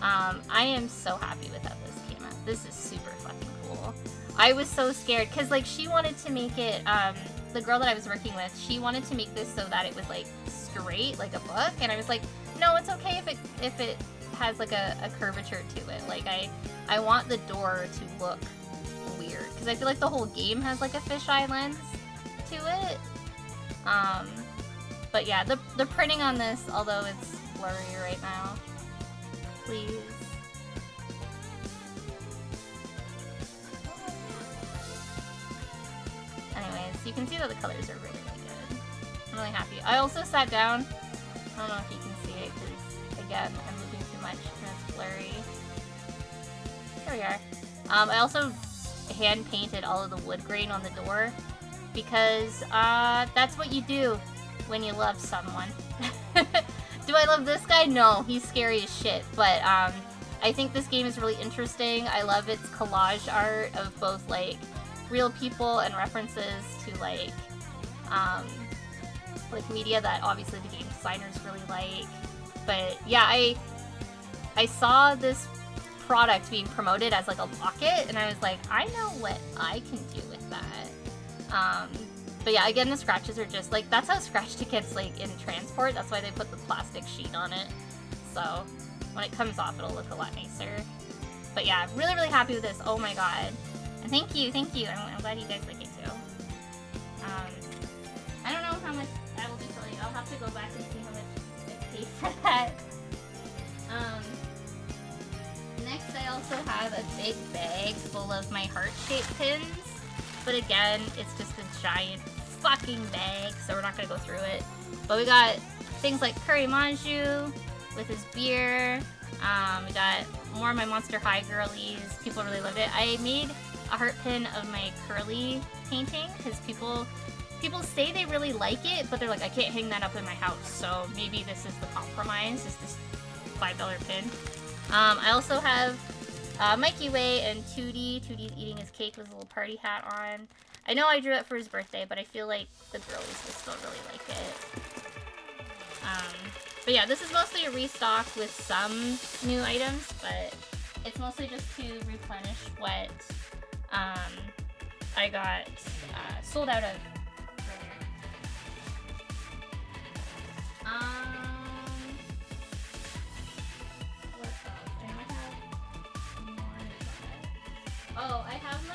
I am so happy with how this came out. This is super fucking cool. I was so scared because like she wanted to make it, the girl that I was working with, she wanted to make this so that it was like straight, like a book, and I was like, no, it's okay if it has like a curvature to it. Like I want the door to look weird. because I feel like the whole game has like a fisheye lens to it. But yeah, the printing on this, although it's blurry right now, please. Anyways, you can see that the colors are really, really good. I'm really happy. I also sat down. I don't know if you can see it because, again, I'm moving too much and it's blurry. Here we are. I also hand painted all of the wood grain on the door because that's what you do when you love someone. Do I love this guy? No, he's scary as shit, but I think this game is really interesting. I love its collage art of both like real people and references to like media that obviously the game designers really like. But yeah, I saw this product being promoted as like a locket, and I was like, I know what I can do with that. But yeah, again, the scratches are just like, that's how scratch tickets like in transport, that's why they put the plastic sheet on it, so when it comes off it'll look a lot nicer. But yeah, I'm really, really happy with this. Oh my god. And thank you. I'm glad you guys like it too. I don't know how much I will be selling. I'll have to go back and see how much I paid for that. Next I also have a big bag full of my heart-shaped pins. But again, it's just a giant fucking bag, so we're not gonna go through it. But we got things like Curry Manju with his beer. We got more of my Monster High girlies. People really love it. I made a heart pin of my Curly painting because people say they really like it, but they're like, I can't hang that up in my house. So maybe this is the compromise, is this $5 pin. I also have Mikey Way and Tootie. Tootie's eating his cake with a little party hat on. I know I drew it for his birthday, but I feel like the girlies will still really like it. But yeah, this is mostly a restock with some new items, but it's mostly just to replenish what I got sold out of earlier. What else? I might have more. Oh, I have my...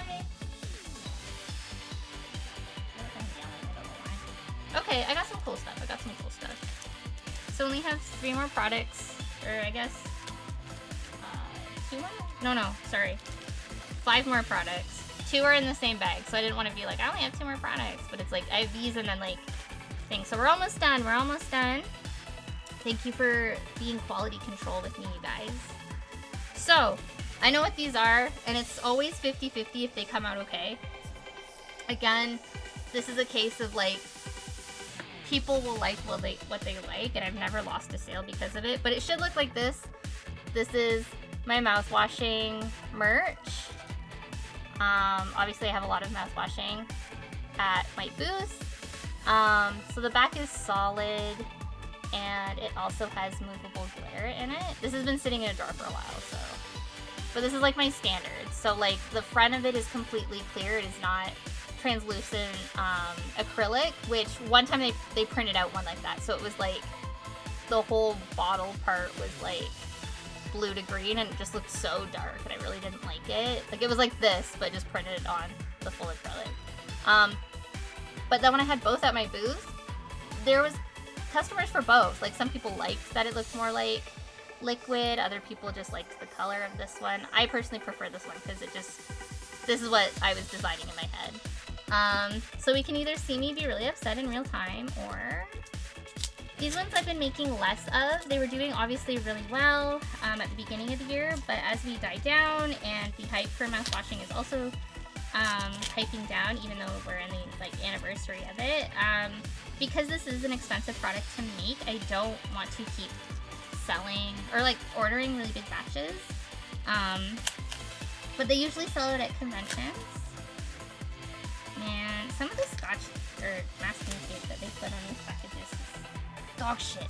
Okay, I got some cool stuff. So we only have 3 more products, or I guess 2 more? No, sorry. 5 more products. 2 are in the same bag, so I didn't want to be like, I only have 2 more products, but it's like, I have these and then like things. So we're almost done. Thank you for being quality control with me, you guys. So, I know what these are, and it's always 50-50 if they come out okay. Again, this is a case of like, people will like what they like, and I've never lost a sale because of it. But it should look like this. This is my mouthwashing merch. Obviously I have a lot of mouthwashing at my booth. So the back is solid, and it also has movable glare in it. This has been sitting in a drawer for a while, so. But this is like my standard. So like the front of it is completely clear. It is not translucent acrylic, which one time they printed out one like that, so it was like the whole bottle part was like blue to green, and it just looked so dark, and I really didn't like it. Like it was like this, but just printed on the full acrylic. But then when I had both at my booth, there was customers for both. Like some people liked that it looked more like liquid, other people just liked the color of this one. I personally prefer this one because this is what I was designing in my head. So we can either see me be really upset in real time, or these ones I've been making less of. They were doing obviously really well at the beginning of the year, but as we die down and the hype for mouthwashing is also hyping down, even though we're in the like anniversary of it, because this is an expensive product to make, I don't want to keep selling or like ordering really big batches. But they usually sell it at conventions. Man, some of the scotch or masking tape that they put on these packages is dog shit.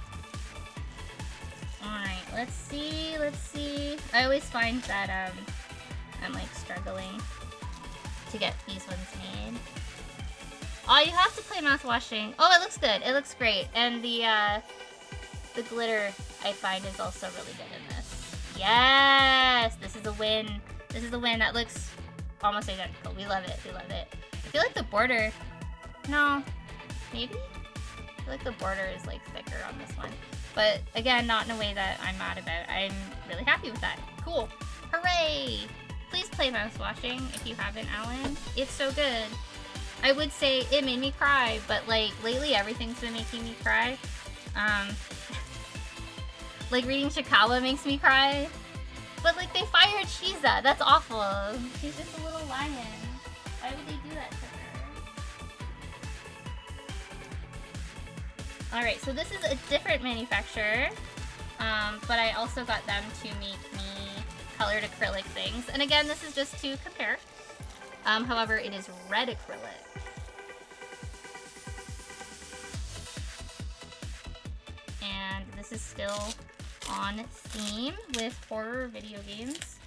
Alright, let's see. I always find that I'm like struggling to get these ones made. Oh, you have to play mouthwashing. Oh, it looks good. It looks great. And the glitter I find is also really good in this. Yes! This is a win. That looks almost identical. We love it. We love it. I feel like the border... No. Maybe? I feel like the border is like thicker on this one. But again, not in a way that I'm mad about. I'm really happy with that. Cool. Hooray! Please play Mouse Washing if you haven't, Alan. It's so good. I would say it made me cry, but like lately everything's been making me cry. Like reading Chikawa makes me cry. But like they fired Shiza. That's awful. She's just a little lion. Why would they do that to her? Alright, so this is a different manufacturer. But I also got them to make me colored acrylic things. And again, this is just to compare. However, it is red acrylic. And this is still on theme with horror video games.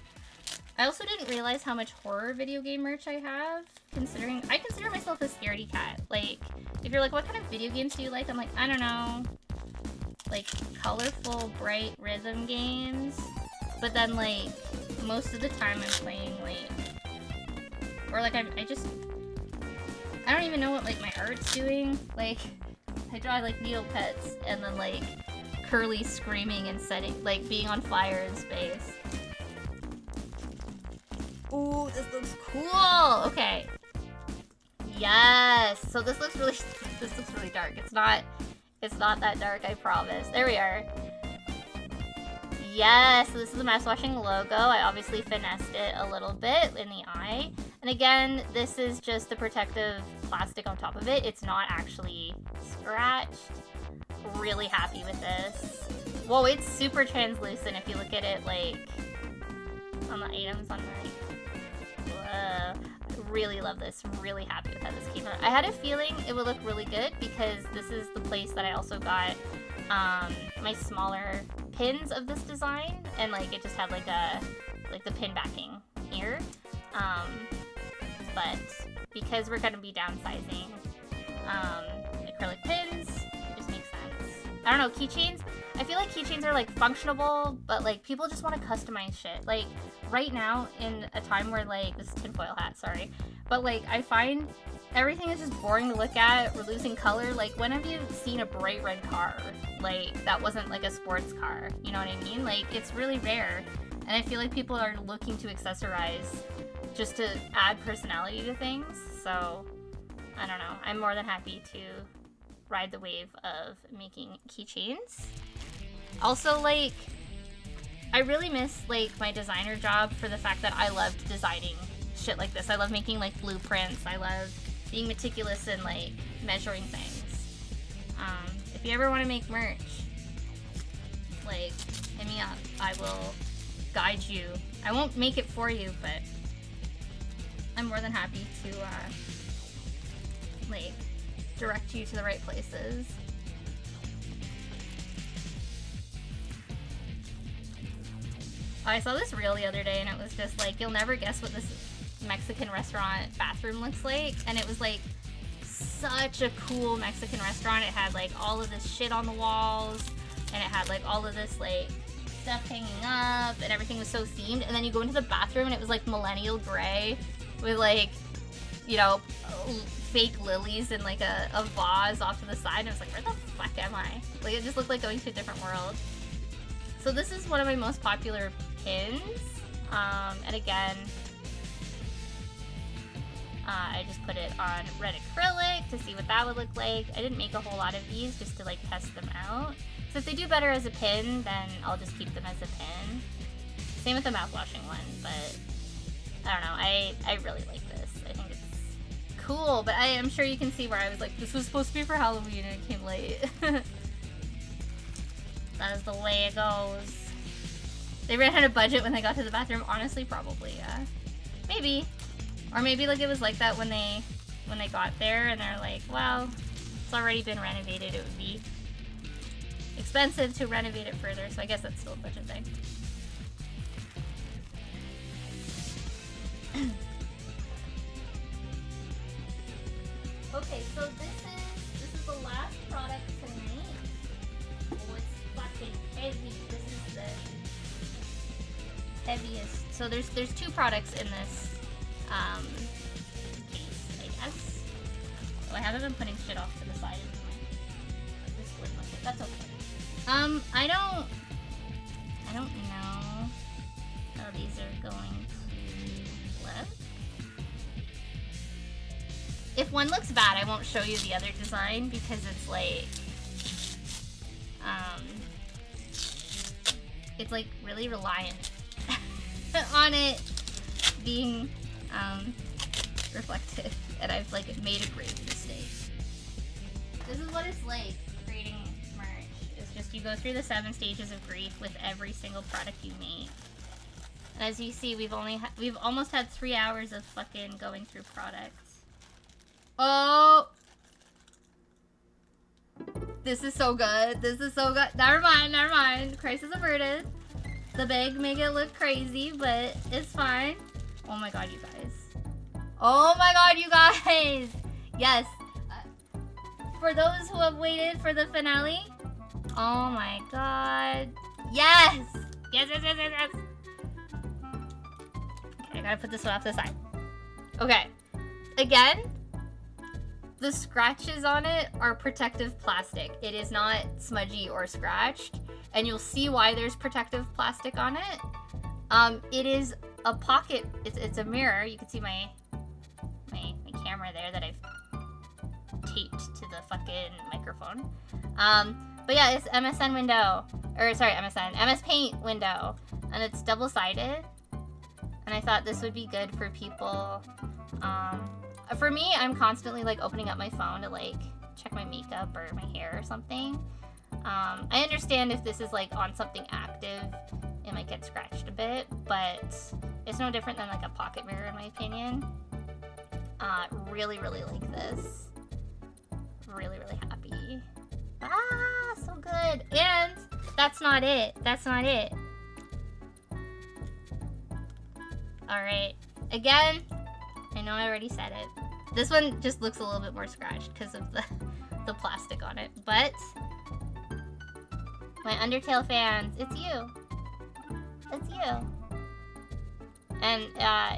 I also didn't realize how much horror video game merch I have, considering I consider myself a scaredy cat. Like, if you're like, what kind of video games do you like? I'm like, I don't know. Like, colorful, bright rhythm games. But then, like, most of the time I'm playing, like, or like I don't even know what, like, my art's doing. Like, I draw, like, Neopets, and then, like, Curly screaming and setting, like, being on fire in space. Ooh, this looks cool! Okay. Yes! So this looks really dark. It's not that dark, I promise. There we are. Yes, so this is the Mouse Washing logo. I obviously finessed it a little bit in the eye. And again, this is just the protective plastic on top of it. It's not actually scratched. Really happy with this. Whoa, it's super translucent if you look at it, like, on the items on the right. Really love this. Really happy with how this came out. I had a feeling it would look really good because this is the place that I also got my smaller pins of this design, and like it just had like the pin backing here. But because we're gonna be downsizing acrylic pins, it just makes sense. I don't know, keychains. I feel like keychains are like functional, but like people just want to customize shit. Like right now, in a time where like this is tinfoil hat, sorry, but like I find everything is just boring to look at. We're losing color. Like, when have you seen a bright red car like that wasn't like a sports car? You know what I mean? Like, it's really rare, and I feel like people are looking to accessorize just to add personality to things. So I don't know. I'm more than happy to ride the wave of making keychains. Also, like, I really miss, like, my designer job for the fact that I loved designing shit like this. I love making, like, blueprints. I love being meticulous and, like, measuring things. If you ever want to make merch, like, hit me up. I will guide you. I won't make it for you, but I'm more than happy to, like, direct you to the right places. I saw this reel the other day, and it was just like, you'll never guess what this Mexican restaurant bathroom looks like. And it was like such a cool Mexican restaurant. It had like all of this shit on the walls, and it had like all of this like stuff hanging up, and everything was so themed. And then you go into the bathroom, and it was like millennial gray with like, you know, fake lilies and like a vase off to the side. And I was like, where the fuck am I? Like, it just looked like going to a different world. So this is one of my most popular pins, and again, I just put it on red acrylic to see what that would look like. I didn't make a whole lot of these just to like test them out. So if they do better as a pin, then I'll just keep them as a pin. Same with the mouthwashing one, but I don't know, I really like this. I think it's cool, but I am sure you can see where I was like, this was supposed to be for Halloween and it came late. That is the way it goes. They ran out of budget when they got to the bathroom. Honestly, probably, yeah. Maybe. Or maybe like it was like that when they got there and they're like, well, it's already been renovated. It would be expensive to renovate it further. So I guess that's still a budget thing. Okay, so this is the last product tonight. Oh, it's fucking heavy. This is the heaviest. So there's two products in this case, I guess. Oh, I haven't been putting shit off to the side of this wood bucket. That's okay. I don't know how these are going to look. If one looks bad, I won't show you the other design because it's like really reliant on it being reflective, and I've like made a grave mistake. This is what it's like creating merch. It's just you go through the 7 stages of grief with every single product you make. And as you see, we've almost had 3 hours of fucking going through products. Oh, this is so good. This is so good. Never mind, never mind. Crisis averted. The bag make it look crazy, but it's fine. Oh my god, you guys. Oh my god, you guys. Yes. For those who have waited for the finale. Oh my god. Yes. Yes, yes, yes, yes, yes. Okay, I gotta put this one off to the side. Okay. Again, the scratches on it are protective plastic. It is not smudgy or scratched. And you'll see why there's protective plastic on it. It is a pocket. It's a mirror. You can see my camera there that I've taped to the fucking microphone. But yeah, it's MSN window. Or sorry, MS Paint window. And it's double-sided. And I thought this would be good for people. For me, I'm constantly like opening up my phone to like check my makeup or my hair or something. I understand if this is like on something active, it might get scratched a bit, but it's no different than like a pocket mirror in my opinion. Really, really like this. Really, really happy. Ah, so good. And that's not it. That's not it. Alright. Again, I know I already said it. This one just looks a little bit more scratched because of the plastic on it, but my Undertale fans, it's you. It's you. And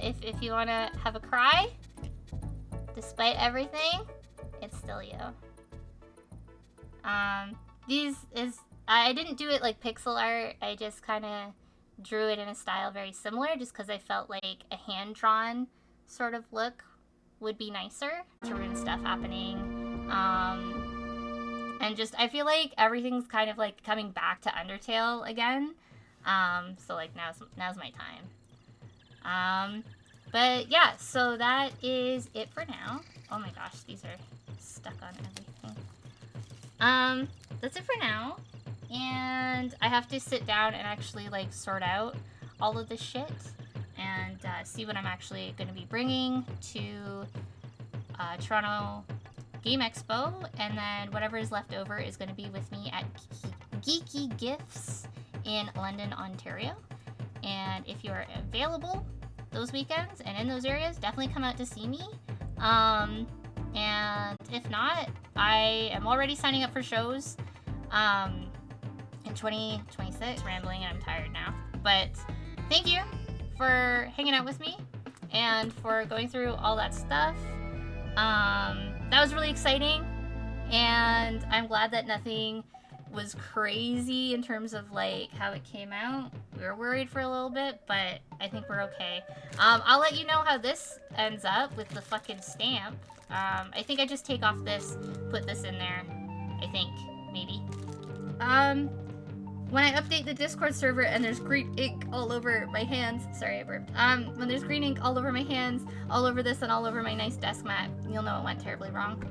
if you want to have a cry, despite everything, it's still you. I didn't do it like pixel art. I just kind of drew it in a style very similar just because I felt like a hand-drawn sort of look would be nicer. To ruin stuff happening. And just, I feel like everything's kind of like coming back to Undertale again. So like now's my time. But yeah, so that is it for now. Oh my gosh, these are stuck on everything. That's it for now. And I have to sit down and actually like sort out all of this shit and see what I'm actually going to be bringing to Toronto Game Expo, and then whatever is left over is going to be with me at Geeky Gifts in London, Ontario. And if you're available those weekends and in those areas, definitely come out to see me. And if not, I am already signing up for shows in 2026. Rambling and I'm tired now. But thank you for hanging out with me and for going through all that stuff. That was really exciting, and I'm glad that nothing was crazy in terms of like how it came out. We were worried for a little bit, but I think we're okay. I'll let you know how this ends up with the fucking stamp. I think I just take off this, put this in there, I think, maybe. When I update the Discord server and there's green ink all over my hands, sorry I burped, when there's green ink all over my hands, all over this and all over my nice desk mat, you'll know it went terribly wrong.